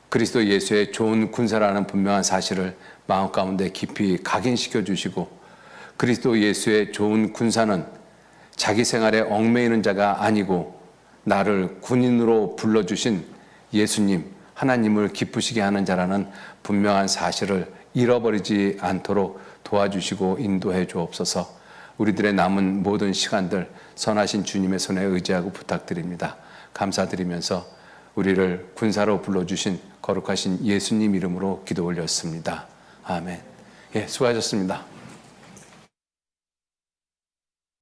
그리스도 예수의 좋은 군사라는 분명한 사실을 마음 가운데 깊이 각인시켜 주시고 그리스도 예수의 좋은 군사는 자기 생활에 얽매이는 자가 아니고 나를 군인으로 불러주신 예수님, 하나님을 기쁘시게 하는 자라는 분명한 사실을 잃어버리지 않도록 도와주시고 인도해 주옵소서. 우리들의 남은 모든 시간들 선하신 주님의 손에 의지하고 부탁드립니다. 감사드리면서 우리를 군사로 불러주신 거룩하신 예수님 이름으로 기도 올렸습니다. 아멘. 예, 수고하셨습니다.